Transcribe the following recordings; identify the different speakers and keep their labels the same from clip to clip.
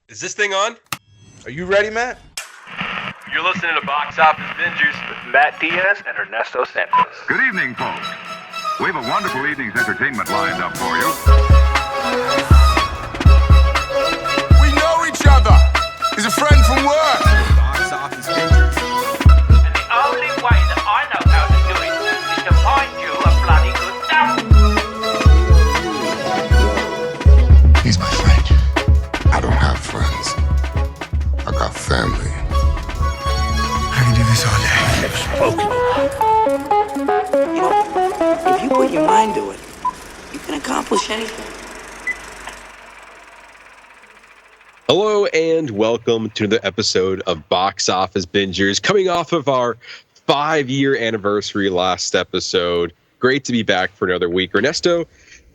Speaker 1: Is this thing on?
Speaker 2: Are you ready, Matt?
Speaker 1: You're listening to Box Office Bingers
Speaker 3: with Matt Diaz and Ernesto Santos.
Speaker 4: Good evening, folks. We have a wonderful evening's entertainment lined up for you.
Speaker 2: We know each other. He's a friend from work.
Speaker 1: Box Office Bingers.
Speaker 5: And the only way that I know how to do it is to find you a bloody good dump.
Speaker 6: He's my friend. I don't have friends. I got family.
Speaker 2: I can do this all day.
Speaker 7: You know, if you put your mind to it, you can accomplish anything.
Speaker 1: Hello and welcome to another episode of Box Office Bingers, coming off of our 5-year anniversary last episode. Great to be back for another week. Ernesto,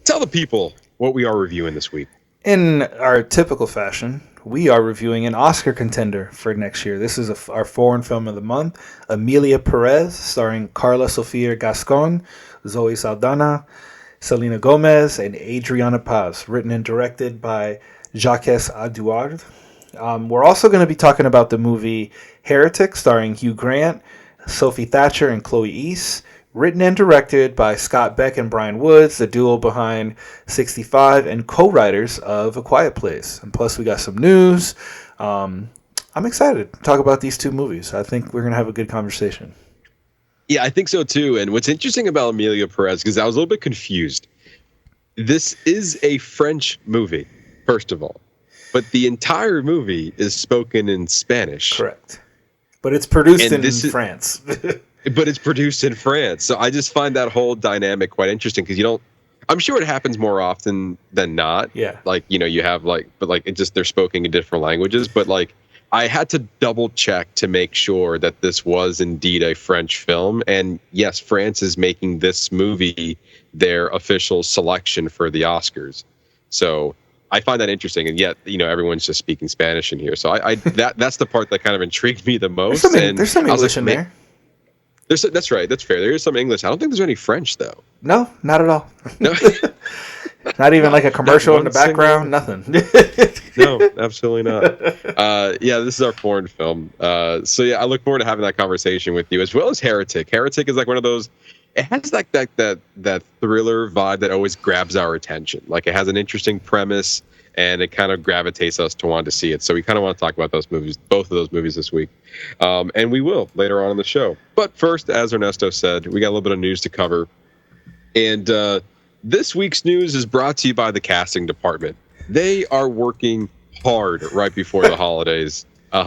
Speaker 1: tell the people what we are reviewing this week.
Speaker 8: In our typical fashion, we are reviewing an Oscar contender for next year. This is our foreign film of the month, Emilia Pérez, starring Carla Sofia Gascon, Zoe Saldana, Selena Gomez, and Adriana Paz, written and directed by Jacques Audouard. We're also going to be talking about the movie Heretic, starring Hugh Grant, Sophie Thatcher, and Chloe East, written and directed by Scott Beck and Brian Woods, the duo behind 65 and co-writers of A Quiet Place. And plus, we got some news. I'm excited to talk about these two movies. I think we're going to have a good conversation.
Speaker 1: Yeah, I think so too. And what's interesting about Emilia Pérez, because I was a little bit confused. This is a French movie, first of all. But the entire movie is spoken in Spanish.
Speaker 8: Correct. But it's produced in France.
Speaker 1: But it's produced in France. So I just find that whole dynamic quite interesting because I'm sure it happens more often than not.
Speaker 8: Yeah.
Speaker 1: Like, you have they're spoken in different languages. But I had to double check to make sure that this was indeed a French film. And yes, France is making this movie their official selection for the Oscars. So I find that interesting. And yet, everyone's just speaking Spanish in here. So that's the part that kind of intrigued me the most.
Speaker 8: There's some English in there.
Speaker 1: That's right. That's fair. There is some English. I don't think there's any French, though.
Speaker 8: No, not at all.
Speaker 1: No.
Speaker 8: Not even like a commercial in the background. Nothing.
Speaker 1: No, absolutely not. This is our foreign film. I look forward to having that conversation with you, as well as Heretic. Heretic is like one of those. It has that thriller vibe that always grabs our attention. Like, it has an interesting premise, and it kind of gravitates us to want to see it. So we kind of want to talk about both of those movies this week. And we will later on in the show. But first, as Ernesto said, we got a little bit of news to cover. And this week's news is brought to you by the casting department. They are working hard right before the holidays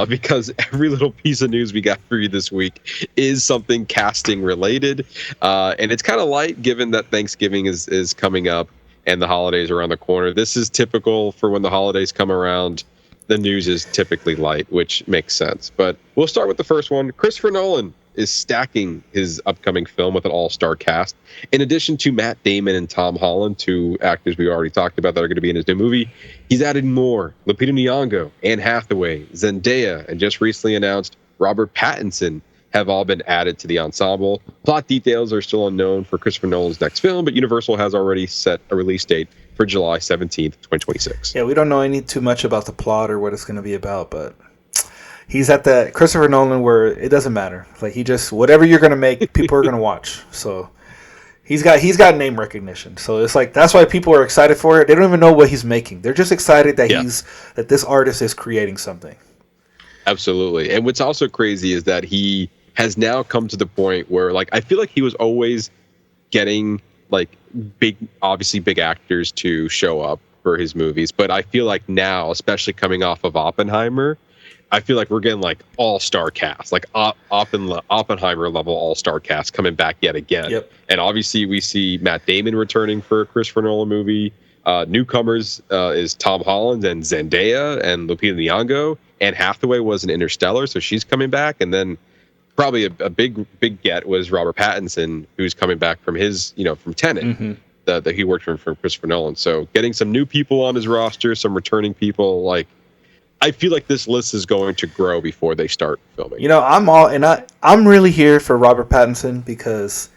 Speaker 1: because every little piece of news we got for you this week is something casting related. And it's kind of light given that Thanksgiving is coming up and the holidays are around the corner. This is typical for when the holidays come around. The news is typically light, which makes sense. But we'll start with the first one. Christopher Nolan is stacking his upcoming film with an all-star cast. In addition to Matt Damon and Tom Holland, two actors we already talked about that are going to be in his new movie, he's added more. Lupita Nyong'o, Anne Hathaway, Zendaya, and just recently announced Robert Pattinson have all been added to the ensemble. Plot details are still unknown for Christopher Nolan's next film, but Universal has already set a release date for July 17th, 2026.
Speaker 8: Yeah, we don't know too much about the plot or what it's going to be about, but he's at the Christopher Nolan where it doesn't matter. Like, he just, whatever you're going to make, people are going to watch. So he's got name recognition. So it's like, that's why people are excited for it. They don't even know what he's making. They're just excited that that this artist is creating something.
Speaker 1: Absolutely. And what's also crazy is that he has now come to the point where, I feel like he was always getting big actors to show up for his movies. But I feel like now, especially coming off of Oppenheimer, I feel like we're getting all-star cast, Oppenheimer level all-star cast coming back yet again.
Speaker 8: Yep.
Speaker 1: And obviously we see Matt Damon returning for a Christopher Nolan movie. Newcomers is Tom Holland and Zendaya and Lupita Nyong'o. Anne Hathaway was in Interstellar, so she's coming back. And then probably a big get was Robert Pattinson, who's coming back from his, from Tenet, that he worked for Christopher Nolan. So getting some new people on his roster, some returning people, I feel like this list is going to grow before they start filming.
Speaker 8: I'm really here for Robert Pattinson because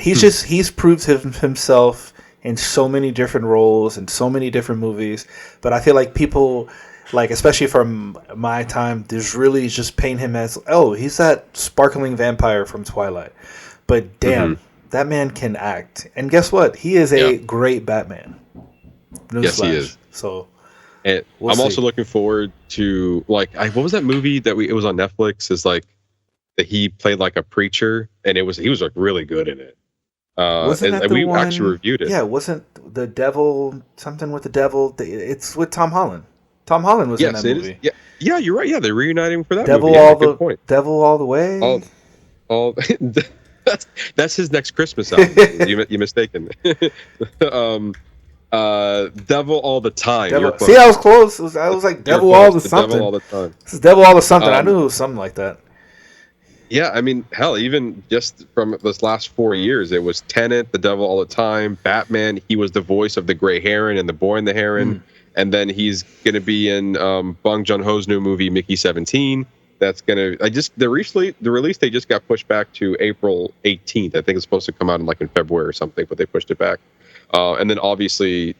Speaker 8: he's proved himself in so many different roles and so many different movies. But I feel like people, like especially from my time, there's really just paint him as, oh, he's that sparkling vampire from Twilight. But damn, that man can act. And guess what? He is a great Batman.
Speaker 1: Yes, he is.
Speaker 8: So
Speaker 1: and I'm also looking forward to what was that movie that it was on Netflix? Is like that he played like a preacher, and he was like really good in it.
Speaker 8: Wasn't that
Speaker 1: and
Speaker 8: the
Speaker 1: we
Speaker 8: one,
Speaker 1: actually reviewed it.
Speaker 8: Yeah, wasn't the devil something with the devil? It's with Tom Holland. Tom Holland was in that movie.
Speaker 1: Yeah, you're right. Yeah, they're reuniting him for that
Speaker 8: devil
Speaker 1: movie.
Speaker 8: Good point. Devil all the way.
Speaker 1: All that's his next Christmas album. You're mistaken. Devil all the time.
Speaker 8: See, I was close. I was like Devil all the something.
Speaker 1: Devil all the time.
Speaker 8: This is Devil all the something. I knew it was something like that.
Speaker 1: Yeah, I mean, hell, even just from this last 4 years, it was Tenet, The Devil All the Time, Batman. He was the voice of the Grey Heron and the Boy and the Heron, and then he's going to be in Bong Joon-ho's new movie Mickey 17. That's going to. The release date just got pushed back to April 18th. I think it's supposed to come out in February or something, but they pushed it back. And then obviously,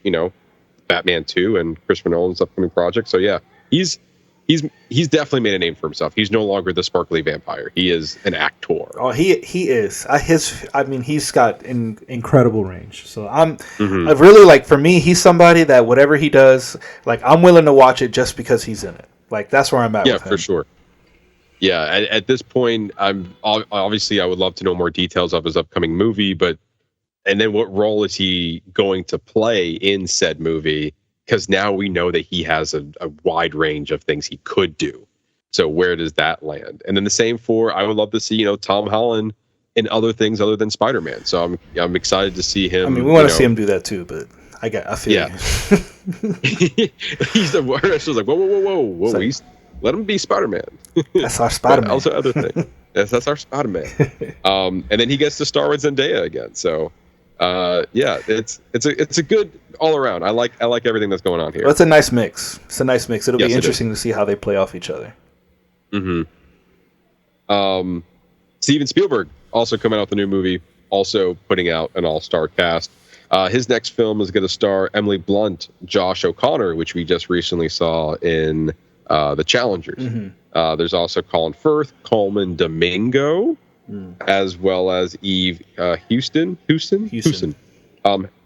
Speaker 1: Batman 2 and Christopher Nolan's upcoming project. So yeah, he's definitely made a name for himself. He's no longer the sparkly vampire. He is an actor.
Speaker 8: Oh, he is. He's got an incredible range. So I really for me, he's somebody that whatever he does, I'm willing to watch it just because he's in it. That's where I'm at.
Speaker 1: Yeah,
Speaker 8: with him.
Speaker 1: for sure. Yeah, at this point, I'm obviously I would love to know more details of his upcoming movie, and then what role is he going to play in said movie? Because now we know that he has a wide range of things he could do. So where does that land? And then the same I would love to see, Tom Holland in other things other than Spider-Man. So I'm excited to see him.
Speaker 8: I mean, we want to see him do that too, but I feel you.
Speaker 1: He's like, whoa. Let him be Spider-Man.
Speaker 8: That's our Spider-Man.
Speaker 1: Also other thing. That's our Spider-Man. And then he gets to star with Zendaya again. So it's a good all around. I like everything that's going on here.
Speaker 8: Well, it's a nice mix. It'll be interesting to see how they play off each other.
Speaker 1: Steven Spielberg also coming out with a new movie, also putting out an all-star cast. His next film is going to star Emily Blunt, Josh O'Connor, which we just recently saw in The Challengers. There's also Colin Firth, Coleman Domingo, as well as Eve Houston.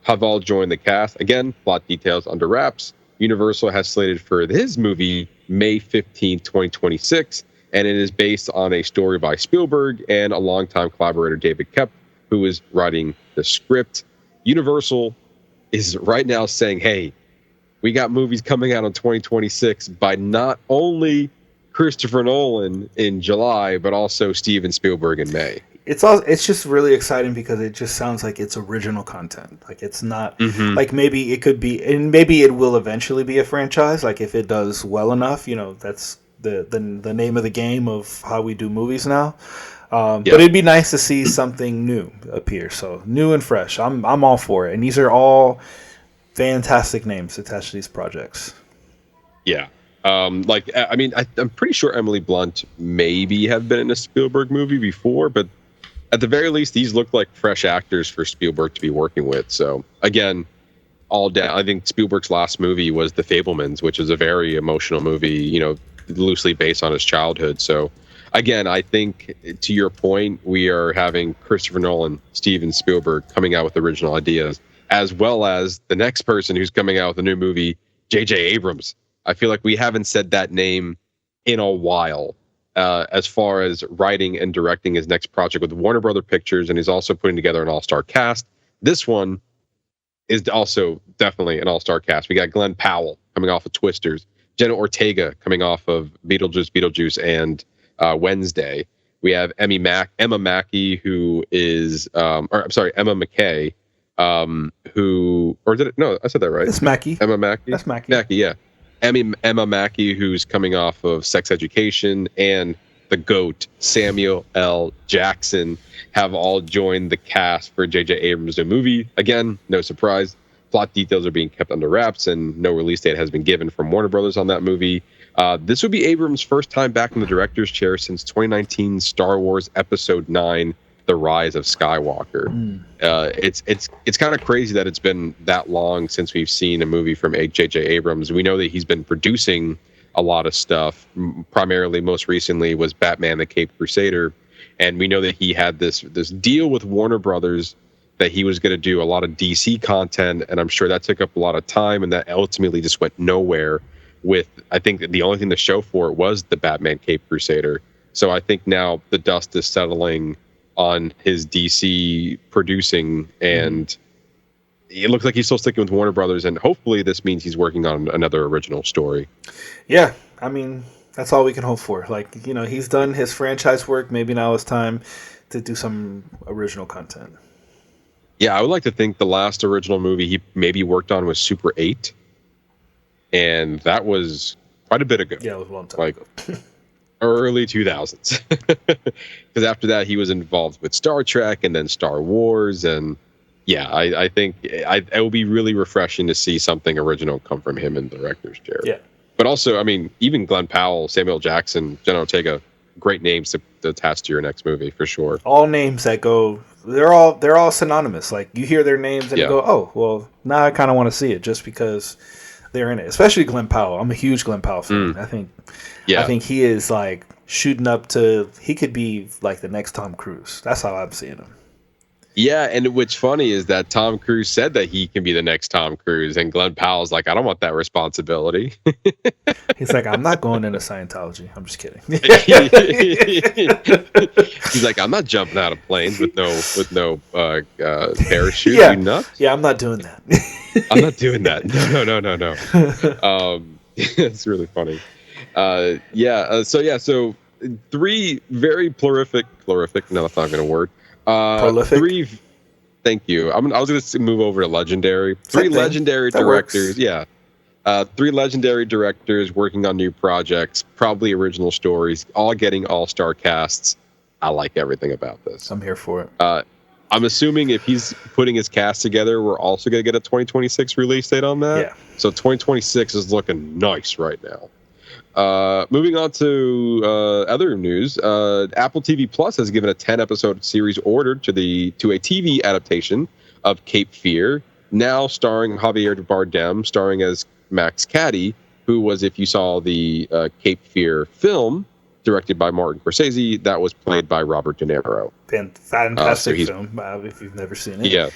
Speaker 1: Have all joined the cast. Again, plot details under wraps. Universal has slated for his movie May 15, 2026, and it is based on a story by Spielberg and a longtime collaborator, David Koepp, who is writing the script. Universal is right now saying, hey, we got movies coming out in 2026 by not only Christopher Nolan in July, but also Steven Spielberg in May.
Speaker 8: It's just really exciting because it just sounds like it's original content. It's not maybe it could be, and maybe it will eventually be a franchise. If it does well enough, that's the name of the game of how we do movies now. But it'd be nice to see something new appear. So new and fresh. I'm all for it. And these are all fantastic names attached to these projects.
Speaker 1: Yeah. I'm pretty sure Emily Blunt maybe have been in a Spielberg movie before, but at the very least, these look like fresh actors for Spielberg to be working with. So again, all down. I think Spielberg's last movie was The Fabelmans, which is a very emotional movie, loosely based on his childhood. So again, I think to your point, we are having Christopher Nolan, Steven Spielberg coming out with original ideas, as well as the next person who's coming out with a new movie, J.J. Abrams. I feel like we haven't said that name in a while as far as writing and directing his next project with Warner Brother Pictures, and he's also putting together an all-star cast. This one is also definitely an all-star cast. We got Glenn Powell coming off of Twisters, Jenna Ortega coming off of Beetlejuice, and Wednesday. We have Emma Mackey, who is, Emma McKay, I said that right?
Speaker 8: It's Mackey.
Speaker 1: Emma Mackey?
Speaker 8: That's Mackey.
Speaker 1: Mackey, yeah. Emma Mackey, who's coming off of Sex Education, and the GOAT, Samuel L. Jackson, have all joined the cast for J.J. Abrams' new movie. Again, no surprise. Plot details are being kept under wraps, and no release date has been given from Warner Brothers on that movie. This would be Abrams' first time back in the director's chair since 2019 Star Wars Episode 9, the rise of Skywalker. It's kind of crazy that it's been that long since we've seen a movie from J.J. Abrams. We know that he's been producing a lot of stuff. Primarily, most recently was Batman: The Caped Crusader, and we know that he had this deal with Warner Brothers that he was going to do a lot of DC content, and I'm sure that took up a lot of time, and that ultimately just went nowhere. With, I think that the only thing to show for it was the Batman Caped Crusader. So I think now the dust is settling on his DC producing, and it looks like he's still sticking with Warner Brothers, and hopefully this means he's working on another original story.
Speaker 8: Yeah, I mean, that's all we can hope for. Like, he's done his franchise work. Maybe now it's time to do some original content.
Speaker 1: Yeah, I would like to think the last original movie he maybe worked on was Super 8, and that was quite a bit ago.
Speaker 8: Yeah, it was a long time ago.
Speaker 1: Early 2000s. Because after that, he was involved with Star Trek and then Star Wars. And yeah, I think it will be really refreshing to see something original come from him in the director's chair.
Speaker 8: Yeah.
Speaker 1: But also, I mean, even Glenn Powell, Samuel Jackson, Jenna Ortega, great names to attach to your next movie for sure.
Speaker 8: All names that go, they're all synonymous. Like, you hear their names and you go, oh, well, now I kind of want to see it just because they're in it. Especially Glenn Powell. I'm a huge Glenn Powell fan. I think he is like shooting up to, he could be like the next Tom Cruise. That's how I'm seeing him.
Speaker 1: Yeah, and what's funny is that Tom Cruise said that he can be the next Tom Cruise, and Glenn Powell's like, I don't want that responsibility.
Speaker 8: He's like, I'm not going into Scientology. I'm just kidding.
Speaker 1: He's like, I'm not jumping out of planes with no parachute.
Speaker 8: Yeah,
Speaker 1: you nuts?
Speaker 8: Yeah, I'm not doing that.
Speaker 1: I'm not doing that. No. It's really funny. So 3 very prolific. No, that's not going to work.
Speaker 8: Prolific.
Speaker 1: 3. Thank you. I was going to move over to legendary. 3 legendary directors. Works. Yeah. 3 legendary directors working on new projects, probably original stories, all getting all-star casts. I like everything about this.
Speaker 8: I'm here for it.
Speaker 1: I'm assuming if he's putting his cast together, we're also going to get a 2026 release date on that.
Speaker 8: Yeah.
Speaker 1: So 2026 is looking nice right now. Moving on to other news, Apple TV Plus has given a 10-episode series order to a TV adaptation of Cape Fear, now starring Javier Bardem, starring as Max Cady, who was, if you saw the Cape Fear film, directed by Martin Scorsese, that was played by Robert De Niro.
Speaker 8: Fantastic film, if you've never seen it.
Speaker 1: Yeah,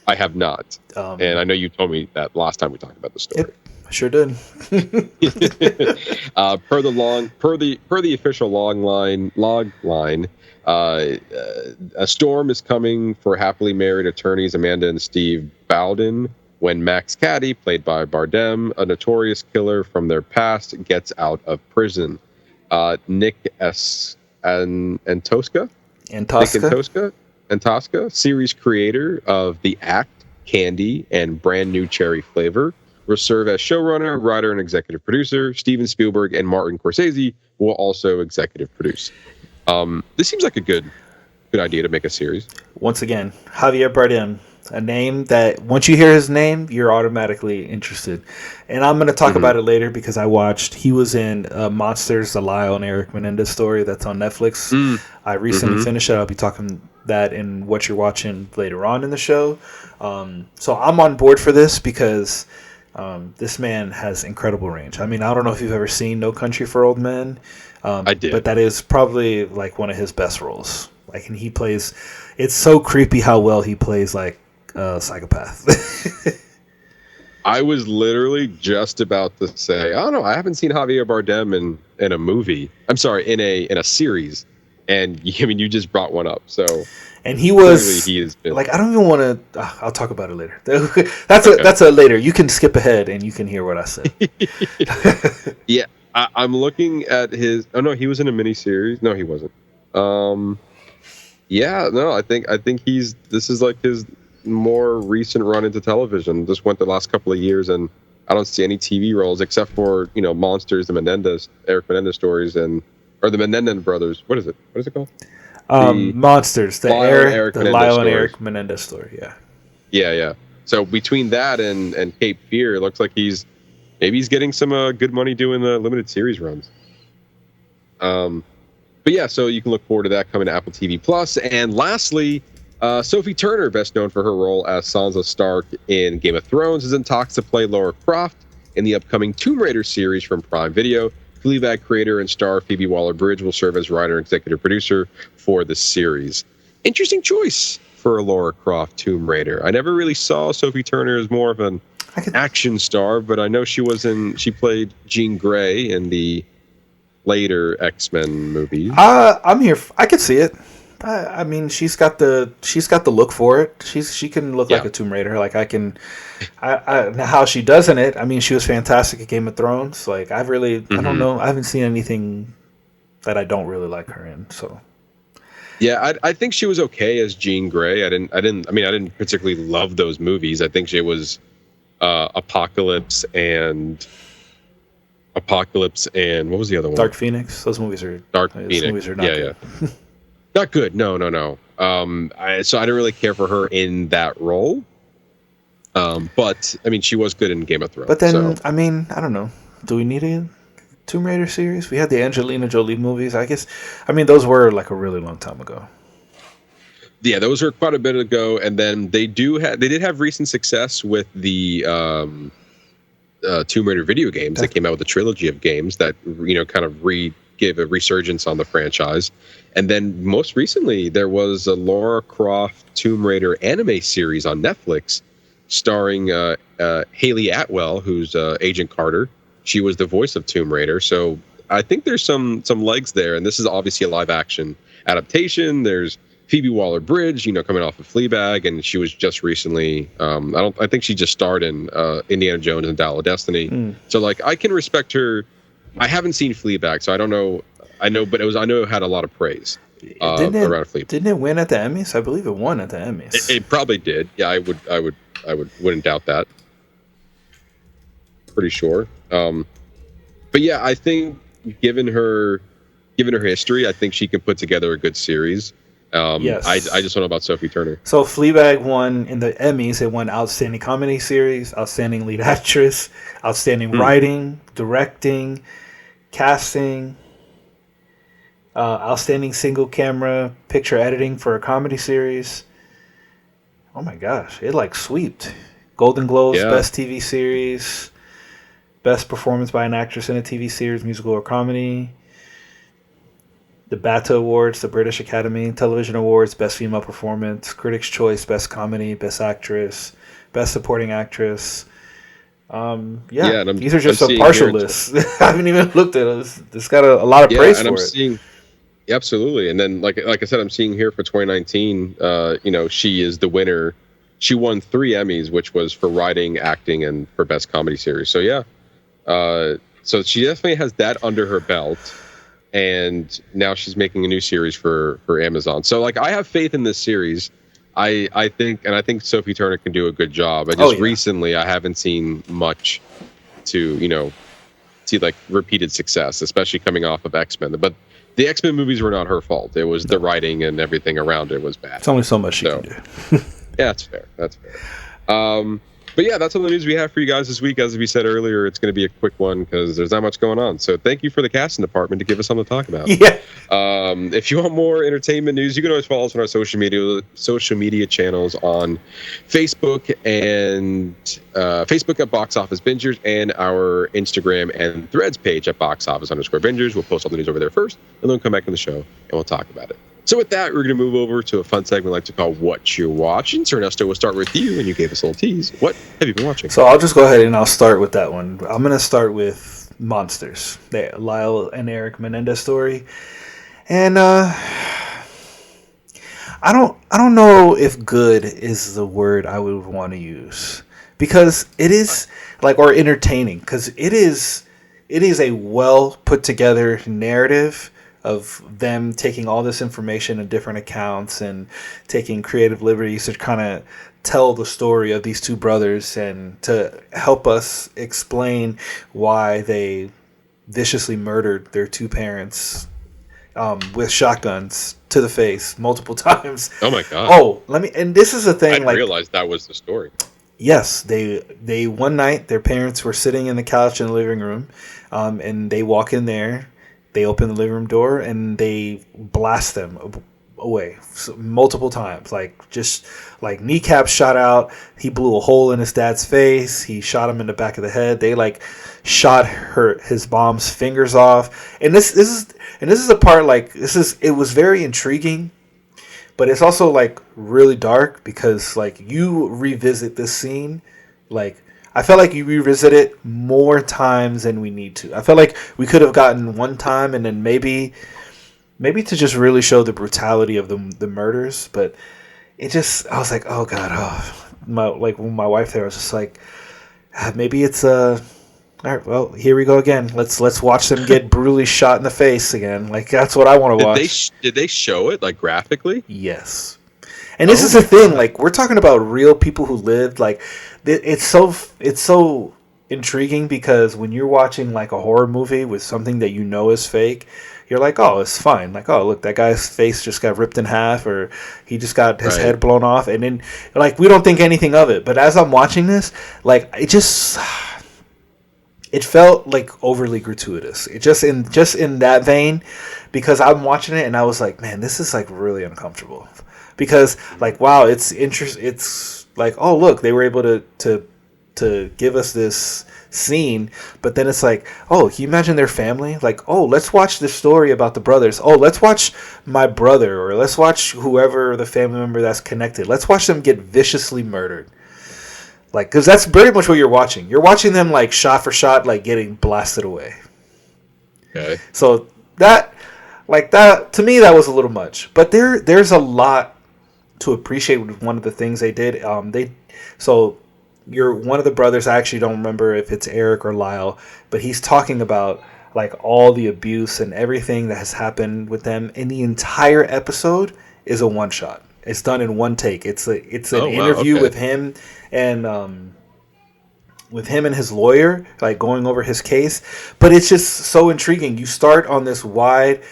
Speaker 1: I have not. And I know you told me that last time we talked about the story.
Speaker 8: Yep. Sure did.
Speaker 1: Per the official log line, a storm is coming for happily married attorneys Amanda and Steve Bowden when Max Cady, played by Bardem, a notorious killer from their past, gets out of prison. Nick Antosca, series creator of The Act, Candy, and Brand New Cherry Flavor, will serve as showrunner, writer, and executive producer. Steven Spielberg and Martin Scorsese will also executive produce. This seems like a good idea to make a series.
Speaker 8: Once again, Javier Bardem, a name that once you hear his name, you're automatically interested. And I'm going to talk about it later because he was in Monsters, the Lyle and Erik Menendez story that's on Netflix. I recently finished it. I'll be talking that in What You're Watching later on in the show. So I'm on board for this because this man has incredible range. I mean, I don't know if you've ever seen No Country for Old Men.
Speaker 1: I did.
Speaker 8: But that is probably like one of his best roles. Like, and he plays, it's so creepy how well he plays like a psychopath.
Speaker 1: I was literally just about to say, I don't know, I haven't seen Javier Bardem in a movie. I'm sorry, in a series. And I mean, you just brought one up. So,
Speaker 8: and he has been, like, I don't even want to. I'll talk about it later. That's a later. You can skip ahead and you can hear what I said.
Speaker 1: Yeah, I'm looking at his. Oh no, he was in a miniseries. No, he wasn't. Yeah, no, I think this is like his more recent run into television. Just went the last couple of years, and I don't see any TV roles except for Monsters, the Erik Menendez stories, or the Menendez brothers. What is it? What is it called?
Speaker 8: Monsters, the Lyle and Erik Menendez story.
Speaker 1: Yeah. So between that and Cape Fear, it looks like he's getting some good money doing the limited series runs. But But yeah, so you can look forward to that coming to Apple TV Plus. And lastly, Sophie Turner, best known for her role as Sansa Stark in Game of Thrones, is in talks to play Lara Croft in the upcoming Tomb Raider series from Prime Video. Fleabag creator and star Phoebe Waller-Bridge will serve as writer and executive producer for the series. Interesting choice for a Lara Croft Tomb Raider. I never really saw Sophie Turner as more of an action star, but I know she played Jean Grey in the later X-Men movies.
Speaker 8: I'm here. I could see it. I mean, she's got the look for it. She can look like a Tomb Raider. Like now how she does in it. I mean, she was fantastic at Game of Thrones. Like I don't know. I haven't seen anything that I don't really like her in. So
Speaker 1: yeah, I think she was okay as Jean Grey. I didn't particularly love those movies. I think she was Apocalypse and what was the other one?
Speaker 8: Dark Phoenix. Those movies are
Speaker 1: Phoenix.
Speaker 8: Movies are not good.
Speaker 1: Yeah. Not good. No. So I didn't really care for her in that role. But I mean, she was good in Game of Thrones.
Speaker 8: But then, I mean, I don't know. Do we need a Tomb Raider series? We had the Angelina Jolie movies. I guess. I mean, those were like a really long time ago.
Speaker 1: Yeah, those were quite a bit ago, and then they did have recent success with the Tomb Raider video games. They came out with a trilogy of games that kind of gave a resurgence on the franchise. And then most recently, there was a Lara Croft Tomb Raider anime series on Netflix starring Haley Atwell, who's Agent Carter. She was the voice of Tomb Raider. So I think there's some legs there. And this is obviously a live action adaptation. There's Phoebe Waller-Bridge, coming off of Fleabag, and she was just recently. I think she just starred in Indiana Jones and Dial of Destiny. So like, I can respect her. I haven't seen Fleabag, so I don't know. I know it had a lot of praise around Fleabag.
Speaker 8: Didn't it win at the Emmys? I believe it won at the Emmys.
Speaker 1: It probably did. Yeah, I wouldn't doubt that. Pretty sure. But yeah, I think given her history, I think she can put together a good series. Yes. I just don't know about Sophie Turner.
Speaker 8: So Fleabag won in the Emmys. It won Outstanding Comedy Series, Outstanding Lead Actress, Outstanding Writing, Directing, Casting, Outstanding Single Camera Picture Editing for a Comedy Series. Oh my gosh, it like sweeped. Golden Globes, Best TV Series, Best Performance by an Actress in a TV Series, Musical or Comedy. The BAFTA Awards, the British Academy Television Awards, Best Female Performance, Critics' Choice, Best Comedy, Best Actress, Best Supporting Actress. These are just a partial list. I haven't even looked at it. It's got a lot of praise for it.
Speaker 1: Absolutely. And then, like I said, I'm seeing here for 2019, she is the winner. She won 3 Emmys, which was for writing, acting, and for Best Comedy Series. So, yeah. So she definitely has that under her belt. And now she's making a new series for Amazon. So like, I have faith in this series. I think Sophie Turner can do a good job. Recently I haven't seen much to see like repeated success, especially coming off of X-Men. But the X-Men movies were not her fault. It was the writing and everything around it was bad.
Speaker 8: It's only so much she can do.
Speaker 1: Yeah, that's fair. But yeah, that's all the news we have for you guys this week. As we said earlier, it's going to be a quick one because there's not much going on. So thank you for the casting department to give us something to talk about.
Speaker 8: Yeah.
Speaker 1: If you want more entertainment news, you can always follow us on our social media channels on Facebook and Facebook at Box Office Bingers and our Instagram and Threads page at Box Office_Bingers. We'll post all the news over there first, and then come back in the show and we'll talk about it. So with that, we're going to move over to a fun segment we like to call Whatcha Watchin. So Ernesto, we'll start with you, and you gave us a little tease. What have you been watching?
Speaker 8: So I'll just go ahead and I'll start with that one. I'm going to start with Monsters, the Lyle and Erik Menendez story. And I don't know if good is the word I would want to use, because it is or entertaining, because it is a well put together narrative of them taking all this information in different accounts and taking creative liberties to kind of tell the story of these two brothers and to help us explain why they viciously murdered their two parents with shotguns to the face multiple times.
Speaker 1: Oh my God.
Speaker 8: Oh, and this is the thing.
Speaker 1: I didn't realize that was the story.
Speaker 8: Yes, they one night their parents were sitting in the couch in the living room, and they walk in there. they open the living room door and they blast them away multiple times. Like, just like kneecap shot out. He blew a hole in his dad's face. He shot him in the back of the head. They like shot his mom's fingers off. And this is a part, like, it was very intriguing, but it's also like really dark because like you revisit this scene, like I felt like you revisit it more times than we need to. I felt like we could have gotten one time and then maybe to just really show the brutality of the murders, but it just, I was like, oh god, when my wife there was just like, maybe it's all right, well, here we go again. Let's watch them get brutally shot in the face again. Like, that's what I want to watch.
Speaker 1: Did they show it, like, graphically?
Speaker 8: Yes. And this is the thing. Like, we're talking about real people who lived. Like, it's so intriguing because when you're watching, like, a horror movie with something that you know is fake, you're like, oh, it's fine. Like, oh, look, that guy's face just got ripped in half, or he just got his head blown off. And then, like, we don't think anything of it. But as I'm watching this, like, it felt like overly gratuitous. It just in that vein, because I'm watching it and I was like, man, this is like really uncomfortable. Because like, wow, it's like, oh look, they were able to give us this scene, but then it's like, oh, can you imagine their family? Like, oh, let's watch the story about the brothers. Oh, let's watch my brother, or let's watch whoever the family member that's connected. Let's watch them get viciously murdered. Like, because that's very much what you're watching. You're watching them, like, shot for shot, like, getting blasted away. Okay. So that, to me, that was a little much. But there's a lot to appreciate with one of the things they did. One of the brothers, I actually don't remember if it's Erik or Lyle, but he's talking about, like, all the abuse and everything that has happened with them. And the entire episode is a one-shot. It's done in one take. It's an interview with him and his lawyer, like going over his case. But it's just so intriguing. You start on this wide,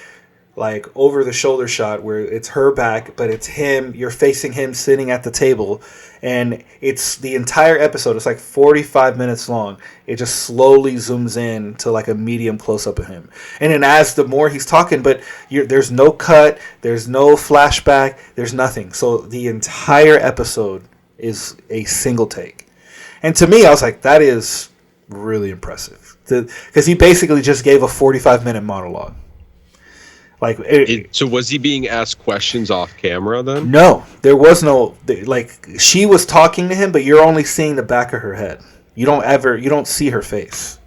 Speaker 8: like over the shoulder shot where it's her back, but it's him. You're facing him sitting at the table, and it's the entire episode. It's like 45 minutes long. It just slowly zooms in to like a medium close up of him, and then as the more he's talking, but there's no cut, there's no flashback, there's nothing. So the entire episode is a single take, and to me, I was like, that is really impressive, because he basically just gave a 45-minute monologue. Like,
Speaker 1: so was he being asked questions off camera then?
Speaker 8: No, there was no, like, she was talking to him, but you're only seeing the back of her head. You don't see her face.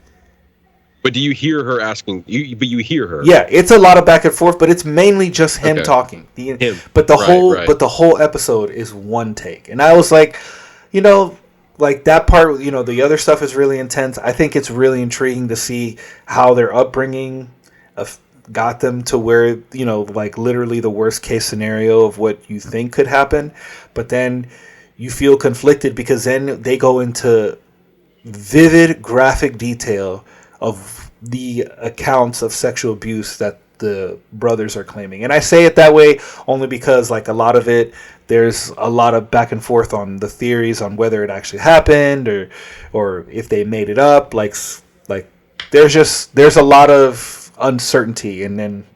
Speaker 1: But do you hear her asking? But you hear her.
Speaker 8: Yeah, it's a lot of back and forth, but it's mainly just him talking. But the whole episode is one take, and I was like, like that part. The other stuff is really intense. I think it's really intriguing to see how their upbringing got them to where, like literally the worst case scenario of what you think could happen. But then you feel conflicted because then they go into vivid graphic detail of the accounts of sexual abuse that the brothers are claiming. And I say it that way only because, like, a lot of it, there's a lot of back and forth on the theories on whether it actually happened or if they made it up. Like there's a lot of uncertainty. And then,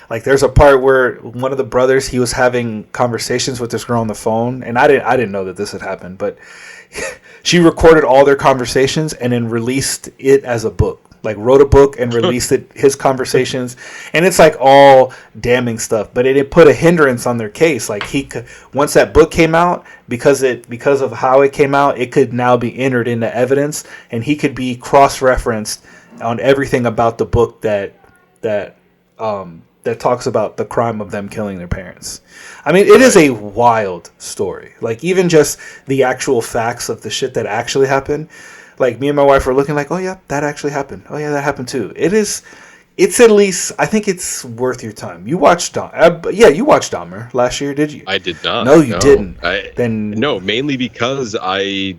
Speaker 8: like, there's a part where one of the brothers, he was having conversations with this girl on the phone, and I didn't know that this had happened, but she recorded all their conversations and then released it as a book. Like, wrote a book and released his conversations, and it's like all damning stuff, but it put a hindrance on their case. Like, once that book came out, because of how it came out, it could now be entered into evidence, and he could be cross-referenced on everything about the book that talks about the crime of them killing their parents. I mean, it is a wild story. Like, even just the actual facts of the shit that actually happened. Like, me and my wife were looking like, oh yeah, that actually happened. Oh yeah, that happened too. It's at least, I think it's worth your time. You watched you watched Dahmer last year, did you?
Speaker 1: I did not.
Speaker 8: No, you didn't.
Speaker 1: No, mainly because I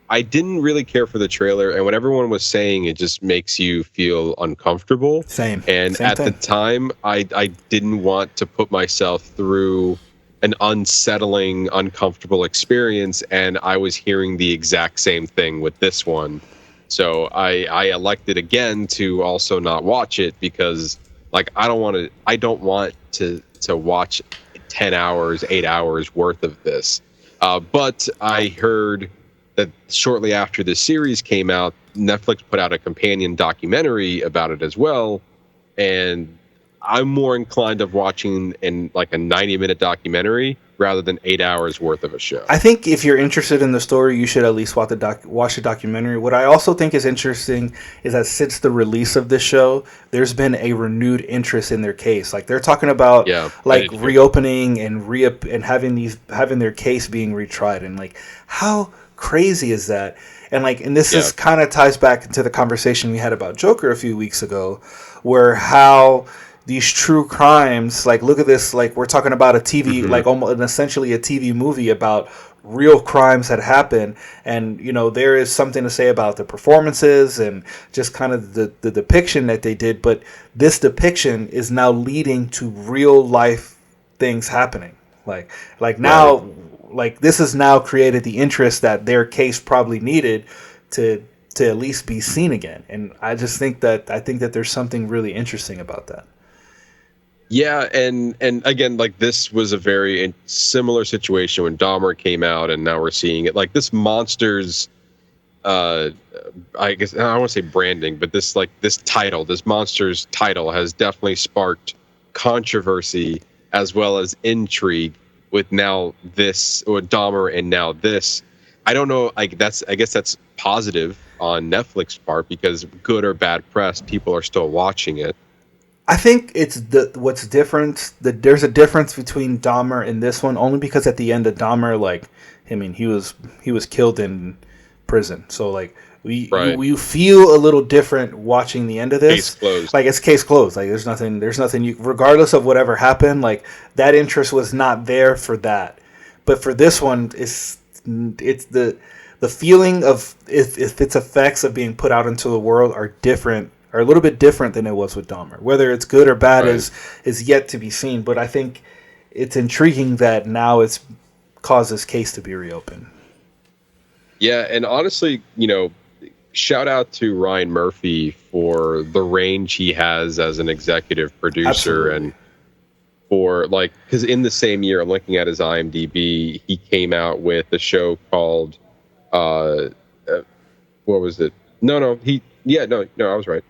Speaker 1: didn't really care for the trailer, and what everyone was saying, it just makes you feel uncomfortable.
Speaker 8: Same.
Speaker 1: And
Speaker 8: Same
Speaker 1: at
Speaker 8: thing.
Speaker 1: the time, I didn't want to put myself through an unsettling, uncomfortable experience, and I was hearing the exact same thing with this one. So I elected again to also not watch it because like I don't want to watch 10 hours, 8 hours worth of this. But I heard that shortly after the series came out, Netflix put out a companion documentary about it as well. And I'm more inclined of watching in like a 90-minute documentary rather than 8 hours worth of a show.
Speaker 8: I think if you're interested in the story, you should at least watch the documentary. What I also think is interesting is that since the release of this show, there's been a renewed interest in their case. Like they're talking about reopening and having their case being retried, and like how crazy is that? And like, and this is kind of ties back into the conversation we had about Joker a few weeks ago, where how these true crimes, like look at this, like we're talking about a TV, like almost essentially a TV movie about real crimes that happen, and you know there is something to say about the performances and just kind of the depiction that they did, but this depiction is now leading to real life things happening. Like now, like this has now created the interest that their case probably needed to at least be seen again, and I think that there's something really interesting about that.
Speaker 1: Yeah, and again, like this was a very similar situation when Dahmer came out, and now we're seeing it. Like this monster's, I guess I don't want to say branding, but this title, this monster's title, has definitely sparked controversy as well as intrigue with now this or Dahmer and now this. I don't know. I guess that's positive on Netflix's part because good or bad press, people are still watching it.
Speaker 8: I think it's what's different. There's a difference between Dahmer and this one only because at the end of Dahmer, like, I mean, he was killed in prison, so like you feel a little different watching the end of this.
Speaker 1: Case closed.
Speaker 8: Like it's case closed. Like there's nothing you, regardless of whatever happened, like that interest was not there for that. But for this one, it's the feeling of if its effects of being put out into the world are different. Are a little bit different than it was with Dahmer. Whether it's good or bad is yet to be seen. But I think it's intriguing that now it's caused this case to be reopened.
Speaker 1: Yeah, and honestly, you know, shout out to Ryan Murphy for the range he has as an executive producer. Absolutely. And for like, because in the same year, I'm looking at his IMDb, he came out with a show called, what was it? No, I was right.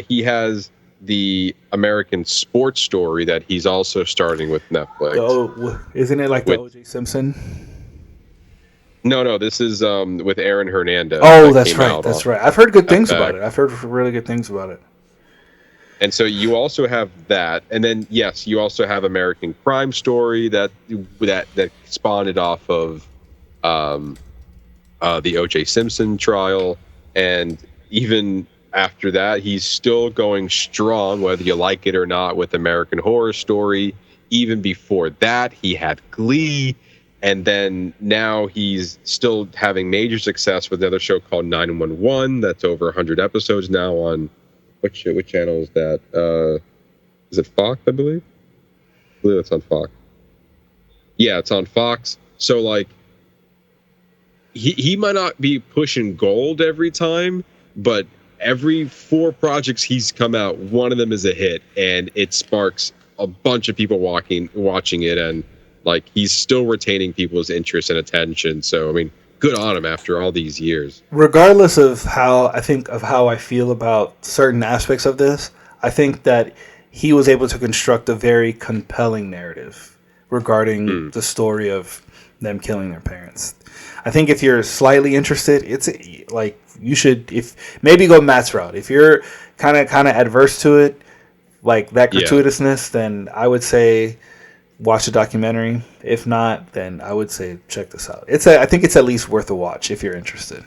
Speaker 1: He has the American Sports Story that he's also starting with Netflix.
Speaker 8: Oh, isn't it like the O.J. Simpson?
Speaker 1: No, this is with Aaron Hernandez.
Speaker 8: Oh, that's right. I've heard good things about it. I've heard really good things about it.
Speaker 1: And so you also have that, and then yes, you also have American Crime Story that spawned off of the O.J. Simpson trial, and even after that, he's still going strong, whether you like it or not, with American Horror Story. Even before that, he had Glee. And then now he's still having major success with another show called 911. That's over 100 episodes now on... Which channel is that? Is it Fox, I believe? I believe it's on Fox. Yeah, it's on Fox. So, like, he might not be pushing gold every time, but every 4 projects he's come out, one of them is a hit, and it sparks a bunch of people watching it, and like he's still retaining people's interest and attention. So I mean, good on him after all these years.
Speaker 8: Regardless of how I feel about certain aspects of this, I think that he was able to construct a very compelling narrative regarding the story of them killing their parents. I think if you're slightly interested, it's like you should maybe go Matt's route. If you're kind of adverse to it, like that gratuitousness, then I would say watch the documentary. If not, then I would say check this out. I think it's at least worth a watch if you're interested.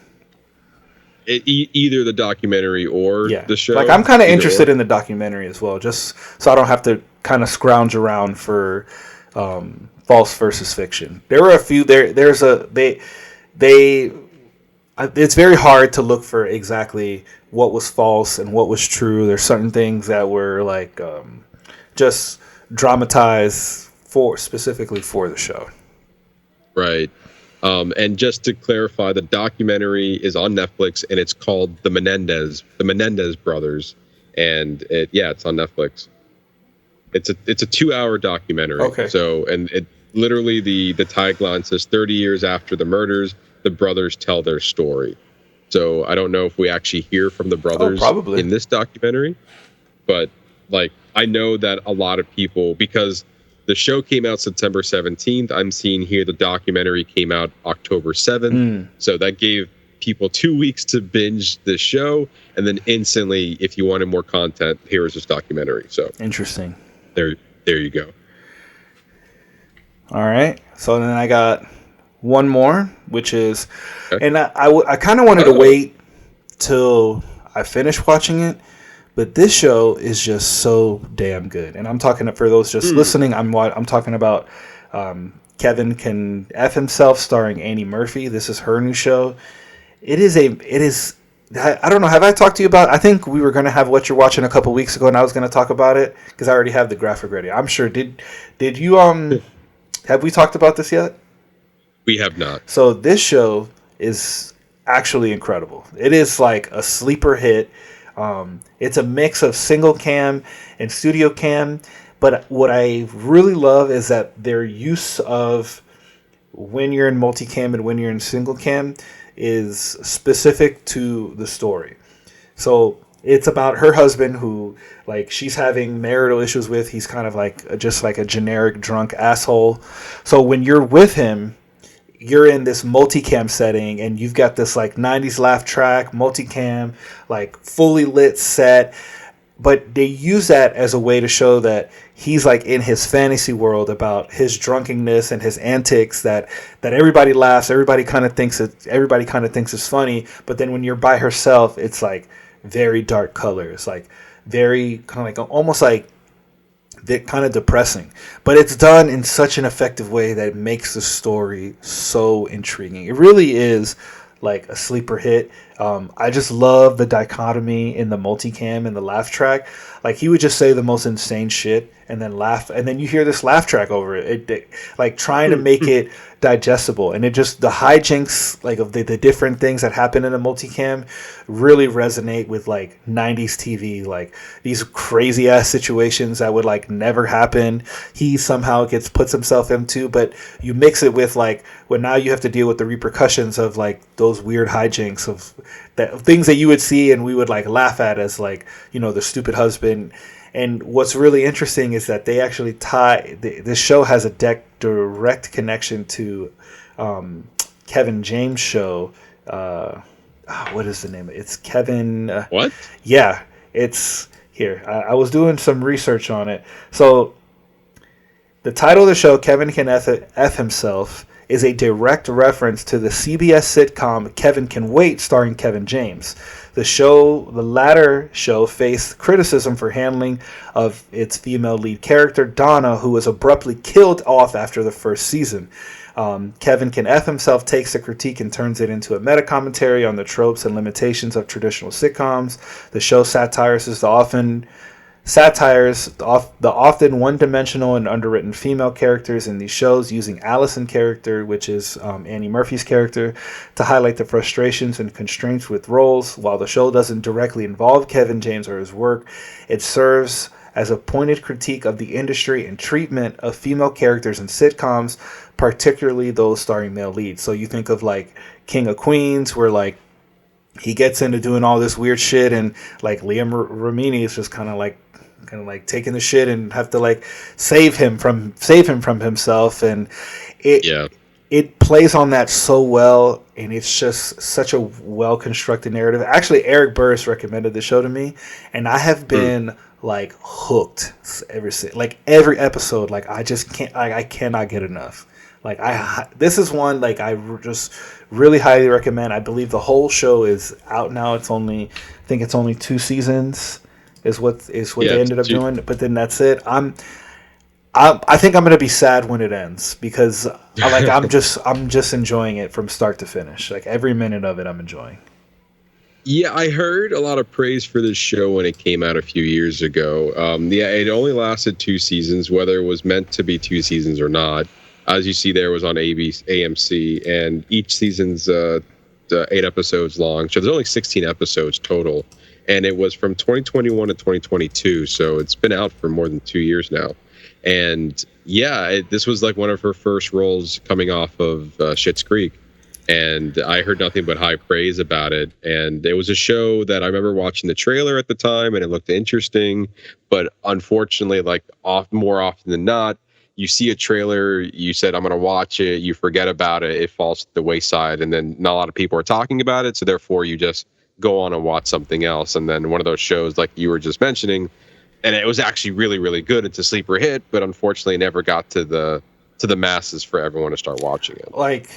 Speaker 1: Either the documentary or the show.
Speaker 8: Like I'm kind of interested in the documentary as well, just so I don't have to kind of scrounge around for false versus fiction. There were a few. It's very hard to look for exactly what was false and what was true. There's certain things that were like just dramatized specifically for the show.
Speaker 1: Right. And just to clarify, the documentary is on Netflix, and it's called the Menendez brothers, and it's on Netflix. It's a 2-hour documentary.
Speaker 8: Okay.
Speaker 1: So, and it literally the tagline says 30 years after the murders, the brothers tell their story. So I don't know if we actually hear from the brothers in this documentary, but like I know that a lot of people, because the show came out September 17th. I'm seeing here the documentary came out October 7th. So that gave people 2 weeks to binge the show. And then instantly, if you wanted more content, here is this documentary. So
Speaker 8: interesting.
Speaker 1: There you go.
Speaker 8: All right. So then I got one more, which is, and I kind of wanted to wait till I finish watching it. But this show is just so damn good, and I'm talking for those just listening. I'm talking about Kevin Can F Himself, starring Annie Murphy. This is her new show. It is. I don't know. Have I talked to you about? I think we were going to have Whatcha Watchin a couple weeks ago, and I was going to talk about it because I already have the graphic ready. I'm sure. Did you have we talked about this yet?
Speaker 1: We have not.
Speaker 8: So this show is actually incredible. It is like a sleeper hit. It's a mix of single cam and studio cam, but what I really love is that their use of when you're in multicam and when you're in single cam is specific to the story. So it's about her husband who, like, she's having marital issues with. He's kind of like just like a generic drunk asshole. So when you're with him, you're in this multicam setting and you've got this like 90s laugh track, multicam, like fully lit set. But they use that as a way to show that he's like in his fantasy world about his drunkenness and his antics that everybody laughs, everybody kind of thinks it's funny. But then when you're by herself, it's like very dark colors, like very kind of like almost like kind of depressing, but it's done in such an effective way that it makes the story so intriguing. It really is like a sleeper hit. I just love the dichotomy in the multicam and the laugh track. Like he would just say the most insane shit and then laugh, and then you hear this laugh track over it, like trying to make it digestible. And it just, the hijinks, like of the different things that happen in a multicam really resonate with like 90s TV, like these crazy ass situations that would like never happen. He somehow puts himself into, but you mix it with like, well, now you have to deal with the repercussions of like those weird hijinks of that, things that you would see and we would like laugh at as like, you know, the stupid husband. And what's really interesting is that they actually this show has a direct connection to Kevin James' show. What is the name? It's Kevin.
Speaker 1: What?
Speaker 8: Yeah, it's here. I was doing some research on it. So the title of the show, Kevin Can F Himself, is a direct reference to the CBS sitcom Kevin Can Wait, starring Kevin James. The latter show faced criticism for handling of its female lead character, Donna, who was abruptly killed off after the first season. Kevin Can F Himself takes the critique and turns it into a meta-commentary on the tropes and limitations of traditional sitcoms. The show satires the often one-dimensional and underwritten female characters in these shows, using Allison's character, which is Annie Murphy's character, to highlight the frustrations and constraints with roles. While the show doesn't directly involve Kevin James or his work, it serves as a pointed critique of the industry and treatment of female characters in sitcoms, particularly those starring male leads. So you think of like King of Queens, where like he gets into doing all this weird shit, and like Liam Ramini is just kind of like taking the shit and have to like save him from himself, and it plays on that so well, and it's just such a well constructed narrative. Actually, Eric Burris recommended the show to me, and I have been like hooked ever since. Like every episode, like I just can't, I cannot get enough. Like this is one like I just really highly recommend. I believe the whole show is out now. I think it's only 2 seasons. Is what they ended up doing, but then that's it. I think I'm gonna be sad when it ends, because I'm just enjoying it from start to finish. Like every minute of it, I'm enjoying.
Speaker 1: Yeah, I heard a lot of praise for this show when it came out a few years ago. It only lasted 2 seasons, whether it was meant to be 2 seasons or not. as you see there, was on AMC, and each season's 8 episodes long. So there's only 16 episodes total, and it was from 2021 to 2022. So it's been out for more than 2 years now. And yeah, this was like one of her first roles coming off of Schitt's Creek. And I heard nothing but high praise about it. And it was a show that I remember watching the trailer at the time, and it looked interesting. But unfortunately, like more often than not, you see a trailer, you said, I'm going to watch it, you forget about it, it falls to the wayside, and then not a lot of people are talking about it. So therefore, you just go on and watch something else. And then one of those shows like you were just mentioning, and it was actually really, really good. It's a sleeper hit, but unfortunately never got to the masses for everyone to start watching it.
Speaker 8: Like,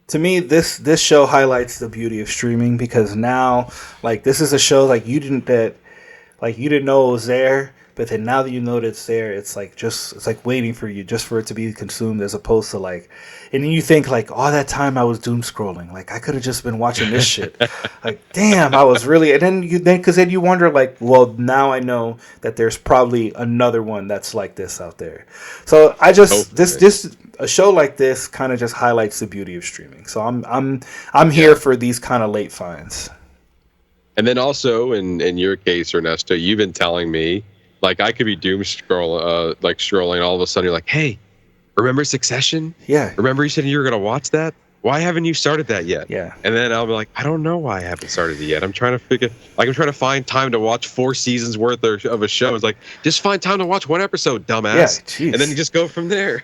Speaker 8: to me, this show highlights the beauty of streaming, because now, like, this is a show like you didn't know it was there, but then now that you know that it's there, it's like waiting for you just for it to be consumed, as opposed to like, and then you think like, all that time I was doom scrolling, like I could have just been watching this shit. Like, damn, I was really, and then you wonder like, well, now I know that there's probably another one that's like this out there. So I just this a show like this kind of just highlights the beauty of streaming. So I'm here for these kind of late finds.
Speaker 1: And then also in your case, Ernesto, you've been telling me, like, I could be doom scrolling, all of a sudden you're like, hey, remember Succession?
Speaker 8: Yeah.
Speaker 1: Remember you said you were gonna watch that? Why haven't you started that yet?
Speaker 8: Yeah.
Speaker 1: And then I'll be like, I don't know why I haven't started it yet. I'm trying to find time to watch 4 seasons worth of a show. It's like, just find time to watch one episode, dumbass.
Speaker 8: Yeah,
Speaker 1: and then you just go from there.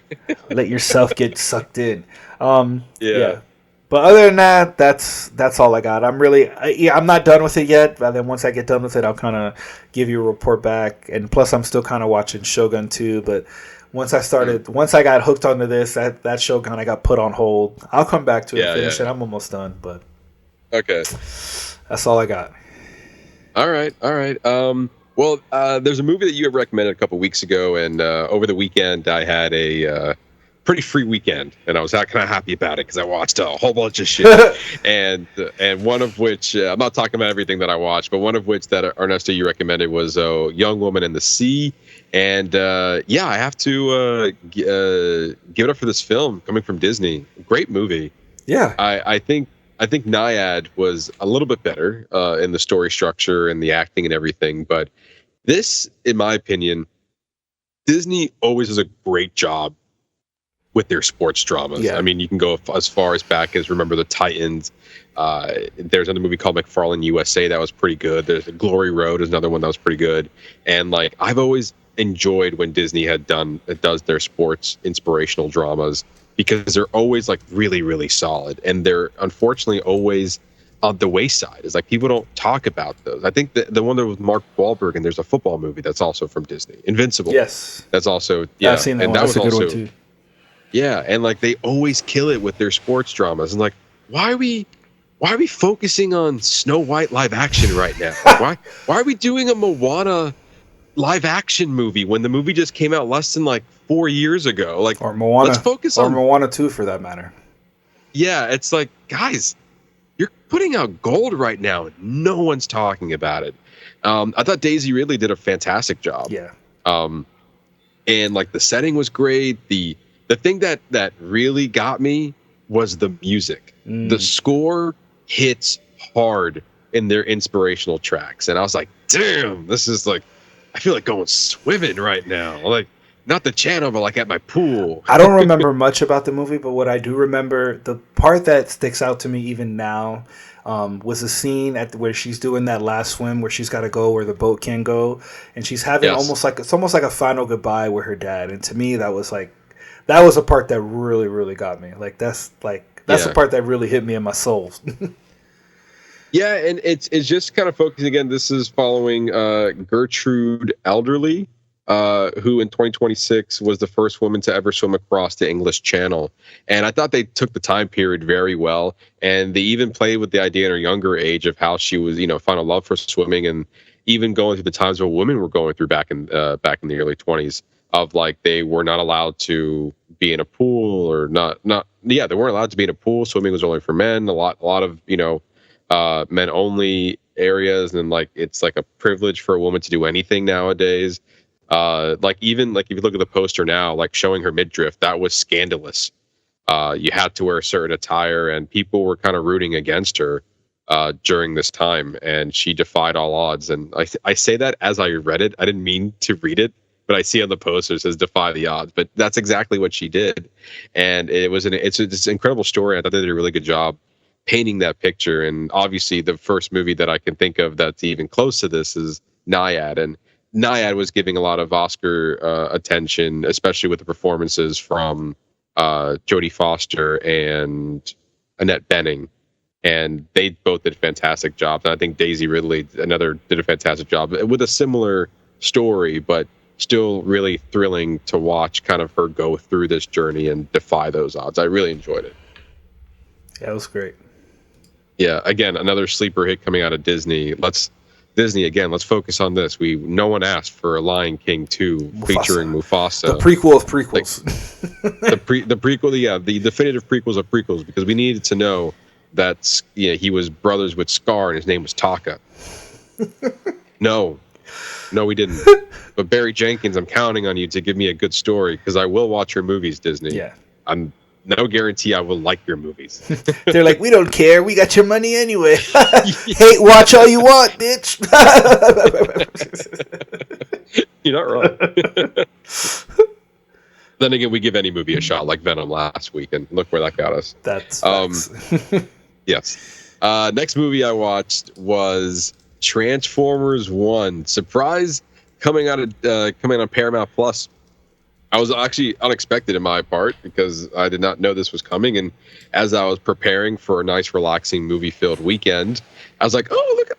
Speaker 8: Let yourself get sucked in. Yeah. But other than that, that's all I got. I'm not done with it yet. But then once I get done with it, I'll kind of give you a report back. And plus, I'm still kind of watching Shogun too. But once I got hooked onto this, that show kind of got put on hold. I'll come back to it and finish it. I'm almost done. But
Speaker 1: okay,
Speaker 8: that's all I got.
Speaker 1: All right. Well, there's a movie that you had recommended a couple weeks ago, and over the weekend I had a pretty free weekend, and I was kind of happy about it because I watched a whole bunch of shit. and one of which I'm not talking about everything that I watched, but one of which that Ernesto you recommended was Young Woman in the Sea. And I have to give it up for this film coming from Disney. Great movie.
Speaker 8: Yeah,
Speaker 1: I think Naiad was a little bit better in the story structure and the acting and everything, but this, in my opinion, Disney always does a great job with their sports dramas.
Speaker 8: Yeah.
Speaker 1: I mean, you can go as far as back as Remember the Titans. There's another movie called McFarlane USA that was pretty good. There's Glory Road is another one that was pretty good. And like, I've always enjoyed when Disney does their sports inspirational dramas, because they're always like really, really solid, and they're unfortunately always on the wayside. It's like people don't talk about those. I think the one that was Mark Wahlberg, and there's a football movie that's also from Disney, Invincible.
Speaker 8: Yes,
Speaker 1: that's also
Speaker 8: I've seen that
Speaker 1: and
Speaker 8: one. That's a good one too.
Speaker 1: Yeah, and like they always kill it with their sports dramas. And like, why are we focusing on Snow White live action right now? why are we doing a Moana live action movie when the movie just came out less than like 4 years ago? Like,
Speaker 8: or Moana,
Speaker 1: let's focus on
Speaker 8: Moana 2 for that matter.
Speaker 1: Yeah, it's like, guys, you're putting out gold right now, and no one's talking about it. I thought Daisy Ridley did a fantastic job.
Speaker 8: Yeah.
Speaker 1: And like the setting was great. The thing that really got me was the music. The score hits hard in their inspirational tracks, and I was like, damn, this is like, I feel like going swimming right now. Like, not the channel, but like at my pool.
Speaker 8: I don't remember much about the movie, but what I do remember, the part that sticks out to me even now, was a scene where she's doing that last swim where she's got to go where the boat can go, and she's having almost like a final goodbye with her dad. And to me, that was a part that really, really got me. That's the part that really hit me in my soul.
Speaker 1: Yeah, and it's just kind of focusing again. This is following Gertrude Elderly, who in 2026 was the first woman to ever swim across the English Channel. And I thought they took the time period very well, and they even played with the idea in her younger age of how she was, found a love for swimming, and even going through the times what women were going through back in the early 20s, of like they were not allowed to be in a pool, or they weren't allowed to be in a pool. Swimming was only for men. A lot of men only areas, and like it's like a privilege for a woman to do anything nowadays. Like even like if you look at the poster now, like showing her midriff, that was scandalous. You had to wear a certain attire, and people were kind of rooting against her during this time, and she defied all odds. And I say that as I read it. I didn't mean to read it, but I see on the poster it says "defy the odds." But that's exactly what she did, and it's an incredible story. I thought they did a really good job painting that picture. And obviously, the first movie that I can think of that's even close to this is Naiad, and Naiad was giving a lot of Oscar attention, especially with the performances from Jodie Foster and Annette Bening, and they both did fantastic jobs. And I think Daisy Ridley did a fantastic job with a similar story, but still really thrilling to watch kind of her go through this journey and defy those odds. I really enjoyed it.
Speaker 8: Yeah, it was great.
Speaker 1: Yeah, again, another sleeper hit coming out of Disney. Let's focus on this. No one asked for a Lion King 2 featuring Mufasa.
Speaker 8: The prequel of prequels.
Speaker 1: The prequel, the definitive prequels of prequels, because we needed to know that he was brothers with Scar and his name was Taka. No, we didn't. But Barry Jenkins, I'm counting on you to give me a good story, because I will watch your movies, Disney.
Speaker 8: Yeah.
Speaker 1: I'm no guarantee I will like your movies.
Speaker 8: They're like, we don't care. We got your money anyway. Hate watch all you want, bitch.
Speaker 1: You're not wrong. Then again, we give any movie a shot, like Venom last week, and look where that got us.
Speaker 8: That's
Speaker 1: yes. Next movie I watched was Transformers 1. Surprise, coming on Paramount Plus. I was actually unexpected in my part, because I did not know this was coming. And as I was preparing for a nice, relaxing, movie-filled weekend, I was like, "Oh, look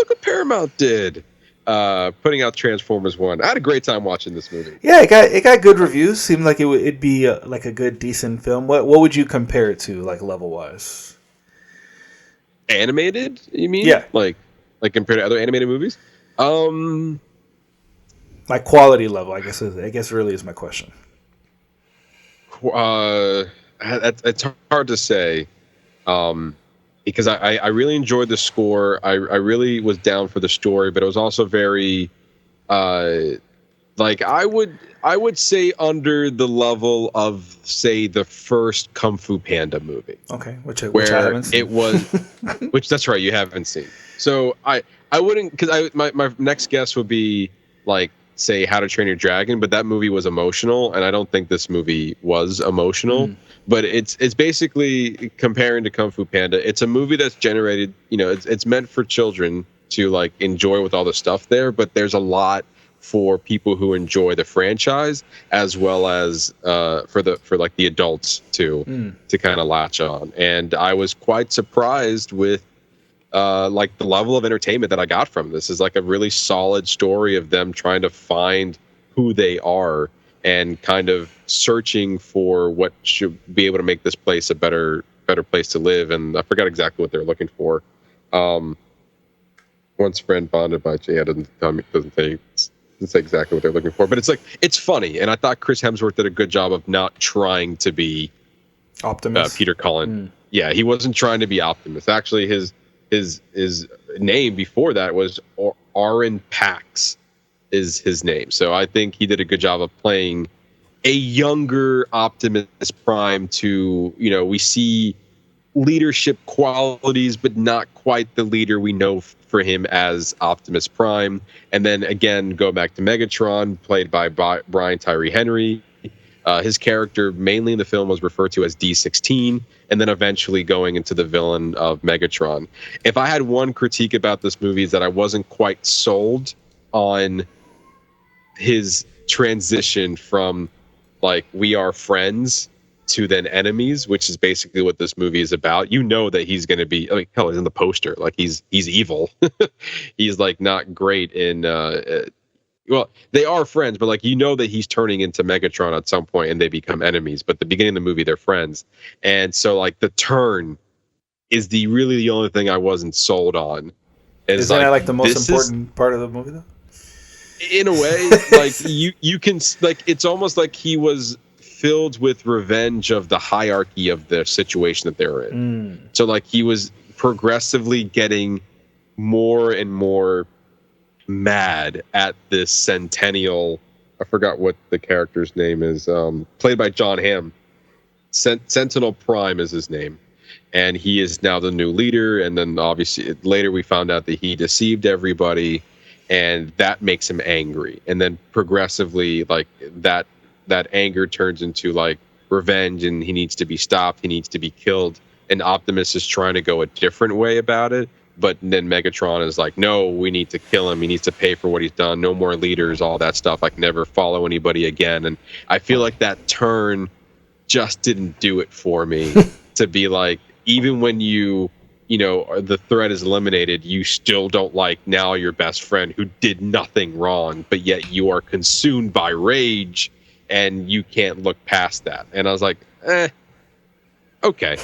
Speaker 1: what Paramount did, putting out Transformers 1." I had a great time watching this movie.
Speaker 8: Yeah, it got good reviews. Seemed like it'd be like a good, decent film. What would you compare it to, like level-wise?
Speaker 1: Animated, you mean?
Speaker 8: Yeah.
Speaker 1: Like compared to other animated movies?
Speaker 8: Like quality level, I guess really is my question.
Speaker 1: It's hard to say, because I really enjoyed the score. I really was down for the story, but it was also very, like I would say under the level of, say, the first Kung Fu Panda movie.
Speaker 8: Okay, which I haven't seen.
Speaker 1: It was, which that's right, you haven't seen. So I wouldn't, because my next guess would be like, say, How to Train Your Dragon, but that movie was emotional, and I don't think this movie was emotional. But it's basically comparing to Kung Fu Panda. It's a movie that's generated, it's meant for children to like enjoy with all the stuff there, but there's a lot for people who enjoy the franchise, as well as for the adults to kind of latch on. And I was quite surprised with like the level of entertainment that I got from this. Is like a really solid story of them trying to find who they are and kind of searching for what should be able to make this place a better place to live. And I forgot exactly what they're looking for. Once friend bonded by Jay, doesn't say exactly what they're looking for, but it's funny. And I thought Chris Hemsworth did a good job of not trying to be
Speaker 8: Optimus.
Speaker 1: Peter Cullen. Yeah, he wasn't trying to be Optimus. Actually, his name before that was Aaron Pax is his name. So I think he did a good job of playing a younger Optimus Prime to, we see leadership qualities, but not quite the leader we know for him as Optimus Prime. And then again, go back to Megatron, played by Brian Tyree Henry. His character mainly in the film was referred to as D16, and then eventually going into the villain of Megatron. If I had one critique about this movie, is that I wasn't quite sold on his transition from like we are friends to then enemies, which is basically what this movie is about. You know that he's going to be, hell, he's in the poster, like he's evil. He's like not great in well, they are friends, but like that he's turning into Megatron at some point and they become enemies. But at the beginning of the movie, they're friends. And so like the turn is really the only thing I wasn't sold on.
Speaker 8: Isn't that like the most important part of the movie though?
Speaker 1: In a way, like you can like it's almost like he was filled with revenge of the hierarchy of the situation that they're in. So like he was progressively getting more and more mad at this centennial I forgot what the character's name is. Played by John Hamm. Sentinel Prime is his name, and he is now the new leader. And then obviously later we found out that he deceived everybody, and that makes him angry. And then progressively, like that anger turns into like revenge, and he needs to be stopped. He needs to be killed. And Optimus is trying to go a different way about it. But then Megatron is like, no, we need to kill him. He needs to pay for what he's done. No more leaders, all that stuff. I can never follow anybody again. And I feel like that turn just didn't do it for me to be like, even when you know, the threat is eliminated, you still don't like now your best friend who did nothing wrong, but yet you are consumed by rage and you can't look past that. And I was like, okay.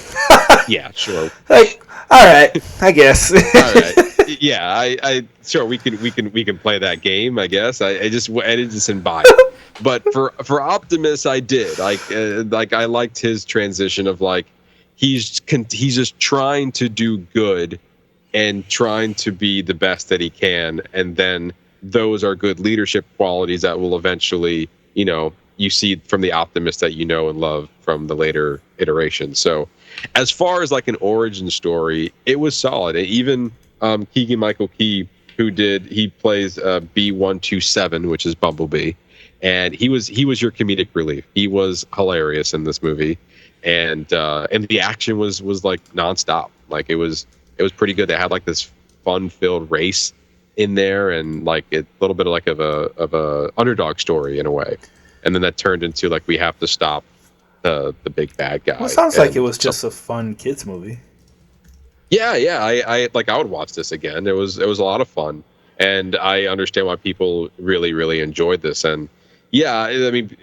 Speaker 1: Yeah, sure.
Speaker 8: Like, all right, I guess.
Speaker 1: All right. Yeah, I sure we can play that game, I guess. I just imbibe. But for Optimus, I did. Like I liked his transition of like he's just trying to do good and trying to be the best that he can, and then those are good leadership qualities that will eventually, you know, you see from the Optimus that you know and love from the later iterations. So as far as like an origin story, it was solid. Even Keegan-Michael Key, he plays B127, which is Bumblebee, and he was your comedic relief. He was hilarious in this movie, and the action was like nonstop. Like it was pretty good. They had like this fun-filled race in there, and like a little bit of like of a underdog story in a way. And then that turned into like we have to stop the big bad guy.
Speaker 8: Well, it sounds like it was just a fun kids movie.
Speaker 1: Yeah. I would watch this again. It was a lot of fun, and I understand why people really, really enjoyed this. And yeah, I mean,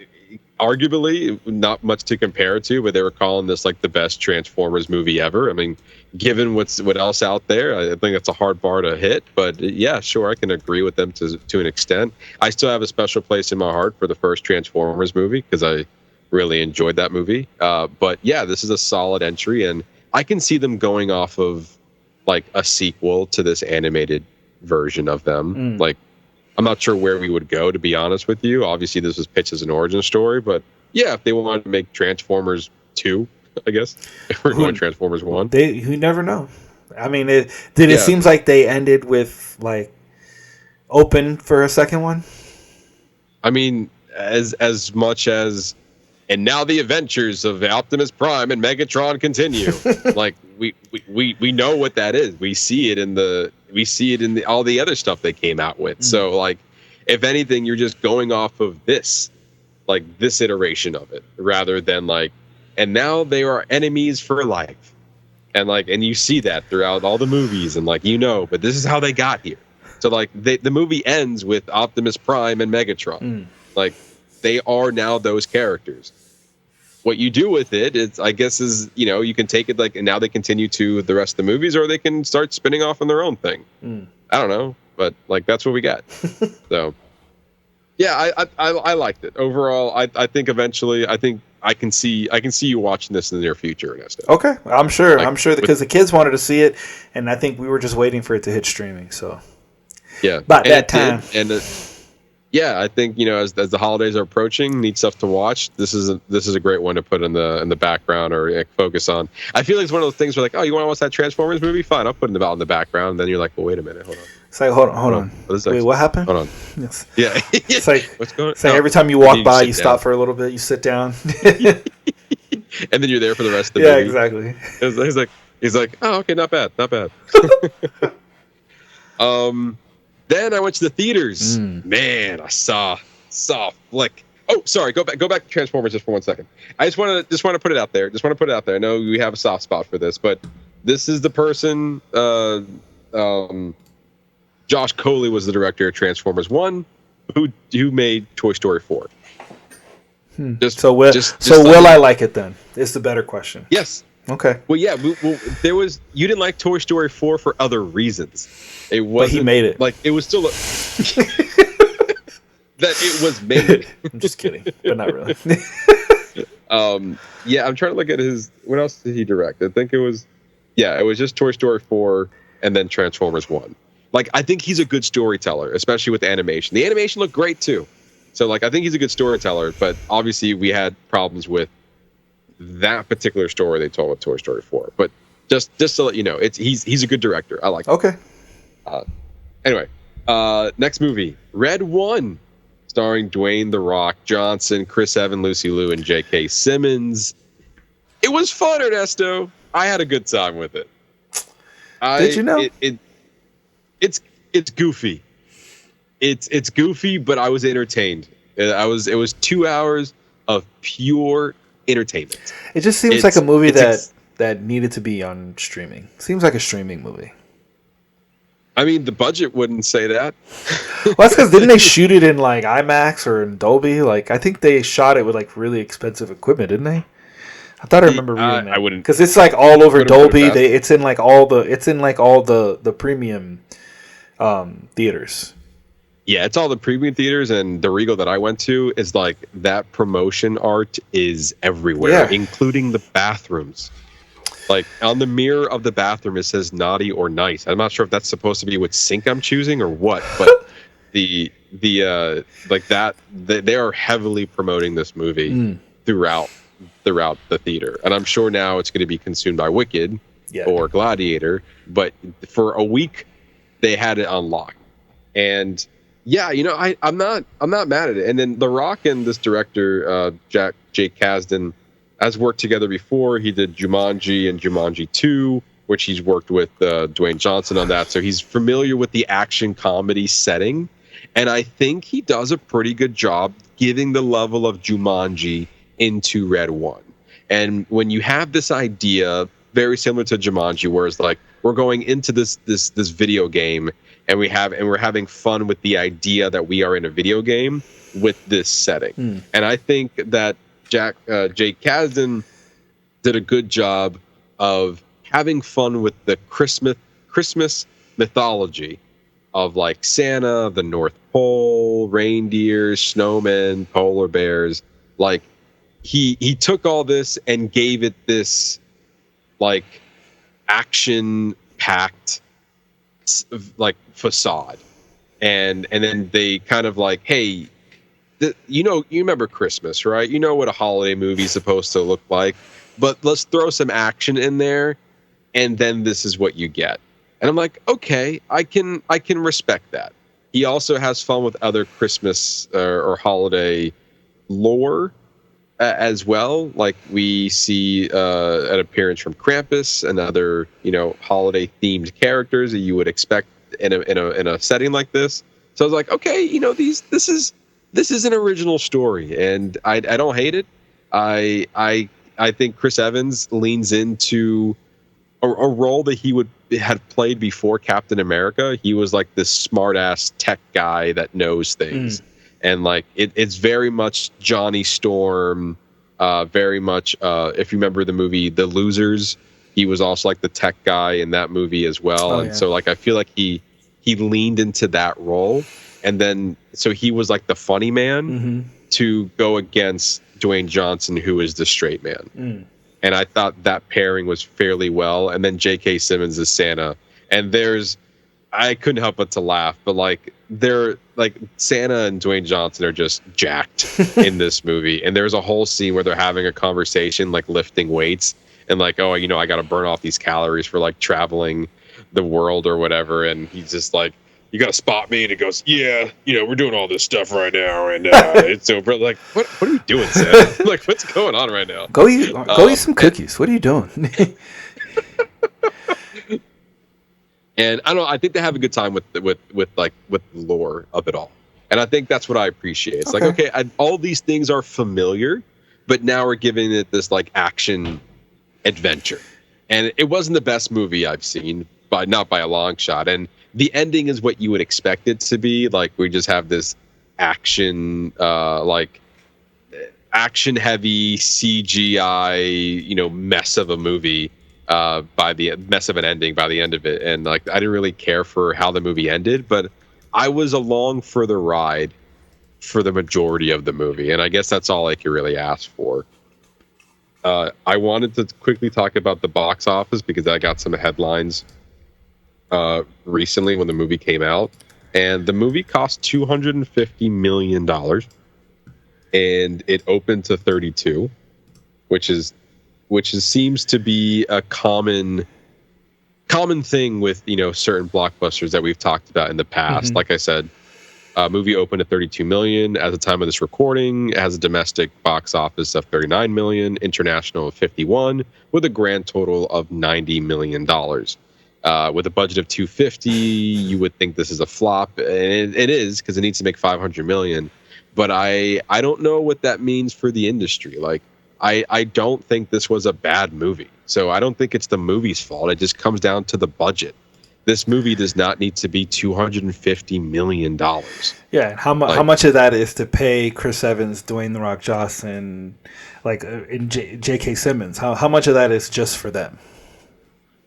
Speaker 1: arguably not much to compare it to, but they were calling this like the best Transformers movie ever. I mean, given what else out there, I think that's a hard bar to hit. But yeah, sure, I can agree with them to an extent. I still have a special place in my heart for the first Transformers movie because I really enjoyed that movie. But yeah, this is a solid entry, and I can see them going off of like a sequel to this animated version of them. Like, I'm not sure where we would go, to be honest with you. Obviously, this was pitched as an origin story, but yeah, if they wanted to make Transformers 2, I guess, if we're going Transformers 1.
Speaker 8: You never know. I mean, it seems like they ended with, like, open for a second one?
Speaker 1: I mean, as much as... And now the adventures of Optimus Prime and Megatron continue. Like we know what that is. We see it in all the other stuff they came out with. So like, if anything, you're just going off of this iteration of it, rather than like, and now they are enemies for life, and you see that throughout all the movies, and like but this is how they got here. So like the movie ends with Optimus Prime and Megatron. Like, they are now those characters. What you do with it is, I guess, you can take it like, and now they continue to the rest of the movies, or they can start spinning off on their own thing. I don't know, but like that's what we got. So, yeah, I liked it overall. I think eventually, I can see you watching this in the near future, Ernesto.
Speaker 8: Okay, I'm sure because the kids wanted to see it, and I think we were just waiting for it to hit streaming. So
Speaker 1: yeah,
Speaker 8: about that time.
Speaker 1: Yeah, I think as the holidays are approaching, need stuff to watch. This is a great one to put in the background or focus on. I feel like it's one of those things where like, oh, you want to watch that Transformers movie? Fine, I'll put it in the background. And then you're like, well, wait a minute, hold on.
Speaker 8: It's like, hold on. Wait, what happened?
Speaker 1: Hold on.
Speaker 8: Yes.
Speaker 1: Yeah.
Speaker 8: It's like,
Speaker 1: what's going on?
Speaker 8: It's like every time you walk by, you stop for a little bit, you sit down,
Speaker 1: and then you're there for the rest of the movie.
Speaker 8: Yeah, exactly.
Speaker 1: He's like, oh, okay, not bad. Then I went to the theaters. Man, I saw a flick. Oh, sorry. Go back to Transformers just for 1 second. I just want to put it out there. I know we have a soft spot for this, but this is the person. Josh Coley was the director of Transformers 1, who made Toy Story 4.
Speaker 8: Will I like it then? Is the better question.
Speaker 1: Yes.
Speaker 8: Okay.
Speaker 1: Well, yeah. You didn't like Toy Story 4 for other reasons. It wasn't,
Speaker 8: but he made it.
Speaker 1: Like, it was still that it was made.
Speaker 8: I'm just kidding, but not really.
Speaker 1: Yeah, I'm trying to look at his. What else did he direct? I think it was just Toy Story 4 and then Transformers 1. Like, I think he's a good storyteller, especially with the animation. The animation looked great too. So like I think he's a good storyteller, but obviously we had problems with that particular story they told with Toy Story 4. But just to let you know, he's a good director. I like.
Speaker 8: Okay.
Speaker 1: Anyway, next movie, Red One, starring Dwayne The Rock Johnson, Chris Evans, Lucy Liu, and J.K. Simmons. It was fun, Ernesto. I had a good time with it.
Speaker 8: Did you know?
Speaker 1: It's goofy. It's goofy, but I was entertained. It was 2 hours of pure entertainment.
Speaker 8: It just seems like a movie that needed to be on streaming. Seems like a streaming movie.
Speaker 1: I mean, the budget wouldn't say that.
Speaker 8: Well, that's because didn't they shoot it in like IMAX or in Dolby? Like, I think they shot it with like really expensive equipment, didn't they? I thought I remember reading that.
Speaker 1: I wouldn't,
Speaker 8: because it's like all over Dolby. It's in like all the premium theaters.
Speaker 1: Yeah, it's all the premium theaters, and the Regal that I went to is like that promotion art is everywhere, including the bathrooms. Like on the mirror of the bathroom, it says naughty or nice. I'm not sure if that's supposed to be what sink I'm choosing or what, but they are heavily promoting this movie throughout the theater. And I'm sure now it's going to be consumed by Wicked or Gladiator, but for a week they had it on lock. And yeah, I'm not mad at it. And then The Rock and this director, Jake Kasdan, has worked together before. He did Jumanji and Jumanji 2, which he's worked with Dwayne Johnson on that. So he's familiar with the action comedy setting. And I think he does a pretty good job giving the level of Jumanji into Red One. And when you have this idea, very similar to Jumanji, where it's like we're going into this video game and we're having fun with the idea that we are in a video game with this setting. And I think that Jake Kasdan did a good job of having fun with the Christmas mythology of like Santa, the North Pole, reindeers, snowmen, polar bears. Like he took all this and gave it this like action-packed like facade, and then they kind of like, hey, you remember Christmas, right? You know what a holiday movie is supposed to look like, but let's throw some action in there, and then this is what you get. And I'm like, okay, I can respect that. He also has fun with other Christmas or holiday lore as well. Like we see an appearance from Krampus and other holiday themed characters that you would expect in a setting like this. So I was like, okay, this is an original story, and I don't hate it. I think Chris Evans leans into a role that he had played before Captain America. He was like this smart ass tech guy that knows things, and like it's very much Johnny Storm. Very much, if you remember the movie The Losers, he was also like the tech guy in that movie as well. So like I feel like he leaned into that role. And then, so he was like the funny man to go against Dwayne Johnson, who is the straight man. And I thought that pairing was fairly well. And then J.K. Simmons is Santa. And I couldn't help but to laugh, but like Santa and Dwayne Johnson are just jacked in this movie. And there's a whole scene where they're having a conversation, like lifting weights and like, oh, I got to burn off these calories for like traveling the world or whatever. And he's just like, you got to spot me. And he goes, yeah, we're doing all this stuff right now. And it's over. Like, what are you doing, Santa? Like, what's going on right now?
Speaker 8: Go eat some cookies. What are you doing?
Speaker 1: And I don't know, I think they have a good time with the lore of it all. And I think that's what I appreciate. It's like, okay, all these things are familiar, but now we're giving it this like action adventure. And it wasn't the best movie I've seen, but not by a long shot. And the ending is what you would expect it to be. Like we just have this action, action heavy CGI, mess of a movie. By the mess of an ending by the end of it. And like I didn't really care for how the movie ended, but I was along for the ride for the majority of the movie, and I guess that's all I could really ask for. I wanted to quickly talk about the box office because I got some headlines recently when the movie came out, and the movie cost $250 million and it opened to 32, which seems to be a common thing with certain blockbusters that we've talked about in the past. Like I said, movie opened at 32 million at the time of this recording. It has a domestic box office of 39 million, international of 51, with a grand total of $90 million. With a budget of 250, you would think this is a flop, and it is, because it needs to make 500 million. But I don't know what that means for the industry. Like, I don't think this was a bad movie. So I don't think it's the movie's fault. It just comes down to the budget. This movie does not need to be $250 million.
Speaker 8: Yeah, and how much of that is to pay Chris Evans, Dwayne "The Rock" Johnson, and J.K. Simmons? How much of that is just for them?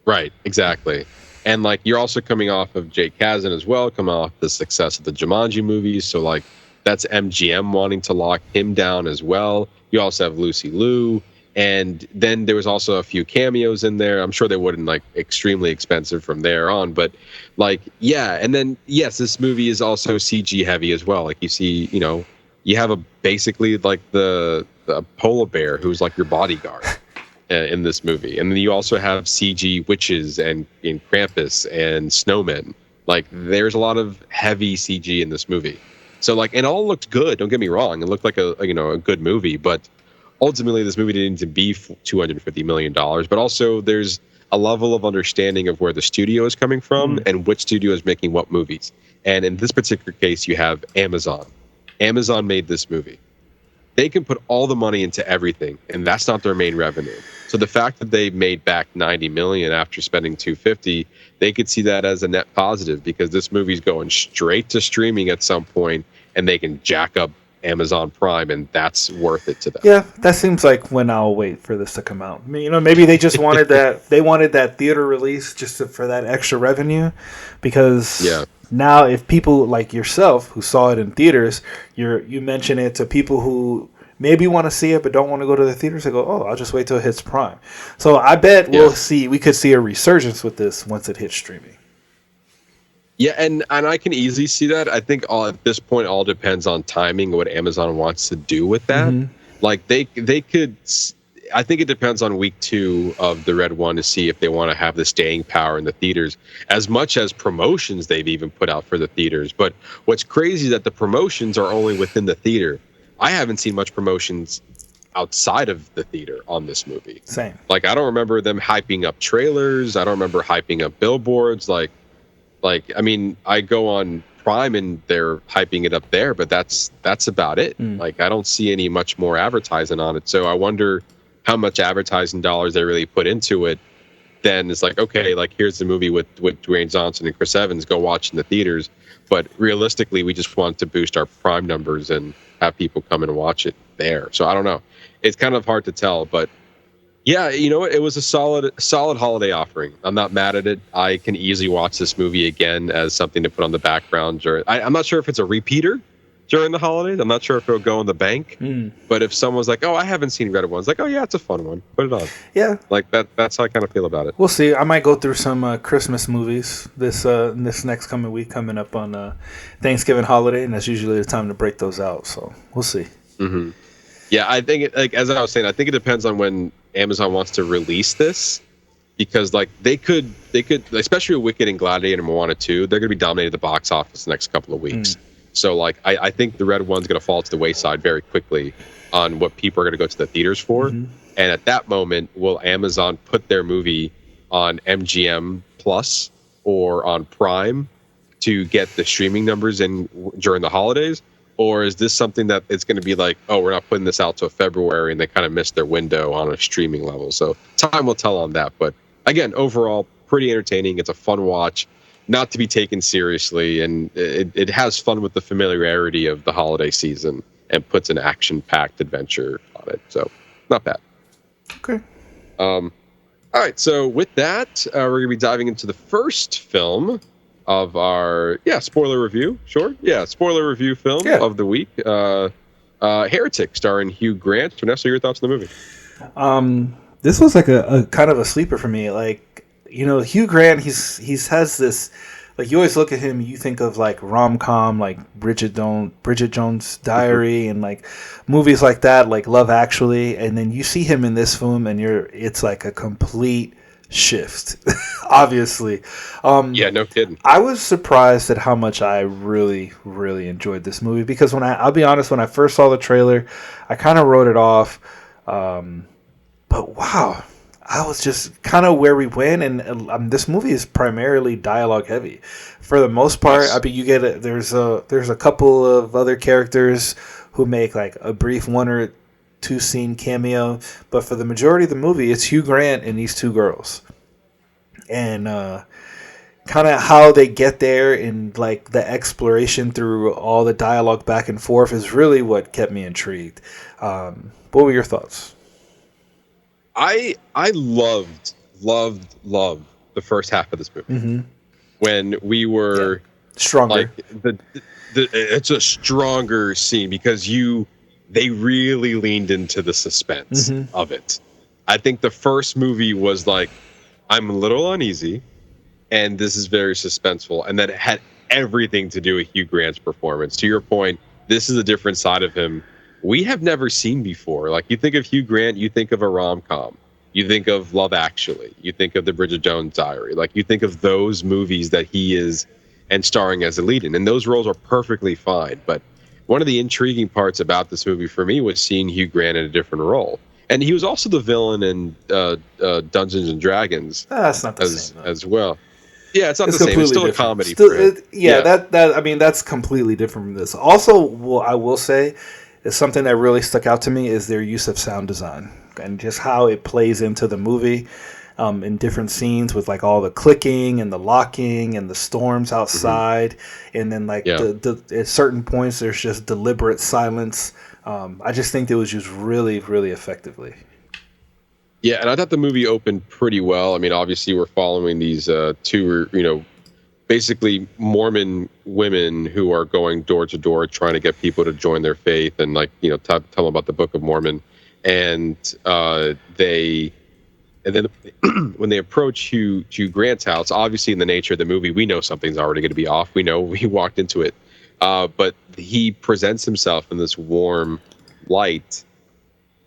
Speaker 1: Right, exactly. And you're also coming off of Jake Kazan as well, coming off the success of the Jumanji movies. So that's MGM wanting to lock him down as well. You also have Lucy Liu. And then there was also a few cameos in there. I'm sure they wouldn't extremely expensive from there on, but and then yes, this movie is also CG heavy as well. You see, you have basically the polar bear who's your bodyguard in this movie, and then you also have CG witches and Krampus and snowmen. There's a lot of heavy CG in this movie. So it all looked good. Don't get me wrong; it looked like a good movie, but ultimately, this movie didn't need to be $250 million, but also there's a level of understanding of where the studio is coming from and which studio is making what movies. And in this particular case, you have Amazon. Amazon made this movie. They can put all the money into everything, and that's not their main revenue. So the fact that they made back $90 million after spending $250, they could see that as a net positive, because this movie's going straight to streaming at some point, and they can jack up Amazon Prime, and that's worth it to them.
Speaker 8: Yeah, that seems like when I'll wait for this to come out. I mean, maybe they just wanted that. They wanted that theater release for that extra revenue, because now if people like yourself who saw it in theaters, you mention it to people who maybe want to see it but don't want to go to the theaters, they go, "Oh, I'll just wait till it hits Prime." So I bet we could see a resurgence with this once it hits streaming.
Speaker 1: Yeah, and I can easily see that. I think at this point, all depends on timing, what Amazon wants to do with that. They could. I think it depends on week 2 of the Red One to see if they want to have the staying power in the theaters, as much as promotions they've even put out for the theaters. But what's crazy is that the promotions are only within the theater. I haven't seen much promotions outside of the theater on this movie.
Speaker 8: Same.
Speaker 1: I don't remember them hyping up trailers. I don't remember hyping up billboards. I mean, I go on Prime and they're hyping it up there, but that's about it. I don't see any much more advertising on it. So I wonder how much advertising dollars they really put into it. Then it's okay, here's the movie with Dwayne Johnson and Chris Evans, go watch in the theaters. But realistically, we just want to boost our Prime numbers and have people come and watch it there. So I don't know. It's kind of hard to tell, but yeah, it was a solid holiday offering. I'm not mad at it. I can easily watch this movie again as something to put on the background. I'm not sure if it's a repeater during the holidays. I'm not sure if it'll go in the bank. But if someone's like, "Oh, I haven't seen Red One," oh yeah, it's a fun one. Put it on.
Speaker 8: Yeah,
Speaker 1: that's how I kind of feel about it.
Speaker 8: We'll see. I might go through some Christmas movies this next coming week, coming up on Thanksgiving holiday, and that's usually the time to break those out. So we'll see.
Speaker 1: Mm-hmm. Yeah, I think as I was saying, I think it depends on when Amazon wants to release this, because they could, especially with Wicked and Gladiator and Moana 2, they're going to be dominating the box office the next couple of weeks. So I think the Red One's going to fall to the wayside very quickly on what people are going to go to the theaters for. And at that moment, will Amazon put their movie on MGM Plus or on Prime to get the streaming numbers in during the holidays? Or is this something that it's going to be oh, we're not putting this out till February, and they kind of missed their window on a streaming level? So time will tell on that. But again, overall, pretty entertaining. It's a fun watch, not to be taken seriously, and it has fun with the familiarity of the holiday season and puts an action-packed adventure on it. So not bad.
Speaker 8: Okay.
Speaker 1: All right. So with that, we're going to be diving into the first film of our spoiler review. Sure. Yeah, spoiler review film of the week. Heretic, starring Hugh Grant. Ernesto, your thoughts on the movie?
Speaker 8: This was a kind of a sleeper for me. Hugh Grant, he has this like you always look at him, you think of like rom-com, like Bridget Jones' Diary, and like movies like that, like Love Actually, and then you see him in this film, and it's like a complete shift, obviously.
Speaker 1: Yeah, no kidding.
Speaker 8: I was surprised at how much I really, really enjoyed this movie because I'll be honest, when I first saw the trailer, I kind of wrote it off. But wow, I was just kind of where we went, and this movie is primarily dialogue heavy, for the most part.
Speaker 1: Yes.
Speaker 8: I mean, you get there's a couple of other characters who make like a brief 1 or 2 scene cameo, but for the majority of the movie, it's Hugh Grant and these 2 girls, and kind of how they get there and like the exploration through all the dialogue back and forth is really what kept me intrigued. What were your thoughts?
Speaker 1: I loved the first half of this movie when we were
Speaker 8: stronger.
Speaker 1: Like it's a stronger scene because they really leaned into the suspense of it. I think the first movie was like, I'm a little uneasy, and this is very suspenseful, and that it had everything to do with Hugh Grant's performance. To your point, this is a different side of him we have never seen before. Like, you think of Hugh Grant, you think of a rom-com. You think of Love Actually. You think of the Bridget Jones Diary. Like, you think of those movies that he is and starring as a lead in. And those roles are perfectly fine. But one of the intriguing parts about this movie for me was seeing Hugh Grant in a different role. And he was also the villain in Dungeons and Dragons.
Speaker 8: That's not the same,
Speaker 1: as well. Yeah, it's not the same. It's still
Speaker 8: different.
Speaker 1: A comedy.
Speaker 8: That I mean, that's completely different from this. Also, what I will say is something that really stuck out to me is their use of sound design and just how it plays into the movie in different scenes with like all the clicking and the locking and the storms outside, and then like at certain points there's just deliberate silence. I just think it was used really, really effectively.
Speaker 1: Yeah, and I thought the movie opened pretty well. I mean, obviously we're following these 2, basically Mormon women who are going door to door trying to get people to join their faith and tell them about the Book of Mormon. And then when they approach Hugh Grant's house, obviously in the nature of the movie, we know something's already going to be off. We know we walked into it. But he presents himself in this warm light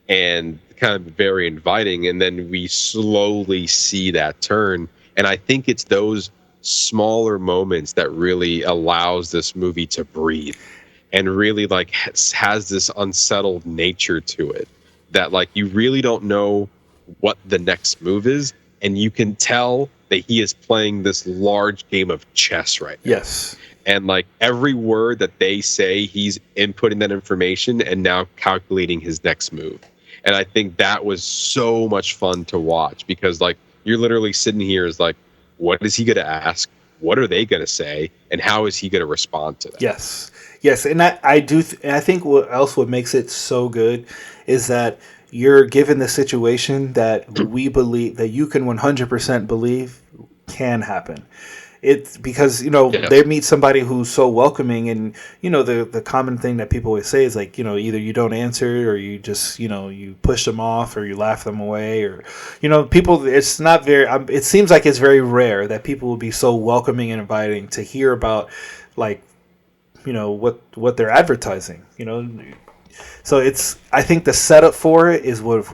Speaker 1: and kind of very inviting. And then we slowly see that turn. And I think it's those smaller moments that really allows this movie to breathe and really has this unsettled nature to it that you really don't know what the next move is, and you can tell that he is playing this large game of chess right now.
Speaker 8: Yes.
Speaker 1: And every word that they say, he's inputting that information and now calculating his next move. And I think that was so much fun to watch because you're literally sitting here as what is he going to ask? What are they going to say? And how is he going to respond to that?
Speaker 8: Yes. And I think what makes it so good is that you're given the situation that we believe that you can 100% believe can happen. It's because, they meet somebody who's so welcoming, and, the common thing that people always say is either you don't answer or you just, you push them off or you laugh them away or, people, it's not very, it seems like it's very rare that people will be so welcoming and inviting to hear about what they're advertising, So I think the setup for it is what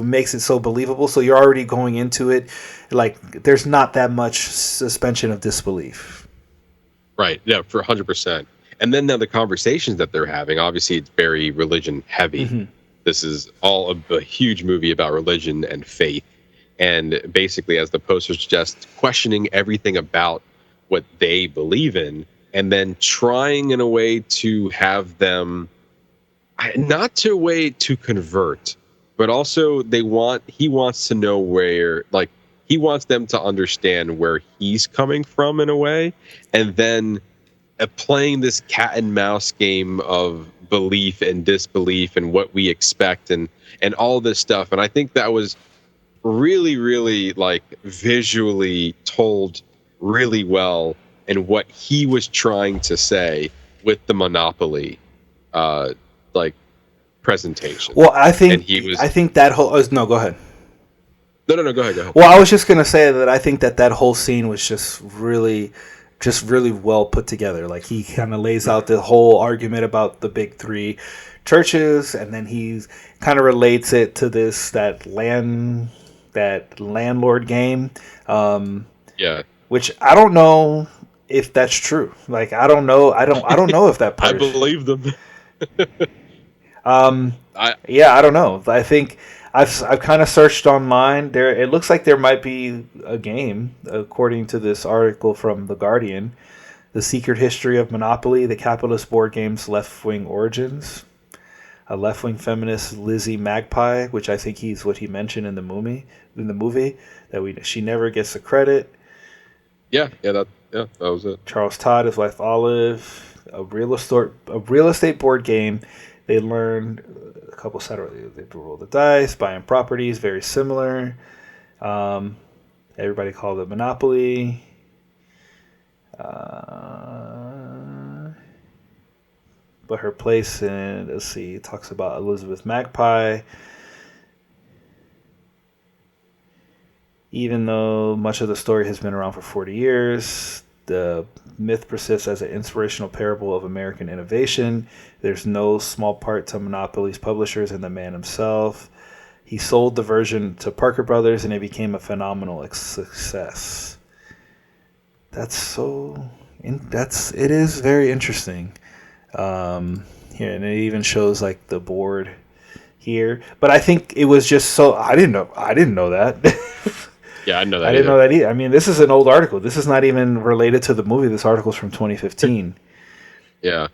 Speaker 8: makes it so believable. So you're already going into it there's not that much suspension of disbelief.
Speaker 1: Right. Yeah, for 100%. And then now the conversations that they're having, obviously it's very religion heavy. Mm-hmm. This is all a huge movie about religion and faith. And basically, as the poster suggests, questioning everything about what they believe in and then trying in a way to have them not to a way to convert, but also he wants to know where, he wants them to understand where he's coming from in a way, and then playing this cat and mouse game of belief and disbelief and what we expect and all this stuff. And I think that was really, really visually told really well in what he was trying to say with the Monopoly presentation.
Speaker 8: Well, I think that whole no, go ahead.
Speaker 1: No. Go ahead.
Speaker 8: Well, I was just gonna say that I think that whole scene was just really well put together. Like he kind of lays out the whole argument about the big three churches, and then he kind of relates it to that landlord game.
Speaker 1: Yeah.
Speaker 8: Which I don't know if that's true. Like I don't know. I don't know if that part.
Speaker 1: I believe them.
Speaker 8: I don't know. I think I've kind of searched online. It looks like there might be a game, according to this article from The Guardian, The Secret History of Monopoly, the capitalist board game's left-wing origins. A left-wing feminist, Lizzie Magpie, which I think he's what he mentioned in the movie, that she never gets the credit.
Speaker 1: That was it.
Speaker 8: Charles Todd, his wife Olive, a real estate board game. They learned a couple Saturdays. They roll the dice, buying properties, very similar. Everybody called it Monopoly. But her place in, let's see, talks about Elizabeth Magpie. Even though much of the story has been around for 40 years, the myth persists as an inspirational parable of American innovation. There's no small part to Monopoly's publishers and the man himself. He sold the version to Parker Brothers, and it became a phenomenal success. It is very interesting. Here, and it even shows like the board here. But I think it was just so I didn't know that.
Speaker 1: Yeah, I know that.
Speaker 8: I didn't know that either. I mean, this is an old article. This is not even related to the movie. This article's from 2015.
Speaker 1: Yeah.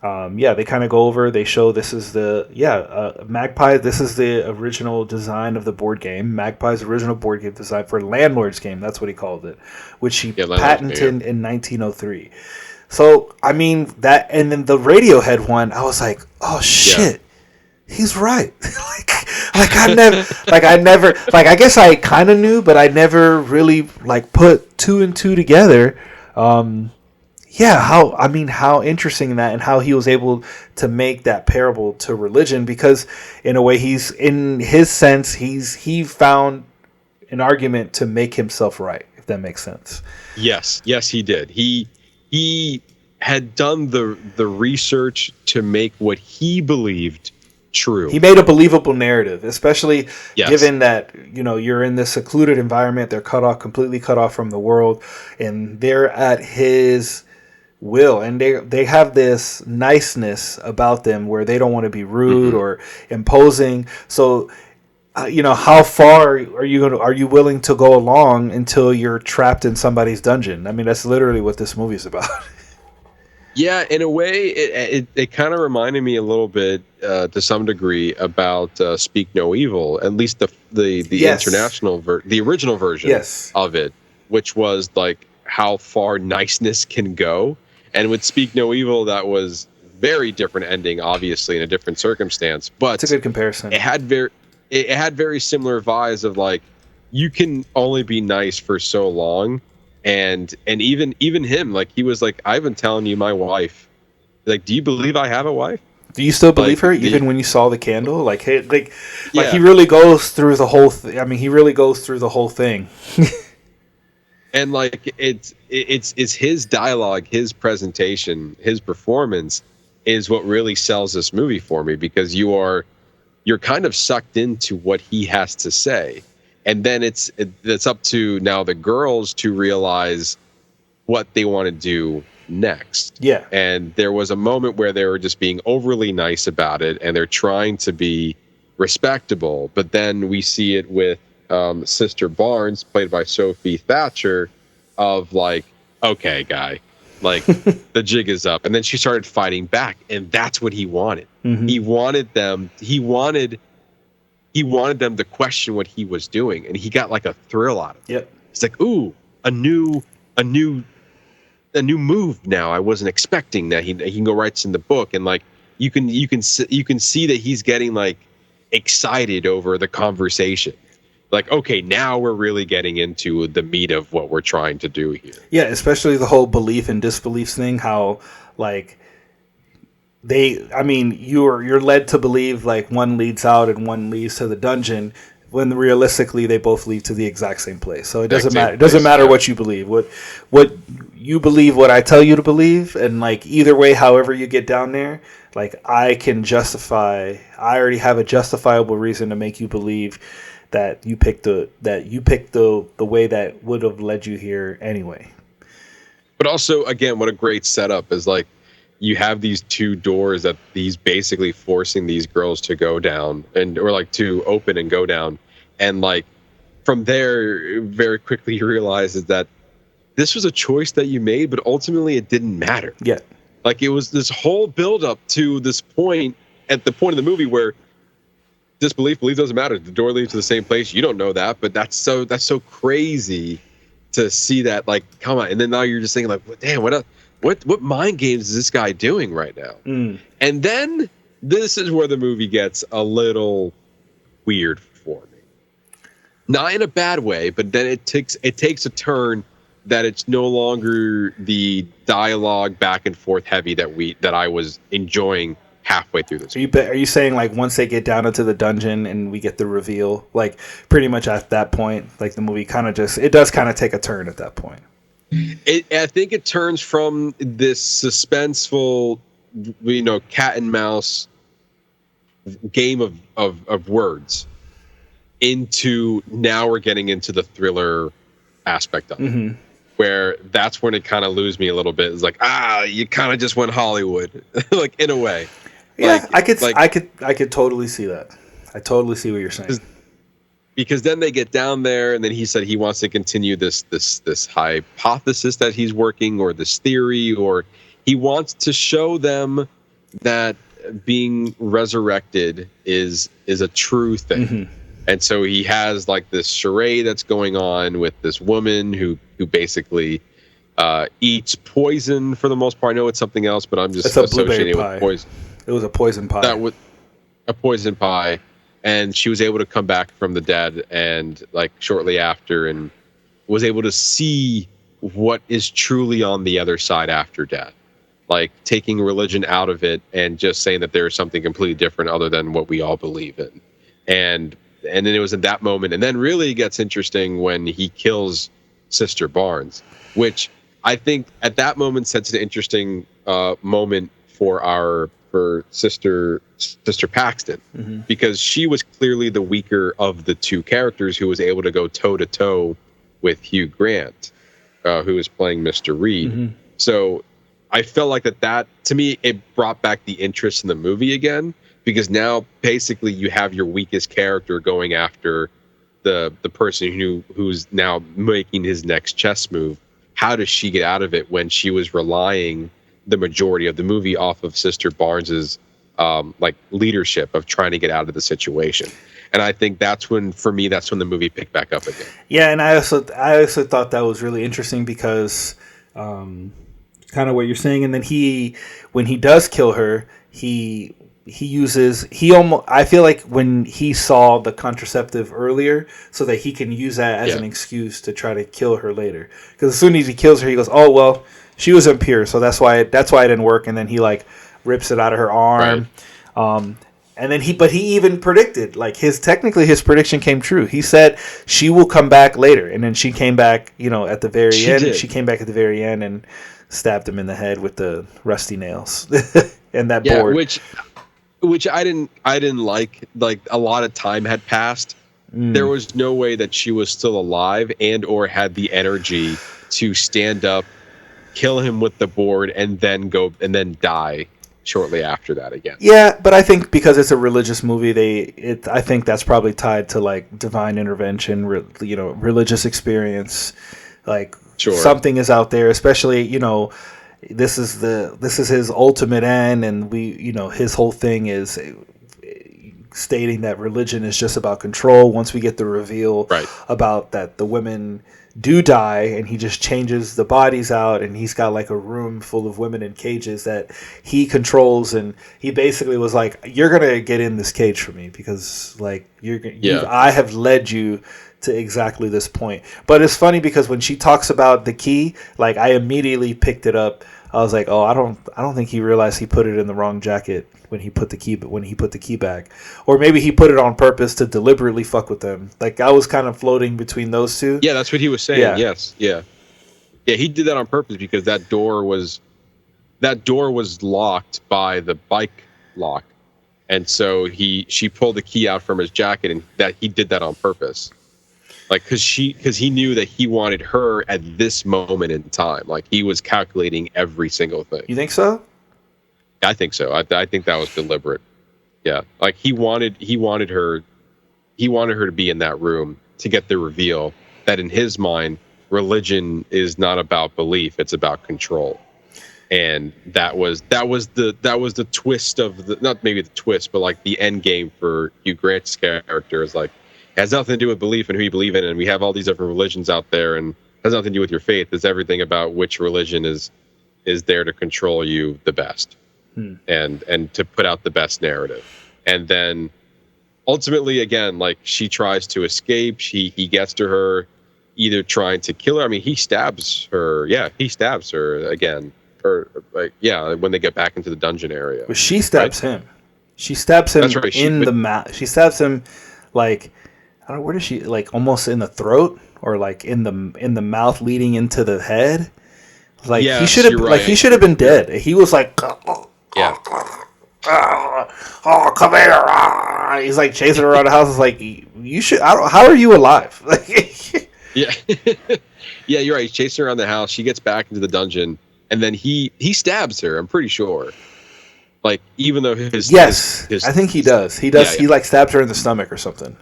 Speaker 8: They kind of go over. They show this is Magpie. This is the original design of the board game. Magpie's original board game design for Landlord's Game. That's what he called it, which he patented in 1903. So I mean that, and then the Radiohead one. I was like, oh shit. Yeah. He's right. I guess I kind of knew, but I never really put two and two together. How interesting that, and how he was able to make that parable to religion, because in a way in his sense, he found an argument to make himself right, if that makes sense.
Speaker 1: Yes, he did. He had done the research to make what he believed true.
Speaker 8: He made a believable narrative, especially given that you're in this secluded environment. They're completely cut off from the world, and they're at his will, and they have this niceness about them where they don't want to be rude or imposing. So, how far are you willing to go along until you're trapped in somebody's dungeon? I mean, that's literally what this movie is about.
Speaker 1: Yeah, in a way, it kind of reminded me a little bit, to some degree, about Speak No Evil. At least the international the original version of it, which was like how far niceness can go. And with Speak No Evil, that was very different ending, obviously in a different circumstance. But
Speaker 8: it's a good comparison.
Speaker 1: It had very similar vibes of like, you can only be nice for so long. And even him, like, he was like, I've been telling you my wife, like, do you believe I have a wife?
Speaker 8: Do you still believe her, even when you saw the candle? Like, hey, he really goes through the whole he really goes through the whole thing.
Speaker 1: And like, it's his dialogue, his presentation, his performance is what really sells this movie for me, because you're kind of sucked into what he has to say. And then it's up to now the girls to realize what they want to do next.
Speaker 8: Yeah.
Speaker 1: And there was a moment where they were just being overly nice about it, and they're trying to be respectable. But then we see it with Sister Barnes, played by Sophie Thatcher, of like, okay, guy, like the jig is up. And then she started fighting back, and that's what he wanted. Mm-hmm. He wanted them to question what he was doing, and he got like a thrill out of it.
Speaker 8: Yep.
Speaker 1: It's like, ooh, a new move now. I wasn't expecting that. He can go right in the book, and like you can see that he's getting like excited over the conversation. Like, okay, now we're really getting into the meat of what we're trying to do here.
Speaker 8: Yeah, especially the whole belief and disbeliefs thing. How like you're led to believe like one leads out and one leads to the dungeon, when realistically they both lead to the exact same place. So it doesn't
Speaker 1: Exact same
Speaker 8: matter. It doesn't
Speaker 1: place,
Speaker 8: matter
Speaker 1: yeah.
Speaker 8: what you believe. What you believe, what I tell you to believe, and like either way, however you get down there, like I already have a justifiable reason to make you believe that you picked the way that would have led you here anyway.
Speaker 1: But also, again, what a great setup is like you have these two doors that he's basically forcing these girls to go down or like to open and go down. And like from there, very quickly you realize is that this was a choice that you made, but ultimately it didn't matter.
Speaker 8: Yeah.
Speaker 1: Like it was this whole build up to this point at the point of the movie where disbelief, belief doesn't matter. The door leads to the same place. You don't know that, but that's so crazy to see that. Like, come on. And then now you're just thinking like, damn, what mind games is this guy doing right now? And then this is where the movie gets a little weird for me. Not in a bad way, but then it takes a turn that it's no longer the dialogue back and forth heavy that I was enjoying halfway through this.
Speaker 8: Are you saying like once they get down into the dungeon and we get the reveal, like pretty much at that point, like the movie kind of does kind of take a turn at that point?
Speaker 1: I think it turns from this suspenseful, cat and mouse game of words into now we're getting into the thriller aspect of it, where that's when it kind of loses me a little bit. It's like, you kind of just went Hollywood, like in a way.
Speaker 8: Yeah, I could totally see that. I totally see what you're saying.
Speaker 1: Because then they get down there, and then he said he wants to continue this hypothesis that he's working, or this theory, or he wants to show them that being resurrected is a true thing. And so he has like this charade that's going on with this woman who basically eats poison for the most part. I know it's something else, but I'm just associating it with poison.
Speaker 8: It was a poison pie.
Speaker 1: That was a poison pie. And she was able to come back from the dead and like shortly after and was able to see what is truly on the other side after death. Like taking religion out of it and just saying that there is something completely different other than what we all believe in. And then it was in that moment. And then really it gets interesting when he kills Sister Barnes, which I think at that moment sets an interesting moment for Sister Paxton, because she was clearly the weaker of the two characters who was able to go toe to toe with Hugh Grant, who was playing Mr. Reed. So I felt like that to me, it brought back the interest in the movie again, because now basically you have your weakest character going after the person who's now making his next chess move. How does she get out of it when she was relying the majority of the movie off of Sister Barnes's leadership of trying to get out of the situation? And I think that's when the movie picked back up again. Yeah,
Speaker 8: and I also thought that was really interesting because kind of what you're saying. And then when he does kill her, I feel like when he saw the contraceptive earlier so that he can use that as an excuse to try to kill her later. Because as soon as he kills her, he goes, oh, well, she was impure, so that's why it didn't work. And then he like rips it out of her arm. Right. And then he even predicted, like his prediction came true. He said she will come back later. And then she came back, at the very end. She came back at the very end and stabbed him in the head with the rusty nails and that board.
Speaker 1: Which I didn't like a lot of time had passed. There was no way that she was still alive and or had the energy to stand up, kill him with the board, and then die shortly after that again. Yeah,
Speaker 8: but I think because it's a religious movie, I think that's probably tied to like divine intervention, religious experience. Like something is out there, especially this is his ultimate end, and his whole thing is stating that religion is just about control. Once we get the reveal about that the women do die, and he just changes the bodies out, and he's got like a room full of women in cages that he controls, and he basically was like, you're gonna get in this cage for me because like I have led you to exactly this point. But it's funny because when she talks about the key, like I immediately picked it up I was like, oh, I don't think he realized he put it in the wrong jacket when he put the key back, or maybe he put it on purpose to deliberately fuck with them. Like I was kind of floating between those two.
Speaker 1: Yeah, that's what he was saying.
Speaker 8: Yeah.
Speaker 1: Yes, yeah, he did that on purpose because that door was locked by the bike lock, and so she pulled the key out from his jacket, and that he did that on purpose. Like, because he knew that he wanted her at this moment in time. Like, he was calculating every single thing.
Speaker 8: You think so?
Speaker 1: I think so. I think that was deliberate. Yeah, like he wanted her to be in that room to get the reveal that in his mind, religion is not about belief; it's about control. And that was the twist of the, not maybe the twist, but like the end game for Hugh Grant's character is like, it has nothing to do with belief and who you believe in, and we have all these different religions out there, and it has nothing to do with your faith. It's everything about which religion is there to control you the best, and to put out the best narrative. And then ultimately, again, like she tries to escape. He gets to her, either trying to kill her. I mean, he stabs her. Yeah, he stabs her again, or like when they get back into the dungeon area.
Speaker 8: But she stabs him. She stabs him the mouth. She stabs him like. I don't know, where does she, like almost in the throat or like in the mouth leading into the head? Like he should have he should have been dead. He was like oh, come here. He's like chasing her around the house. It's like you should how are you alive?
Speaker 1: Yeah. Yeah, you're right. He's chasing her around the house. She gets back into the dungeon and then he stabs her, I'm pretty sure. Like even though his
Speaker 8: I think he does. He does he like stabs her in the stomach or something.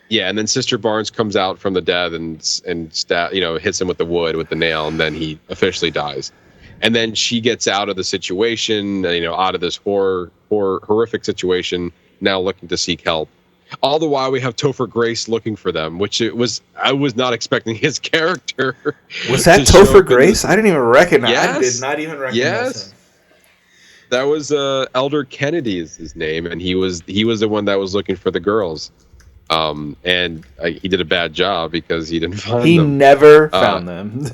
Speaker 1: Yeah, and then Sister Barnes comes out from the dead and hits him with the wood with the nail, and then he officially dies. And then she gets out of the situation, out of this horrific situation, now looking to seek help. All the while we have Topher Grace looking for them, I was not expecting his character.
Speaker 8: Was that Topher Grace? I didn't even recognize.
Speaker 1: Yes.
Speaker 8: I did not even recognize him.
Speaker 1: That was Elder Kennedy is his name, and he was the one that was looking for the girls. And he did a bad job because he didn't find them.
Speaker 8: He never found them.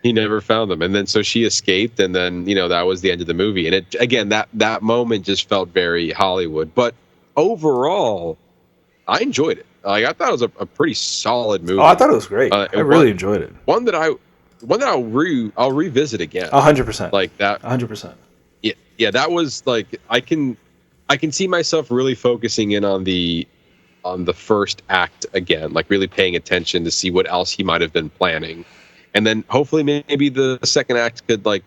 Speaker 1: He never found them. And then so she escaped, and then, that was the end of the movie. And it, again, that moment just felt very Hollywood. But overall, I enjoyed it. Like, I thought it was a pretty solid movie.
Speaker 8: Oh, I thought it was great. I really enjoyed it.
Speaker 1: One that I'll revisit again.
Speaker 8: 100%.
Speaker 1: Like that.
Speaker 8: 100%.
Speaker 1: Yeah, that was like, I can see myself really focusing in on the first act again, like really paying attention to see what else he might have been planning, and then hopefully maybe the second act could, like,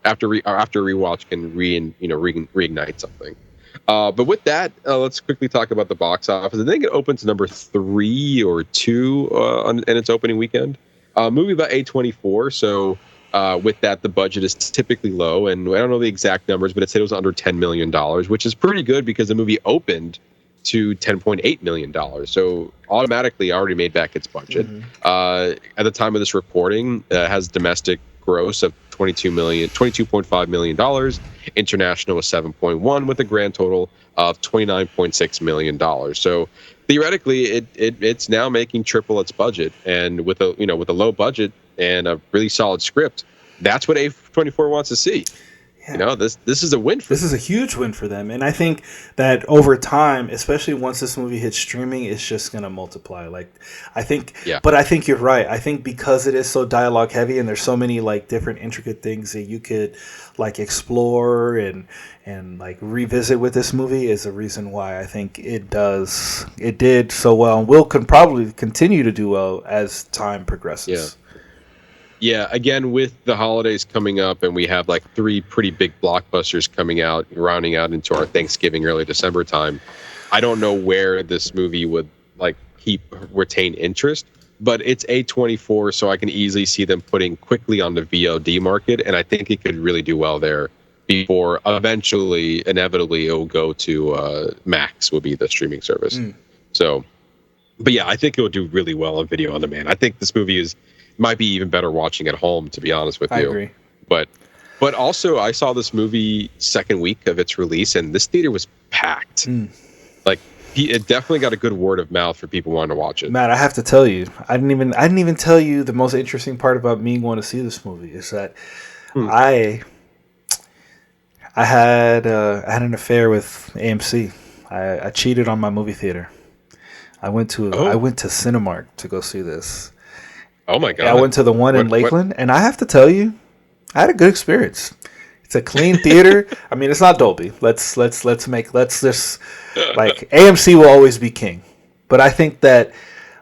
Speaker 1: after rewatch can reignite something. But with that, let's quickly talk about the box office. I think it opened to number 3 or 2 in its opening weekend. Movie about A24, so with that, the budget is typically low, and I don't know the exact numbers, but it said it was under $10 million, which is pretty good because the movie opened to $10.8 million. So automatically already made back its budget. At the time of this reporting, has domestic gross of $22.5 million. International was 7.1 with a grand total of $29.6 million. So theoretically, it's now making triple its budget, and with a low budget and a really solid script, that's what A24 wants to see. Yeah. This is a win for them.
Speaker 8: This is a huge win for them. And I think that over time, especially once this movie hits streaming, it's just going to multiply. Like, but I think you're right. I think because it is so dialogue heavy and there's so many like different intricate things that you could like explore and like revisit with this movie is a reason why I think it did so well and will probably continue to do well as time progresses.
Speaker 1: Yeah, again, with the holidays coming up, and we have like 3 pretty big blockbusters coming out, rounding out into our Thanksgiving, early December time. I don't know where this movie would like retain interest, but it's A24, so I can easily see them putting quickly on the VOD market, and I think it could really do well there before eventually, inevitably, it will go to Max, will be the streaming service. So, but yeah, I think it will do really well on video on demand. I think this movie might be even better watching at home, to be honest with you.
Speaker 8: I agree.
Speaker 1: But also, I saw this movie second week of its release, and this theater was packed. Like, it definitely got a good word of mouth for people wanting to watch it.
Speaker 8: Matt, I have to tell you, I didn't even tell you the most interesting part about me going to see this movie is that I had an affair with AMC. I cheated on my movie theater. I went to Cinemark to go see this.
Speaker 1: Oh my god!
Speaker 8: I went to the one in Lakeland, and I have to tell you, I had a good experience. It's a clean theater. I mean, it's not Dolby. Let's just like AMC will always be king, but I think that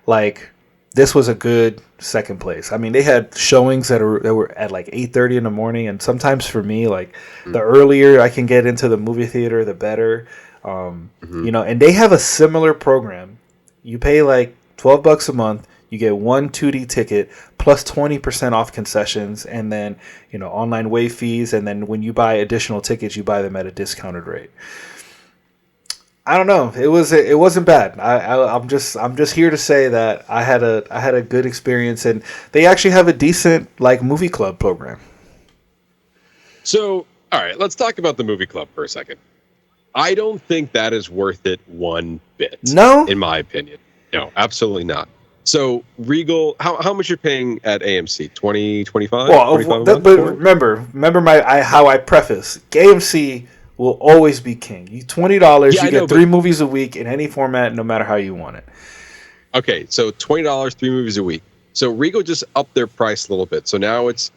Speaker 8: like this was a good second place. I mean, they had showings that were at like 8:30 in the morning, and sometimes for me, like the earlier I can get into the movie theater, the better. You know, and they have a similar program. You pay like $12 a month. You get one 2D ticket plus 20% off concessions, and then online waive fees. And then when you buy additional tickets, you buy them at a discounted rate. I don't know. It wasn't bad. I'm just here to say that I had a good experience, and they actually have a decent like movie club program.
Speaker 1: So, all right, let's talk about the movie club for a second. I don't think that is worth it one bit.
Speaker 8: No,
Speaker 1: in my opinion, no, absolutely not. So Regal, how much you're paying at AMC? 20, 25?
Speaker 8: Well, but remember how I preface AMC will always be king. You $20, you get 3 movies a week in any format, no matter how you want it.
Speaker 1: Okay, so $20, 3 movies a week. So Regal just upped their price a little bit. So now it's,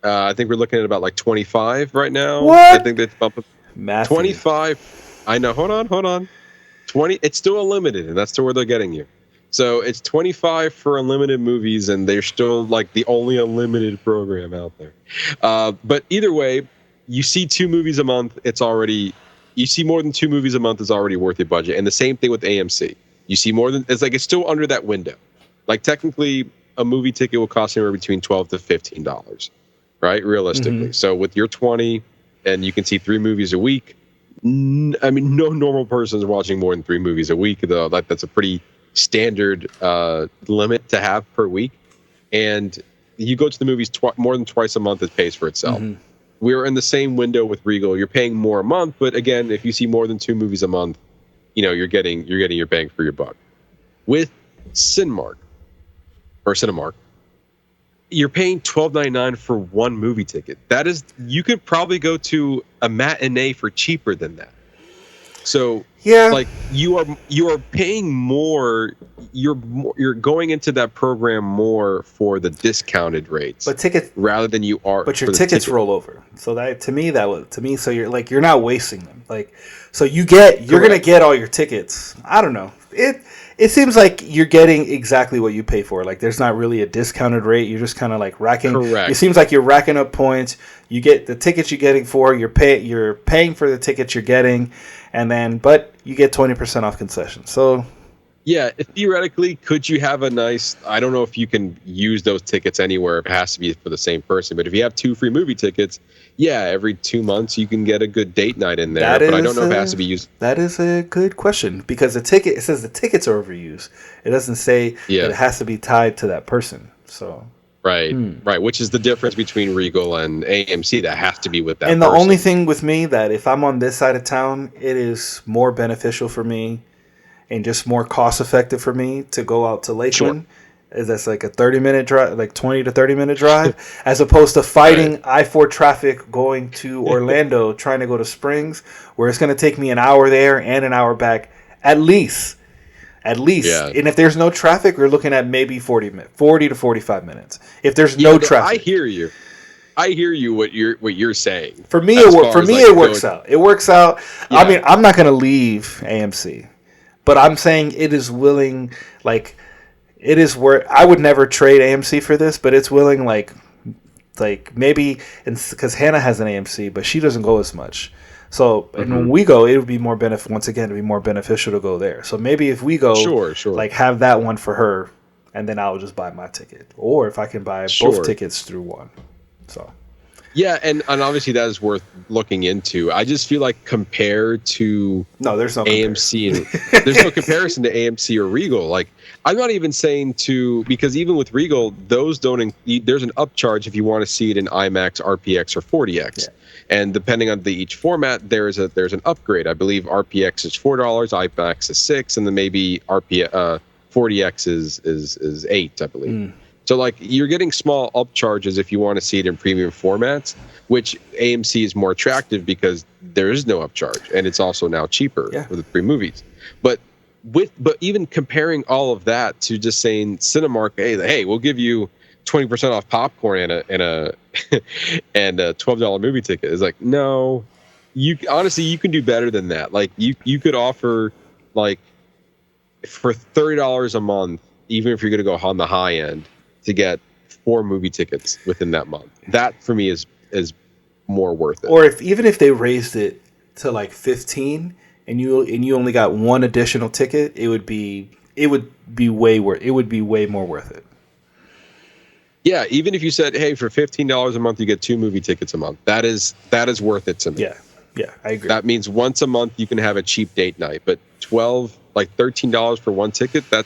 Speaker 1: I think we're looking at about like 25 right now.
Speaker 8: What?
Speaker 1: I think they bumped up 25. I know. Hold on. 20. It's still unlimited, and that's to where they're getting you. So it's 25 for unlimited movies, and they're still like the only unlimited program out there. But either way, you see 2 movies a month. You see more than 2 movies a month is already worth your budget. And the same thing with AMC. You see more than it's still under that window. Like technically, a movie ticket will cost anywhere between $12 to $15, right? Realistically. Mm-hmm. So with your 20, and you can see 3 movies a week. I mean, no normal person is watching more than 3 movies a week, though. That's a pretty standard limit to have per week. And you go to the movies more than twice a month, it pays for itself. Mm-hmm. We're in the same window with Regal. You're paying more a month, but again, if you see more than 2 movies a month, you're getting your bang for your buck. With Cinemark, you're paying $12.99 for 1 movie ticket. That is, you could probably go to a matinee for cheaper than that. So yeah, like you are paying more. You're going into that program more for the discounted rates,
Speaker 8: but tickets
Speaker 1: rather than you are.
Speaker 8: But your tickets roll over. So that to me. So you're not wasting them. Like so you're gonna get all your tickets. I don't know. It seems like you're getting exactly what you pay for. Like there's not really a discounted rate. You're just kind of like racking.
Speaker 1: Correct.
Speaker 8: It seems like you're racking up points. You get the tickets you're getting for. You're paying for the tickets you're getting, but you get 20% off concessions. So
Speaker 1: yeah, theoretically, could you have a nice? I don't know if you can use those tickets anywhere. If it has to be for the same person, but if you have 2 free movie tickets, yeah, every 2 months you can get a good date night in there. But I don't know if it has to be used.
Speaker 8: That is a good question because it says the tickets are overused. It doesn't say that it has to be tied to that person. So
Speaker 1: right, which is the difference between Regal and AMC. That has to be with that.
Speaker 8: And the
Speaker 1: person.
Speaker 8: only thing with me that if I'm on this side of town, it is more beneficial for me. And just more cost effective for me to go out to Lakeland, as that's like a 30-minute drive, like 20 to 30-minute drive, as opposed to fighting I-4 traffic going to Orlando trying to go to Springs, where it's going to take me an hour there and an hour back at least. Yeah. And if there's no traffic, we're looking at maybe 40 to 45 minutes. If there's no traffic,
Speaker 1: I hear you. What you're saying.
Speaker 8: For me, it works out. It works out. Yeah. I mean, I'm not going to leave AMC. But I'm saying it is willing, like, it is where I would never trade AMC for this, but it's willing, like maybe, because Hannah has an AMC, but she doesn't go as much. So, and when we go, it would be more beneficial to go there. So maybe if we go,
Speaker 1: sure.
Speaker 8: like, have that one for her, and then I'll just buy my ticket. Or if I can buy both tickets through one. So.
Speaker 1: Yeah, and obviously that is worth looking into. I just feel like compared to
Speaker 8: there's no
Speaker 1: AMC, there's no comparison to AMC or Regal. Like I'm not even saying because even with Regal, those don't. There's an upcharge if you want to see it in IMAX, RPX, or 40X, and depending on each format, there's an upgrade. I believe RPX is $4, IMAX is $6, and then maybe 40X is $8, I believe. So like you're getting small upcharges if you want to see it in premium formats, which AMC is more attractive because there is no upcharge, and it's also now cheaper for the free movies. But even comparing all of that to just saying Cinemark, hey, we'll give you 20% off popcorn and a and a $12 movie ticket, is like, no, you can do better than that. Like you could offer, like, for $30 a month, even if you're going to go on the high end, to get 4 movie tickets within that month. That for me is more worth it.
Speaker 8: Or even if they raised it to like 15 and you only got one additional ticket, it would be way more worth it.
Speaker 1: Yeah, even if you said, hey, for $15 a month you get 2 movie tickets a month, that is worth it to me.
Speaker 8: Yeah, I agree.
Speaker 1: That means once a month you can have a cheap date night, but $13 for one ticket, that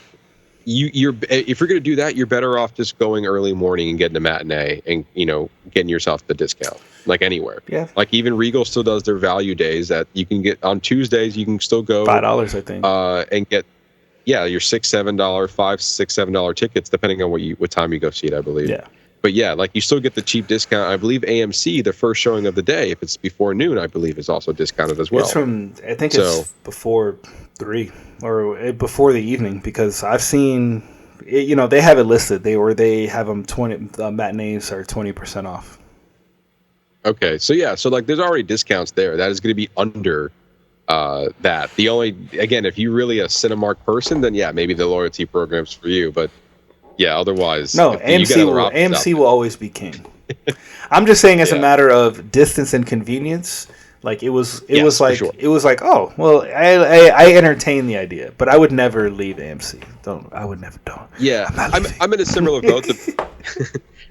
Speaker 1: you're if you're going to do that, you're better off just going early morning and getting a matinee and, getting yourself the discount, like anywhere.
Speaker 8: Yeah.
Speaker 1: Like even Regal still does their value days that you can get on Tuesdays. You can still go
Speaker 8: $5, I think,
Speaker 1: and get your $6, $7, $5, $6, $7 tickets, depending on what time you go see it, I believe.
Speaker 8: Yeah.
Speaker 1: But yeah, like you still get the cheap discount. I believe AMC, the first showing of the day, if it's before noon, I believe is also discounted as well.
Speaker 8: It's before 3 or before the evening, because I've seen, they have it listed. They have them 20 matinees are 20% off.
Speaker 1: Okay, so like there's already discounts there. That is going to be under that. The only, again, if you're really a Cinemark person, then yeah, maybe the loyalty program's for you. But yeah, otherwise,
Speaker 8: no, AMC will always be king. I'm just saying, as a matter of distance and convenience, like it was like, oh well, I entertain the idea, but I would never leave AMC.
Speaker 1: Yeah, I'm in a similar boat.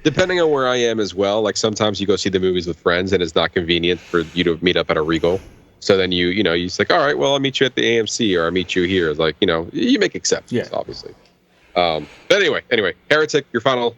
Speaker 1: Depending on where I am as well, like sometimes you go see the movies with friends and it's not convenient for you to meet up at a Regal. So then you just like, all right, well, I'll meet you at the AMC or I'll meet you here. Like, you make exceptions, obviously. But anyway, Heretic, your final,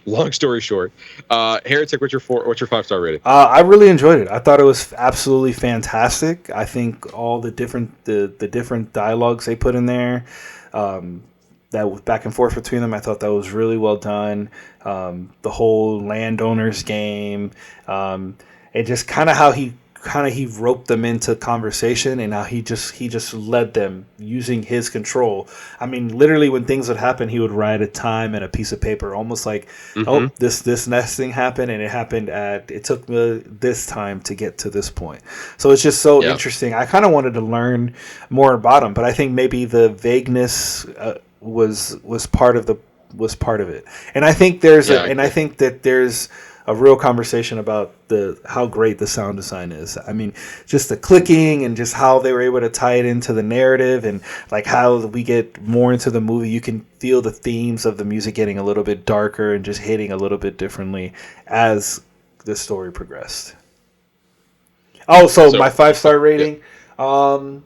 Speaker 1: long story short, Heretic, what's your 5-star rating?
Speaker 8: I really enjoyed it. I thought it was absolutely fantastic. I think all the different dialogues they put in there, that was back and forth between them, I thought that was really well done. The whole landowners game, and just kind of how he roped them into conversation, and how he just led them using his control. I mean, literally when things would happen, he would write a time and a piece of paper, almost like, oh, this next thing happened, and it took me this time to get to this point. So it's just so interesting. I kind of wanted to learn more about him, but I think maybe the vagueness was part of it. And I think there's a real conversation about how great the sound design is. I mean, just the clicking and just how they were able to tie it into the narrative, and like how we get more into the movie, you can feel the themes of the music getting a little bit darker and just hitting a little bit differently as the story progressed. Oh, so my 5-star rating, I'll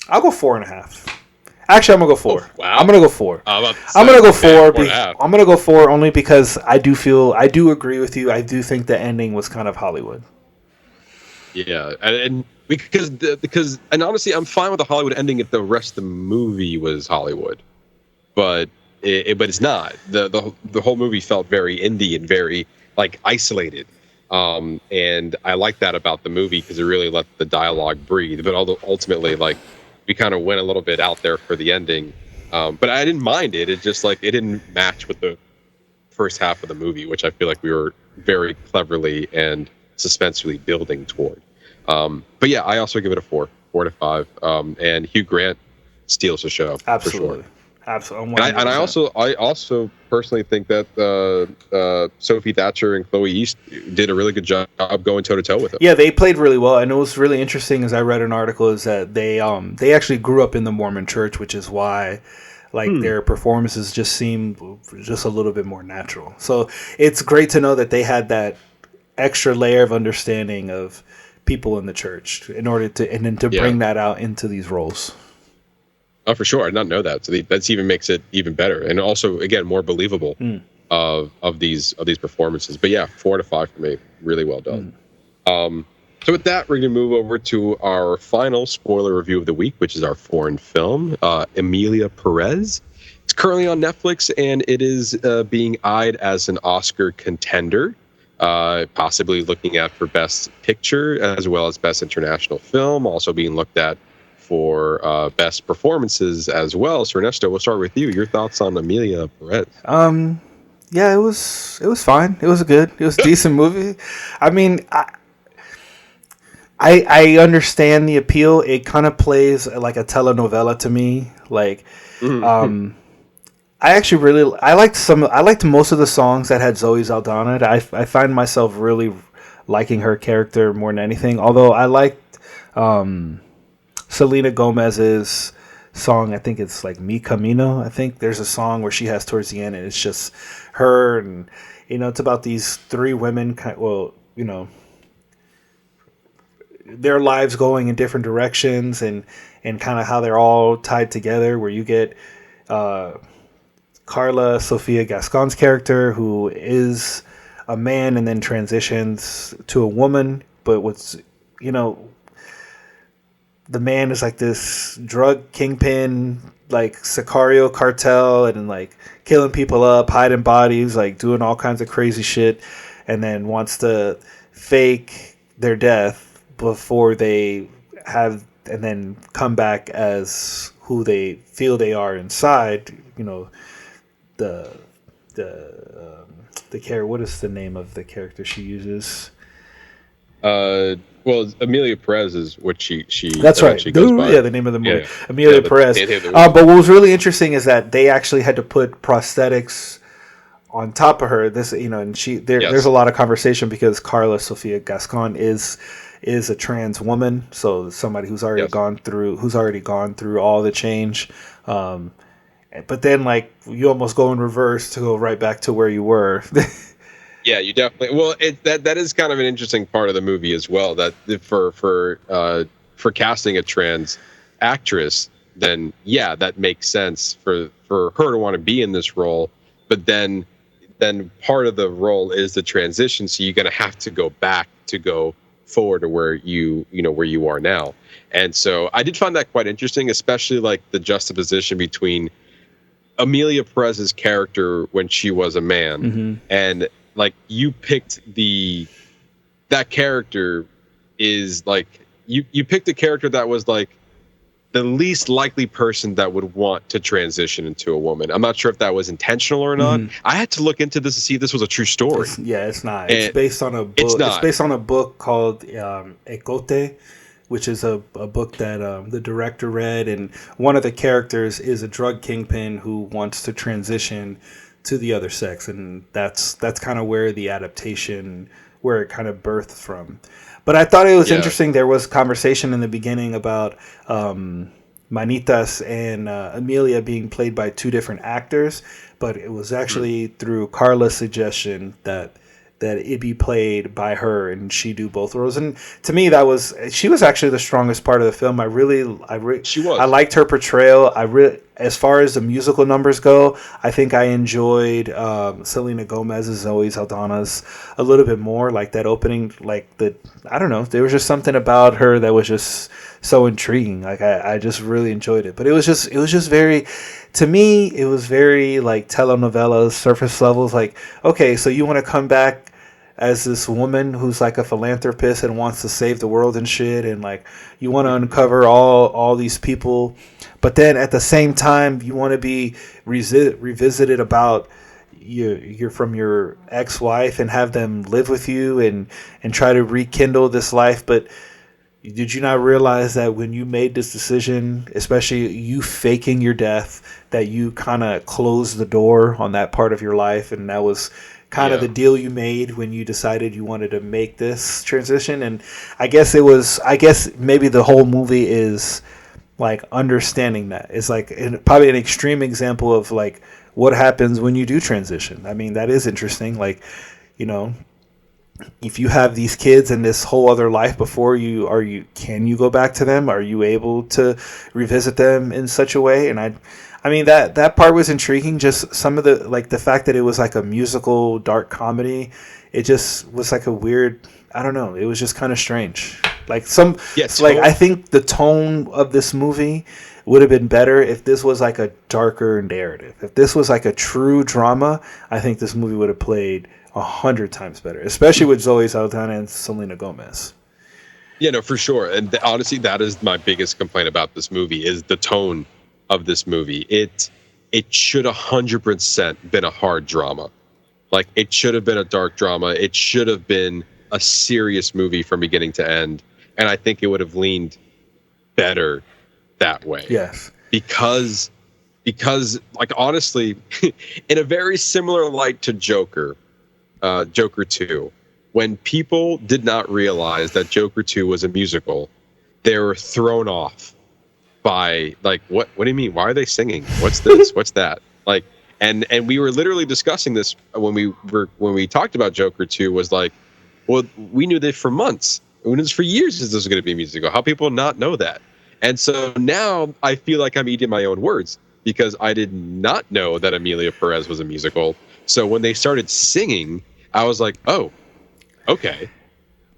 Speaker 8: go 4.5. Actually, I'm gonna go 4.
Speaker 1: Oh, wow.
Speaker 8: I'm gonna go 4. I'm gonna go 4. I'm gonna go 4 only because I do agree with you. I do think the ending was kind of Hollywood.
Speaker 1: Yeah, and because honestly, I'm fine with the Hollywood ending if the rest of the movie was Hollywood, but it's not. The whole movie felt very indie and very like isolated, and I like that about the movie because it really let the dialogue breathe. But ultimately, like, we kind of went a little bit out there for the ending, but I didn't mind it. It just like it didn't match with the first half of the movie, which I feel like we were very cleverly and suspensefully building toward. But yeah, I also give it a 4 to 5. And Hugh Grant steals the show.
Speaker 8: Absolutely.
Speaker 1: For sure.
Speaker 8: Absolutely.
Speaker 1: And I also personally think that Sophie Thatcher and Chloe East did a really good job going toe to toe with him.
Speaker 8: Yeah, they played really well, and it was really interesting. As I read an article, is that they actually grew up in the Mormon Church, which is why their performances just seem just a little bit more natural. So it's great to know that they had that extra layer of understanding of people in the church in order to bring that out into these roles.
Speaker 1: Oh, for sure. I did not know that. So that even makes it even better, and also again more believable of these performances. But yeah, 4 to 5 for me. Really well done. So with that, we're going to move over to our final spoiler review of the week, which is our foreign film, Emilia Pérez. It's currently on Netflix, and it is being eyed as an Oscar contender, possibly looking at for Best Picture as well as Best International Film, also being looked at for Best Performances as well. So Ernesto, we'll start with you. Your thoughts on Emilia Pérez?
Speaker 8: Yeah, it was fine. It was a decent movie. I mean, I understand the appeal. It kind of plays like a telenovela to me. Like, I actually I liked most of the songs that had Zoe Saldana. I find myself really liking her character more than anything. Although I liked Selena Gomez's song. I think it's like Mi Camino. I think there's a song where she has towards the end, and it's just her, and it's about these three women. Well, their lives going in different directions, and kind of how they're all tied together, where you get Carla Sofia Gascon's character, who is a man and then transitions to a woman, but the man is like this drug kingpin, like Sicario cartel, and like killing people up, hiding bodies, like doing all kinds of crazy shit, and then wants to fake their death before they have, and then come back as who they feel they are inside. The character. What is the name of the character she uses?
Speaker 1: Well, Emilia Pérez is what she
Speaker 8: That's right.
Speaker 1: goes by.
Speaker 8: Yeah, the name of the movie.
Speaker 1: Yeah.
Speaker 8: Emilia Pérez. But what was really interesting is that they actually had to put prosthetics on top of her. This, and there's a lot of conversation because Carla Sofia Gascon is a trans woman, so somebody who's already gone through all the change. But then, like, you almost go in reverse to go right back to where you were.
Speaker 1: Yeah, you definitely. Well, that is kind of an interesting part of the movie as well. That for casting a trans actress, then that makes sense for her to want to be in this role. But then part of the role is the transition, so you're going to have to go back to go forward to where where you are now. And so I did find that quite interesting, especially like the juxtaposition between Emilia Pérez's character when she was a man, and like you picked that character is like you picked a character that was like the least likely person that would want to transition into a woman. I'm not sure if that was intentional or not. I had to look into this to see if this was a true story.
Speaker 8: It's not. It's based on a book. It's based on a book called Ecote, which is a book that the director read, and one of the characters is a drug kingpin who wants to transition to the other sex, and that's kind of where the adaptation, where it kind of birthed from. But I thought it was interesting. There was conversation in the beginning about Manitas and Emilia being played by two different actors, but it was actually through Carla's suggestion that it be played by her and she do both roles. And to me, she was actually the strongest part of the film. She was. I liked her portrayal. As far as the musical numbers go, I think I enjoyed Selena Gomez's, Zoe Saldana's a little bit more. Like that opening, I don't know, there was just something about her that was just so intriguing. Like I just really enjoyed it. But it was just very, to me, it was very like telenovela surface levels. Like, okay, so you want to come back as this woman who's like a philanthropist and wants to save the world and shit, and like you want to uncover all these people, but then at the same time you want to be revisited about you're from your ex-wife and have them live with you and try to rekindle this life. But did you not realize that when you made this decision, especially you faking your death, that you kind of closed the door on that part of your life, and that was kind of the deal you made when you decided you wanted to make this transition? And I guess maybe the whole movie is like understanding that. It's like probably an extreme example of like what happens when you do transition. I mean, that is interesting. Like, if you have these kids and this whole other life before you, can you go back to them? Are you able to revisit them in such a way? And I mean, that part was intriguing. Just some of the fact that it was like a musical dark comedy, it just was like a weird, I don't know, it was just kind of strange. Like I think the tone of this movie would have been better if this was like a darker narrative. If this was like a true drama, I think this movie would have played 100 times better, especially with Zoe Saldana and Selena Gomez.
Speaker 1: Yeah, no, for sure. And honestly, that is my biggest complaint about this movie is the tone of this movie. It should 100% been a hard drama. Like, it should have been a dark drama. It should have been a serious movie from beginning to end. And I think it would have leaned better that way.
Speaker 8: Yes.
Speaker 1: Because like, honestly, in a very similar light to Joker 2, when people did not realize that Joker 2 was a musical, they were thrown off by, like, what do you mean? Why are they singing? What's this? What's that? Like, and we were literally discussing this when we talked about Joker 2, was like, well, we knew this for months. We knew this for years that this was going to be a musical. How people not know that? And so now I feel like I'm eating my own words because I did not know that Emilia Pérez was a musical. So when they started singing, I was like, oh, okay,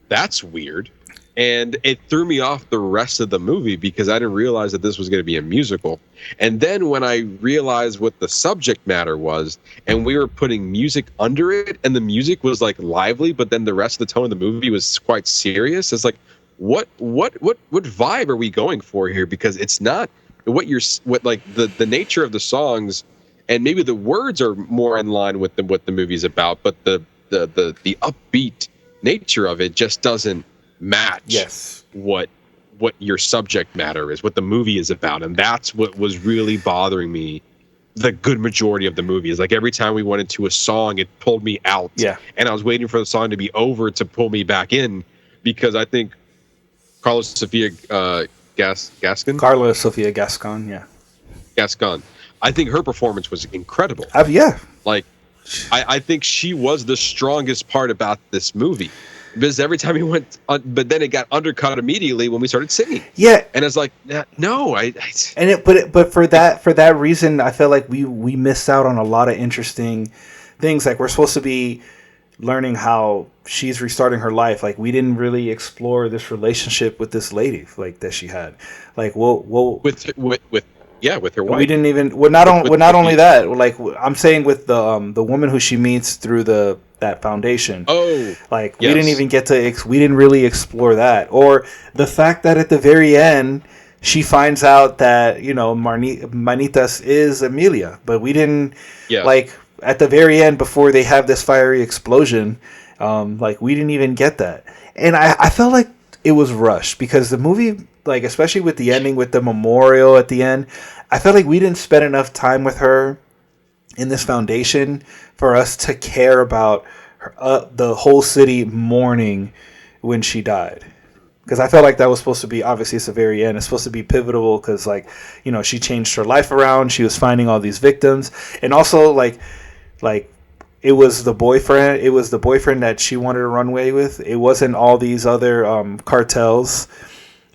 Speaker 1: that's weird. And it threw me off the rest of the movie because I didn't realize that this was going to be a musical. And then when I realized what the subject matter was, and we were putting music under it, and the music was like lively, but then the rest of the tone of the movie was quite serious. It's like, what vibe are we going for here? Because it's not what the nature of the songs, and maybe the words are more in line with what the movie's about, but the upbeat nature of it just doesn't match what your subject matter is, what the movie is about. And that's what was really bothering me the good majority of the movie. Is like every time we went into a song, it pulled me out, and I was waiting for the song to be over to pull me back in, because I think Carla Sofia Gascon, I think her performance was incredible. Like, I think she was the strongest part about this movie. Because every time he went, but then it got undercut immediately when we started singing.
Speaker 8: Yeah,
Speaker 1: and it's like, no,
Speaker 8: but for that reason, I feel like we missed out on a lot of interesting things. Like, we're supposed to be learning how she's restarting her life. Like, we didn't really explore this relationship with this lady, like, that she had. Like, with her wife. We didn't even. Not only that. Like, I'm saying with the woman who she meets through that foundation.
Speaker 1: Oh,
Speaker 8: like, we didn't even get to. We didn't really explore that, or the fact that at the very end she finds out that Manitas is Emilia, but we didn't. Yeah. Like, at the very end, before they have this fiery explosion, like, we didn't even get that, and I felt like it was rushed because the movie, like, especially with the ending with the memorial at the end, I felt like we didn't spend enough time with her in this foundation for us to care about her, the whole city mourning when she died. Because I felt like that was supposed to be, obviously it's the very end, it's supposed to be pivotal because, like, she changed her life around, she was finding all these victims, and also like it was the boyfriend that she wanted to run away with. It wasn't all these other cartels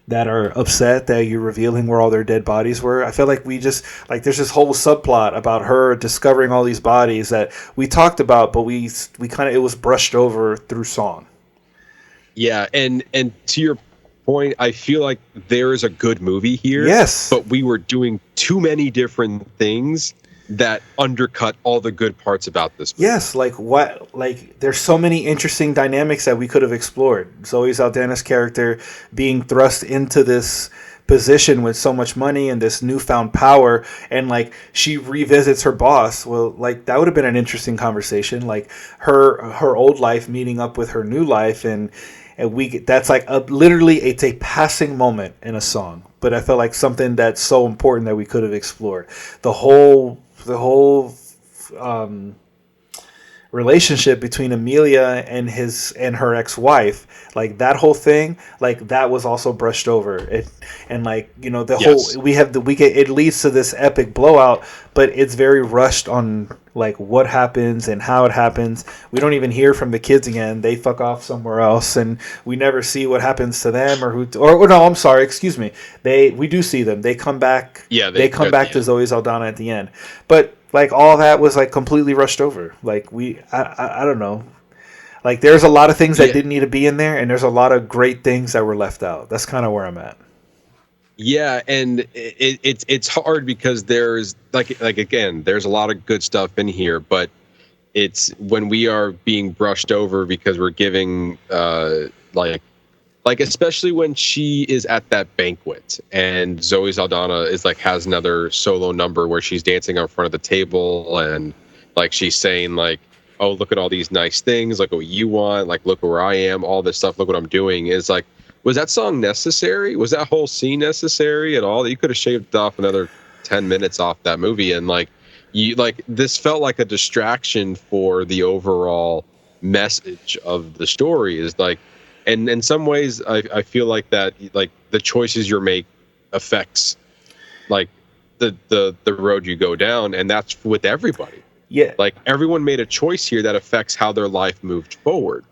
Speaker 8: that are upset that you're revealing where all their dead bodies were. I feel like we just, like, there's this whole subplot about her discovering all these bodies that we talked about, but we kind of, it was brushed over through song.
Speaker 1: Yeah, and to your point, I feel like there is a good movie here.
Speaker 8: Yes.
Speaker 1: But we were doing too many different things that undercut all the good parts about this movie.
Speaker 8: Yes, there's so many interesting dynamics that we could have explored. Zoe Saldana's character being thrust into this position with so much money and this newfound power, and like she revisits her boss. Well, like, that would have been an interesting conversation. Like, her old life meeting up with her new life, and that's like literally it's a passing moment in a song. But I felt like something that's so important that we could have explored. The whole relationship between Emilia and her ex-wife, like, that whole thing, like, that was also brushed over. It, and like, it leads to this epic blowout, but it's very rushed on, like, what happens and how it happens. We don't even hear from the kids again. They fuck off somewhere else, and we never see what happens to them or no, I'm sorry, excuse me. We do see them. They come back. Yeah, they come back to Zoe Saldana at the end. But, like, all that was, like, completely rushed over. Like, I don't know. Like, there's a lot of things that didn't need to be in there, and there's a lot of great things that were left out. That's kind of where I'm at.
Speaker 1: Yeah, and it's hard because there's like again, there's a lot of good stuff in here, but it's when we are being brushed over because we're giving like especially when she is at that banquet and Zoe Saldana is like has another solo number where she's dancing in front of the table and like she's saying like, oh, look at all these nice things, like what you want, like look where I am, all this stuff, look what I'm doing. Is like, was that song necessary? Was that whole scene necessary at all? You could have shaved off another 10 minutes off that movie, and like you like this felt like a distraction for the overall message of the story. Is like, and in some ways I feel like that like the choices you make affects like the road you go down, and that's with everybody.
Speaker 8: Yeah,
Speaker 1: like everyone made a choice here that affects how their life moved forward.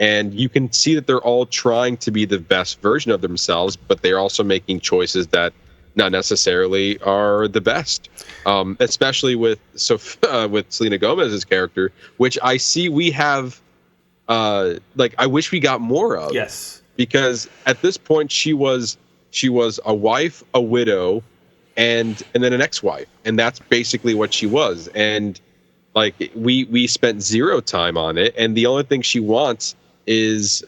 Speaker 1: And you can see that they're all trying to be the best version of themselves, but they're also making choices that not necessarily are the best. Especially with with Selena Gomez's character, which I see we have. Like I wish we got more of.
Speaker 8: Yes,
Speaker 1: because at this point she was a wife, a widow, and then an ex-wife, and that's basically what she was. And like we spent zero time on it, and the only thing she wants is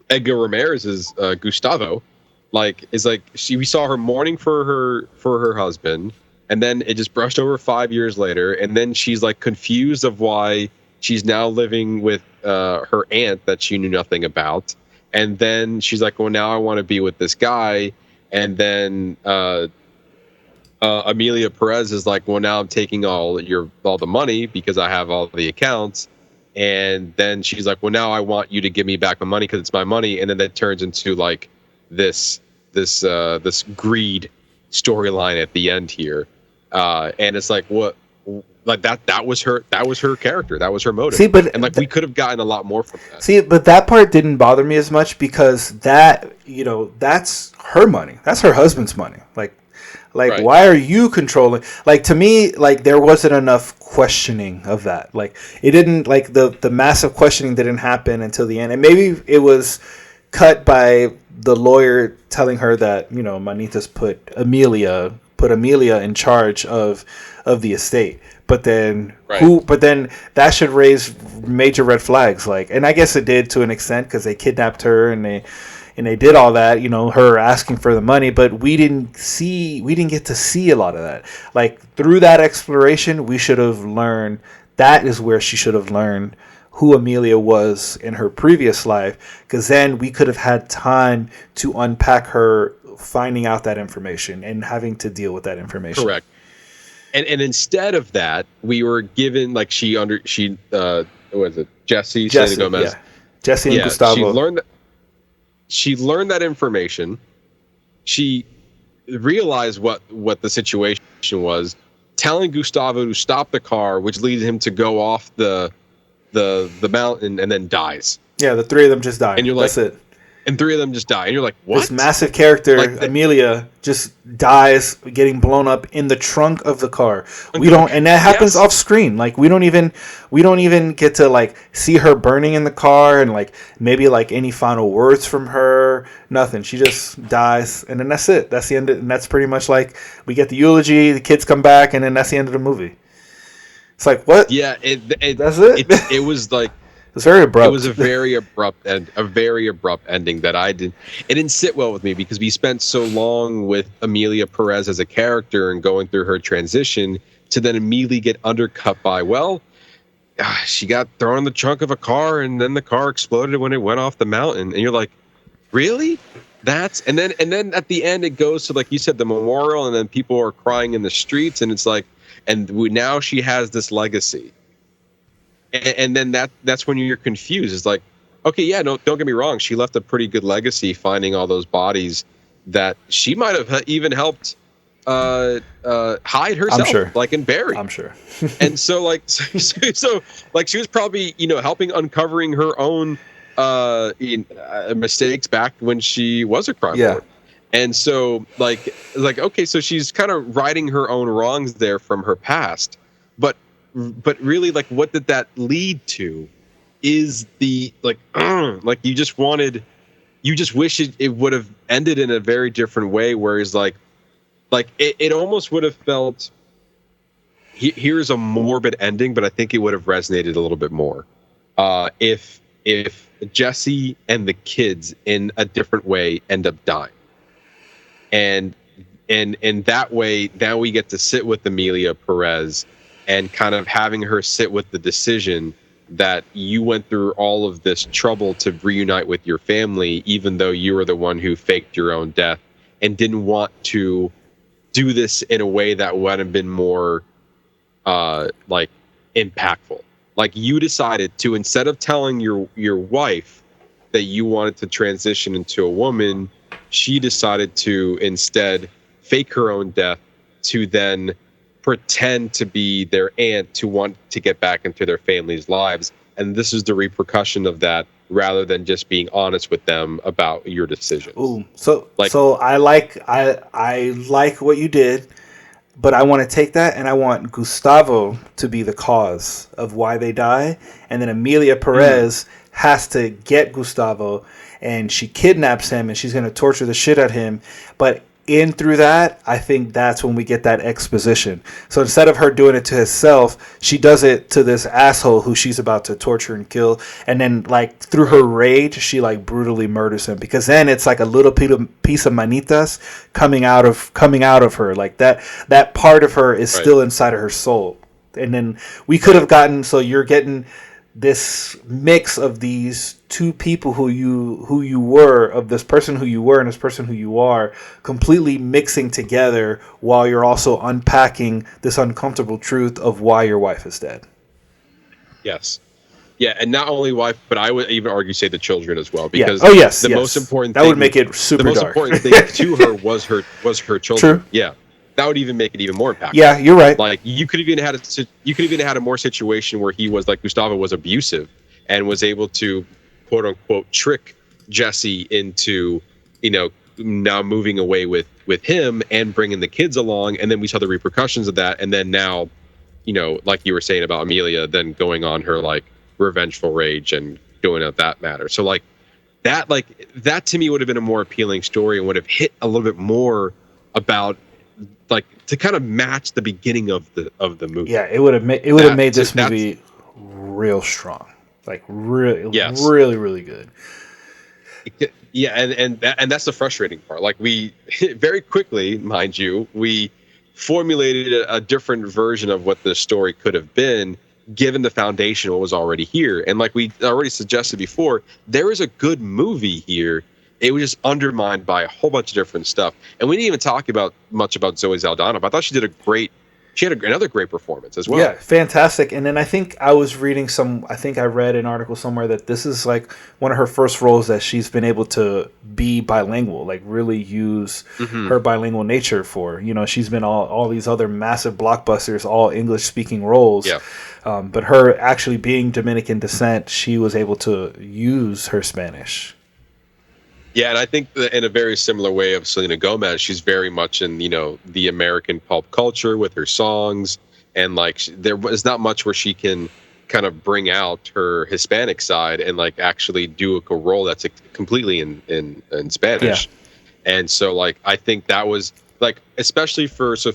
Speaker 1: Edgar Ramirez's Gustavo. Like is like we saw her mourning for her husband, and then it just brushed over 5 years later, and then she's like confused of why she's now living with her aunt that she knew nothing about, and then she's like, well, now I want to be with this guy, and then Emilia Pérez is like, well, now I'm taking all the money because I have all the accounts. And then she's like, well, now I want you to give me back my money because it's my money. And then that turns into like this greed storyline at the end here. And it's like, what, like that was her character. That was her motive.
Speaker 8: See, but
Speaker 1: and like we could have gotten a lot more from that.
Speaker 8: See, but that part didn't bother me as much because that, that's her money. That's her husband's money. Like, right. Why are you controlling? Like, to me, like, there wasn't enough questioning of that. Like, it didn't, like, the massive questioning didn't happen until the end. And maybe it was cut by the lawyer telling her that, Manitas put Emilia in charge of the estate. But then
Speaker 1: right.
Speaker 8: But then that should raise major red flags. Like, and I guess it did to an extent because they kidnapped her and they did all that, her asking for the money, but we didn't get to see a lot of that. Like, through that exploration, we should have learned, that is where she should have learned who Emilia was in her previous life, because then we could have had time to unpack her finding out that information and having to deal with that information.
Speaker 1: Correct. And instead of that, we were given, like, what was it? Jesse Selena Gomez.
Speaker 8: Yeah. Jesse and Gustavo.
Speaker 1: She learned that information. She realized what the situation was, telling Gustavo to stop the car, which leads him to go off the mountain and then dies.
Speaker 8: Yeah, the three of them just die.
Speaker 1: And you're like,
Speaker 8: that's it.
Speaker 1: And three of them just die. And you're like, what?
Speaker 8: This massive character, like Emilia, just dies getting blown up in the trunk of the car. And that happens off screen. Like, we don't even get to like see her burning in the car and like maybe like any final words from her. Nothing. She just dies, and then that's it. That's the end. And that's pretty much like we get the eulogy. The kids come back, and then that's the end of the movie. It's like, what?
Speaker 1: Yeah,
Speaker 8: that's it.
Speaker 1: It was like.
Speaker 8: It's very abrupt.
Speaker 1: It was a very abrupt ending that it didn't sit well with me because we spent so long with Emilia Pérez as a character and going through her transition to then immediately get undercut by, she got thrown in the trunk of a car and then the car exploded when it went off the mountain. And you're like, really? And then at the end it goes to, like you said, the memorial, and then people are crying in the streets, and it's like, now she has this legacy. And then that's when you're confused. It's like, okay, yeah, no, don't get me wrong. She left a pretty good legacy finding all those bodies that she might have even helped hide herself,
Speaker 8: I'm sure.
Speaker 1: like in Barry.
Speaker 8: I'm sure.
Speaker 1: And so like she was probably, helping uncovering her own mistakes back when she was a crime lord. And so like, okay, so she's kind of righting her own wrongs there from her past. But really, like, what did that lead to? is the like you just wish it would have ended in a very different way, whereas like it almost would have felt here's a morbid ending, but I think it would have resonated a little bit more if Jesse and the kids in a different way end up dying, and that way now we get to sit with Emilia Pérez and kind of having her sit with the decision that you went through all of this trouble to reunite with your family, even though you were the one who faked your own death and didn't want to do this in a way that would have been more like impactful. Like you decided to, instead of telling your wife that you wanted to transition into a woman, she decided to instead fake her own death to then pretend to be their aunt to want to get back into their family's lives. And this is the repercussion of that, rather than just being honest with them about your decisions.
Speaker 8: Ooh, so I like what you did, but I want to take that and I want Gustavo to be the cause of why they die, and then Emilia Pérez has to get Gustavo, and she kidnaps him and she's going to torture the shit out of him, but through that, I think that's when we get that exposition. So instead of her doing it to herself, she does it to this asshole who she's about to torture and kill. And then, like, through her rage, she, like, brutally murders him. Because then it's like a little piece of manitas coming out of her. Like, that part of her is still inside of her soul. And then we could have gotten, so you're getting this mix of these two people who you were, of this person who you were and this person who you are, completely mixing together while you're also unpacking this uncomfortable truth of why your wife is dead.
Speaker 1: Yes. Yeah, and not only wife, but I would even argue say the children as well, because most important
Speaker 8: that
Speaker 1: thing,
Speaker 8: would make it super
Speaker 1: the most
Speaker 8: dark.
Speaker 1: important thing to her was her children.
Speaker 8: True.
Speaker 1: Yeah. That would even make it even more impactful.
Speaker 8: Yeah, you're right.
Speaker 1: Like you could even had a more situation where he was like, Gustavo was abusive and was able to quote unquote trick Jesse into, now moving away with him and bringing the kids along, and then we saw the repercussions of that, and then now, like you were saying about Emilia, then going on her like revengeful rage and doing out that matter. So like that to me would have been a more appealing story and would have hit a little bit more about, like, to kind of match the beginning of the movie.
Speaker 8: Yeah, it would have made this movie real strong, like really, really good.
Speaker 1: Yeah, and that's the frustrating part. Like we very quickly, mind you, we formulated a different version of what the story could have been, given the foundation what was already here. And like we already suggested before, there is a good movie here. It was just undermined by a whole bunch of different stuff. And we didn't even talk much about Zoe Saldana, but I thought she had another great performance as well.
Speaker 8: Yeah, fantastic. And then I think I read an article somewhere that this is like one of her first roles that she's been able to be bilingual, like really use her bilingual nature for. She's been all these other massive blockbusters, all English speaking roles.
Speaker 1: Yeah.
Speaker 8: But her actually being Dominican descent, she was able to use her Spanish.
Speaker 1: Yeah, and I think that in a very similar way of Selena Gomez, she's very much in, the American pulp culture with her songs. And like there was not much where she can kind of bring out her Hispanic side and like actually do a role that's completely in Spanish. Yeah. And so like I think that was like, especially for Zoe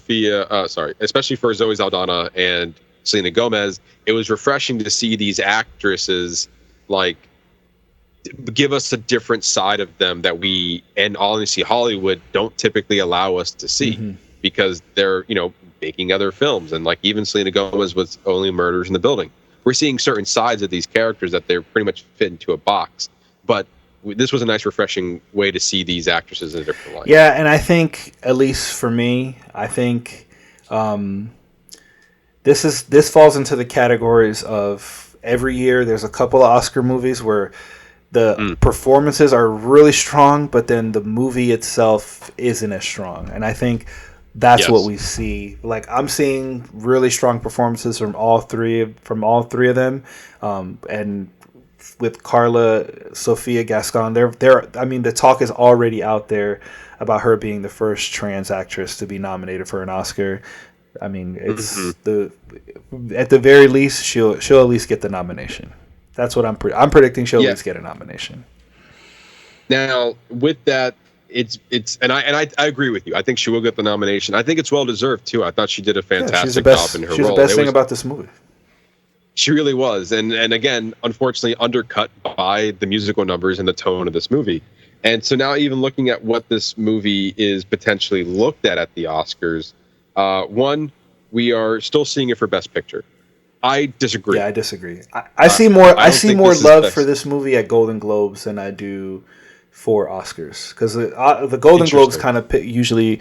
Speaker 1: Saldana and Selena Gomez, it was refreshing to see these actresses like give us a different side of them that we, and honestly Hollywood don't typically allow us to see, because they're making other films, and like even Selena Gomez was Only Murders in the Building. We're seeing certain sides of these characters that they're pretty much fit into a box, but this was a nice refreshing way to see these actresses in a different light.
Speaker 8: Yeah, and I think, at least for me, I think this falls into the categories of every year there's a couple of Oscar movies where the performances are really strong, but then the movie itself isn't as strong. And I think that's what we see. Like I'm seeing really strong performances from all three of them. And with Carla Sofia Gascon, the talk is already out there about her being the first trans actress to be nominated for an Oscar. I mean, it's at the very least she'll at least get the nomination. That's what I'm predicting. She'll at least get a nomination.
Speaker 1: Now, with that, it's and I agree with you. I think she will get the nomination. I think it's well deserved too. I thought she did a fantastic job in her role.
Speaker 8: She's the best thing about this movie.
Speaker 1: She really was, and again, unfortunately, undercut by the musical numbers and the tone of this movie. And so now, even looking at what this movie is potentially looked at the Oscars, one, we are still seeing it for Best Picture. I disagree.
Speaker 8: Yeah, I disagree. I see more. I see more love for this movie at Golden Globes than I do for Oscars, because the Golden Globes kind of usually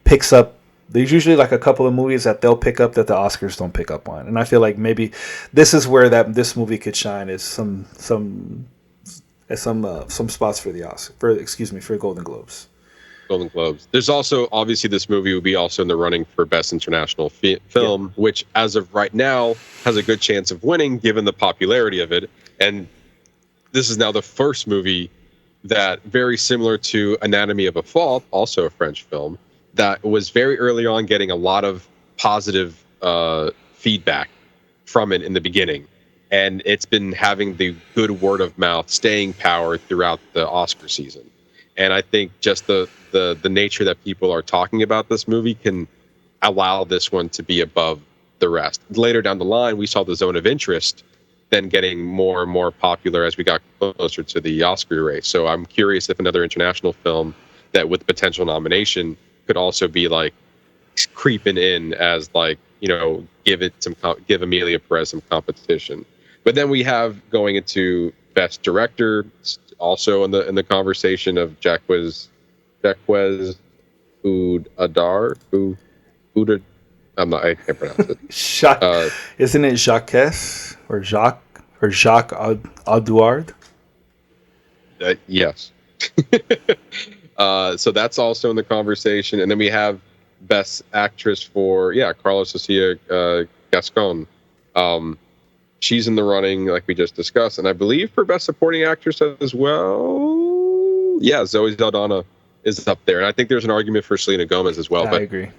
Speaker 8: picks up. There's usually like a couple of movies that they'll pick up that the Oscars don't pick up on, and I feel like maybe this is where this movie could shine. Is some spots for the Oscar for Golden Globes.
Speaker 1: Golden Globes. There's also, obviously, this movie will be also in the running for Best International Film, which, as of right now, has a good chance of winning given the popularity of it. And this is now the first movie that, very similar to Anatomy of a Fall, also a French film, that was very early on getting a lot of positive feedback from it in the beginning. And it's been having the good word of mouth staying power throughout the Oscar season. And I think just the nature that people are talking about this movie can allow this one to be above the rest. Later down the line, we saw The Zone of Interest then getting more and more popular as we got closer to the Oscar race. So I'm curious if another international film that with potential nomination could also be like creeping in as like, you know, give Emilia Pérez some competition. But then we have going into Best Director, also in the conversation of Jacques Udadar. I can't pronounce it.
Speaker 8: Isn't it Jacques or Jacques Auduard?
Speaker 1: Yes. So that's also in the conversation, and then we have Best Actress for Carla Sofia Gascon. She's in the running, like we just discussed, and I believe for Best Supporting Actress as well. Yeah, Zoe Saldana is up there, and I think there's an argument for Selena Gomez as well.
Speaker 8: I agree.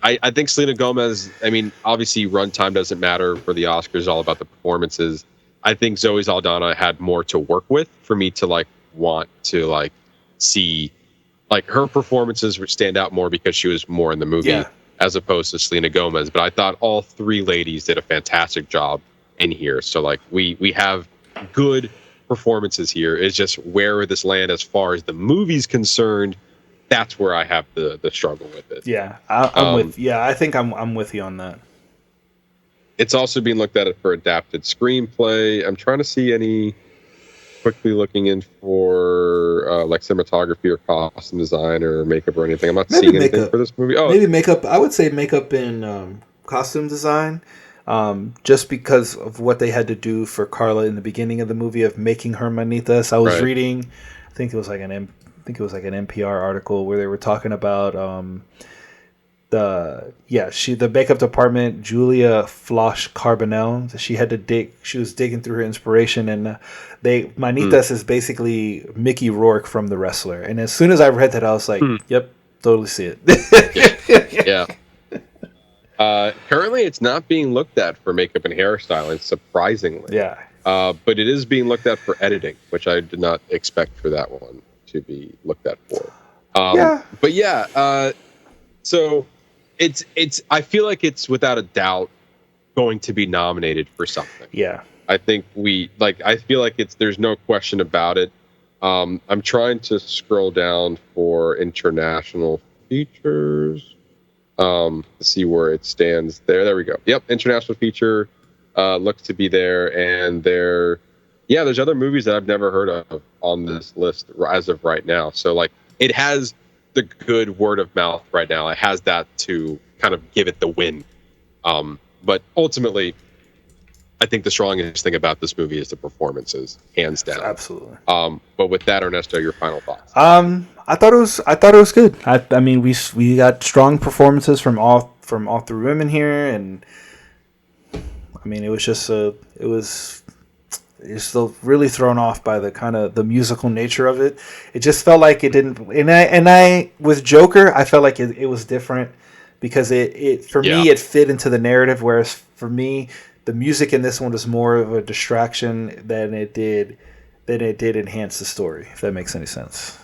Speaker 1: I think Selena Gomez, I mean, obviously runtime doesn't matter for the Oscars, it's all about the performances. I think Zoe Saldana had more to work with for me to like want to like see like her performances would stand out more because she was more in the movie as opposed to Selena Gomez. But I thought all three ladies did a fantastic job in here. So like we have good performances here. It's just where this land as far as the movie's concerned. That's where I have the struggle with it.
Speaker 8: Yeah, I think I'm with you on that.
Speaker 1: It's also being looked at for adapted screenplay. I'm trying to see any. Quickly looking in for like cinematography or costume design or makeup or anything. I'm not seeing anything for this movie. Oh,
Speaker 8: maybe makeup. I would say makeup and costume design, just because of what they had to do for Carla in the beginning of the movie of making her manitas. I was reading, I think it was like an NPR article where they were talking about the makeup department, Julia Flosh Carbonell. She was digging through her inspiration, and Manitas is basically Mickey Rourke from The Wrestler. And as soon as I read that, I was like, yep, totally see it.
Speaker 1: Yeah. Currently, it's not being looked at for makeup and hairstyling, surprisingly.
Speaker 8: Yeah.
Speaker 1: But it is being looked at for editing, which I did not expect for that one to be looked at for. But so it's. I feel like it's without a doubt going to be nominated for something.
Speaker 8: Yeah.
Speaker 1: I think I feel like there's no question about it. I'm trying to scroll down for international features to see where it stands there. There we go. Yep. International feature looks to be there. And there's other movies that I've never heard of on this list as of right now. So like it has the good word of mouth right now. It has that to kind of give it the win. But ultimately, I think the strongest thing about this movie is the performances, hands down.
Speaker 8: Absolutely.
Speaker 1: But with that, Ernesto, your final thoughts?
Speaker 8: I thought it was good. I mean, we got strong performances from all three women here, and I mean, it was just you're still really thrown off by the kind of the musical nature of it. It just felt like it didn't. And I with Joker, I felt like it was different because it for me it fit into the narrative, whereas for me, the music in this one was more of a distraction than it did enhance the story. If that makes any sense.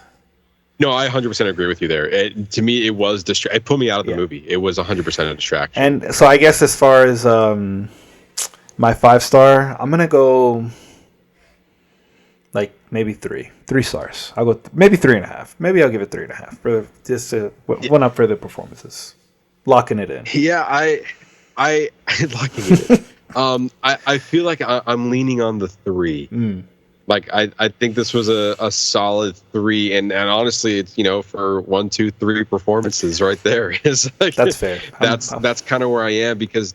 Speaker 1: No, I 100% agree with you there. To me, it was it pulled me out of the movie. It was 100% a distraction.
Speaker 8: And so I guess as far as my 5-star, I'm gonna go like maybe 3 stars. I'll go maybe 3.5. Maybe I'll give it 3.5 for just one up for the performances, locking it in.
Speaker 1: Yeah, I locking it in. I feel like I'm leaning on the 3. Like I think this was a solid 3, and honestly, it's for 1, 2, 3 performances right there. It's like,
Speaker 8: that's fair.
Speaker 1: That's kind of where I am, because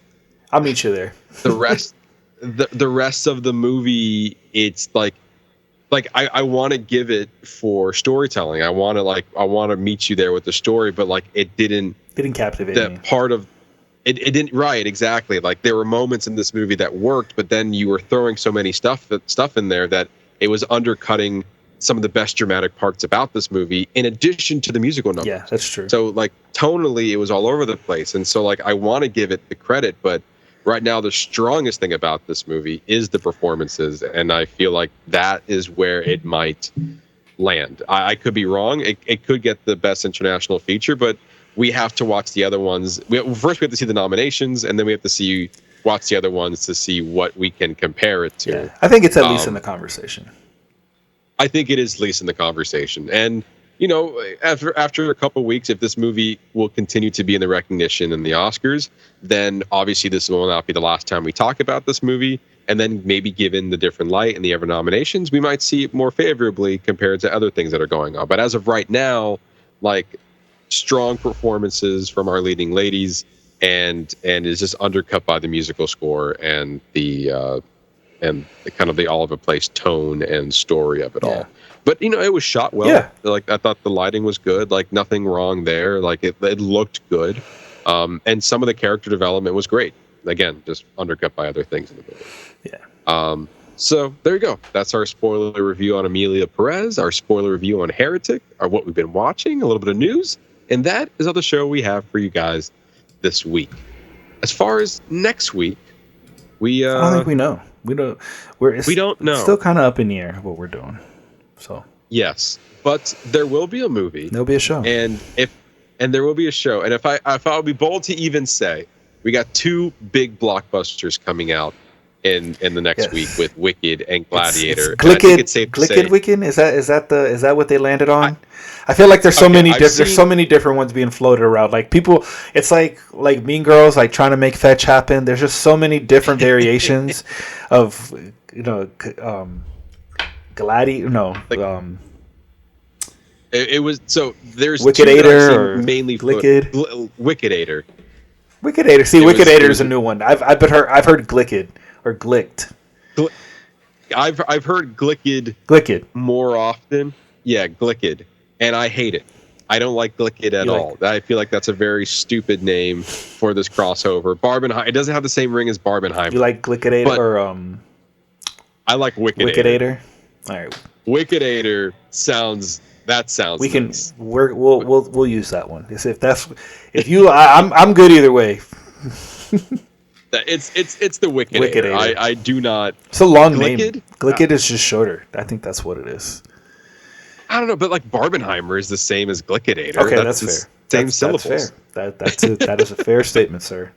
Speaker 8: I'll meet you there.
Speaker 1: The rest the rest of the movie, it's like I want to give it for storytelling. I want to meet you there with the story, but like it didn't
Speaker 8: captivate
Speaker 1: that
Speaker 8: me.
Speaker 1: Part of it didn't, right, exactly. Like there were moments in this movie that worked, but then you were throwing so many stuff in there that it was undercutting some of the best dramatic parts about this movie, in addition to the musical numbers.
Speaker 8: Yeah, that's true.
Speaker 1: So like tonally, it was all over the place, and so like I want to give it the credit, but right now the strongest thing about this movie is the performances, and I feel like that is where it might land. I could be wrong. It could get the best international feature, but we have to watch the other ones. First, we have to see the nominations, and then we have to watch the other ones to see what we can compare it to.
Speaker 8: Yeah, I think it's at least in the conversation.
Speaker 1: I think it is at least in the conversation. And, after a couple of weeks, if this movie will continue to be in the recognition in the Oscars, then obviously this will not be the last time we talk about this movie. And then maybe given the different light and the other nominations, we might see it more favorably compared to other things that are going on. But as of right now, like, strong performances from our leading ladies, and is just undercut by the musical score and the kind of the all over the place tone and story of it all. But it was shot well.
Speaker 8: Yeah.
Speaker 1: Like I thought the lighting was good. Like nothing wrong there. Like it looked good. And some of the character development was great. Again, just undercut by other things in the movie.
Speaker 8: Yeah.
Speaker 1: So there you go. That's our spoiler review on Emilia Pérez, our spoiler review on Heretic, our what we've been watching, a little bit of news, and that is all the show we have for you guys this week. As far as next week, I
Speaker 8: don't think we know. We don't know. It's still kind of up in the air what we're doing. So
Speaker 1: yes, but there will be a movie.
Speaker 8: There'll be a show,
Speaker 1: and there will be a show. And if I would be bold to even say, we got 2 big blockbusters coming out in the next week with Wicked and Gladiator.
Speaker 8: It's Glicked,
Speaker 1: I think it's safe to say,
Speaker 8: Wicked. Is that what they landed on? I feel like there's so many different ones being floated around. Like people, it's like Mean Girls, like trying to make fetch happen. There's just so many different variations of Gladiator. No,
Speaker 1: it was so there's
Speaker 8: Wicked-ator or
Speaker 1: mainly
Speaker 8: Glicked.
Speaker 1: Wicked-ator.
Speaker 8: Wicked-ator. See, Wicked-ator is a new one. I've heard Glicked or Glicked.
Speaker 1: I've heard
Speaker 8: Glicked
Speaker 1: more often. Yeah, Glicked, and I hate it. I don't like Glicked at all. I feel like that's a very stupid name for this crossover. Barbenheimer. It doesn't have the same ring as Barbenheimer.
Speaker 8: You like Glicked-ator or
Speaker 1: I like Wicked-ator.
Speaker 8: Wicked-ator. All right.
Speaker 1: Wicked-ator sounds. That sounds.
Speaker 8: We can.
Speaker 1: Nice.
Speaker 8: We'll use that one. I'm good either way.
Speaker 1: It's the Wicked-ator. I do not.
Speaker 8: It's a long name. Glicked is just shorter. I think that's what it is.
Speaker 1: I don't know, but like Barbenheimer is the same as Glicked-ator.
Speaker 8: Okay, that's fair.
Speaker 1: Same syllables.
Speaker 8: That's fair. That is a fair statement, sir.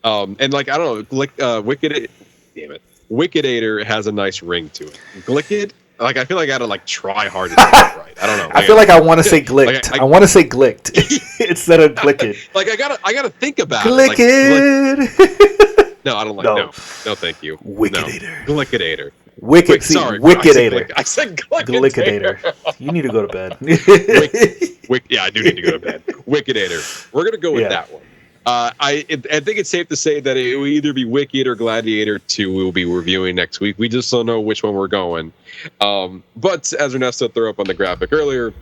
Speaker 1: And like I don't know, Wicked. Damn it, Wicked-ator has a nice ring to it. Glicked. Like I feel like I gotta like try hard to say it right. I don't know.
Speaker 8: I feel like I want to say Glicked. I want to say Glicked instead of Glicked.
Speaker 1: Like I gotta think about
Speaker 8: Glicked.
Speaker 1: Like, no, I don't like no, thank you.
Speaker 8: Wicked-ator.
Speaker 1: No. Glicked-ator.
Speaker 8: Sorry, Wicked-ator.
Speaker 1: I said
Speaker 8: Glicked-ator. You need to go to bed.
Speaker 1: Yeah, I do need to go to bed. Wicked-ator. We're gonna go with that one. I think it's safe to say that it will either be Wicked or Gladiator 2 we'll be reviewing next week. We just don't know which one we're going. But as Ernesto threw up on the graphic earlier,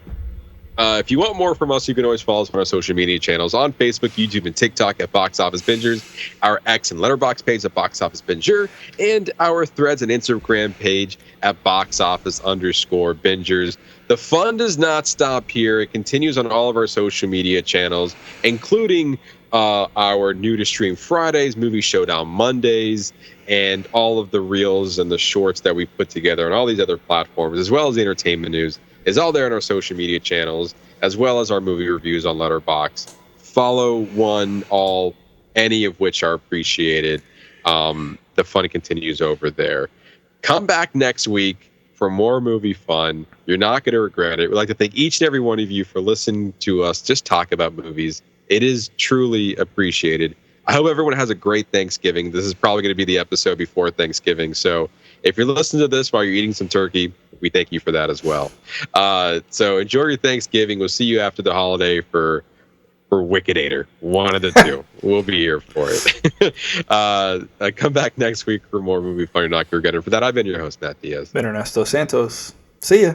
Speaker 1: if you want more from us, you can always follow us on our social media channels on Facebook, YouTube, and TikTok at Box Office Bingers, our X and Letterboxd page at Box Office Binger, and our Threads and Instagram page at Box Office_Bingers. The fun does not stop here. It continues on all of our social media channels, including our new to stream Fridays, Movie Showdown Mondays, and all of the reels and the shorts that we put together on all these other platforms, as well as the entertainment news, is all there on our social media channels, as well as our movie reviews on Letterboxd. Follow one, all, any of which are appreciated. The fun continues over there. Come back next week for more movie fun. You're not going to regret it. We'd like to thank each and every one of you for listening to us just talk about movies. It is truly appreciated. I hope everyone has a great Thanksgiving. This is probably going to be the episode before Thanksgiving. So if you're listening to this while you're eating some turkey, we thank you for that as well. So enjoy your Thanksgiving. We'll see you after the holiday for Wicked-ator. One of the two. We'll be here for it. Come back next week for more movie fun. You're not going to regret it. For that, I've been your host, Matt Diaz.
Speaker 8: Been Ernesto Santos. See ya.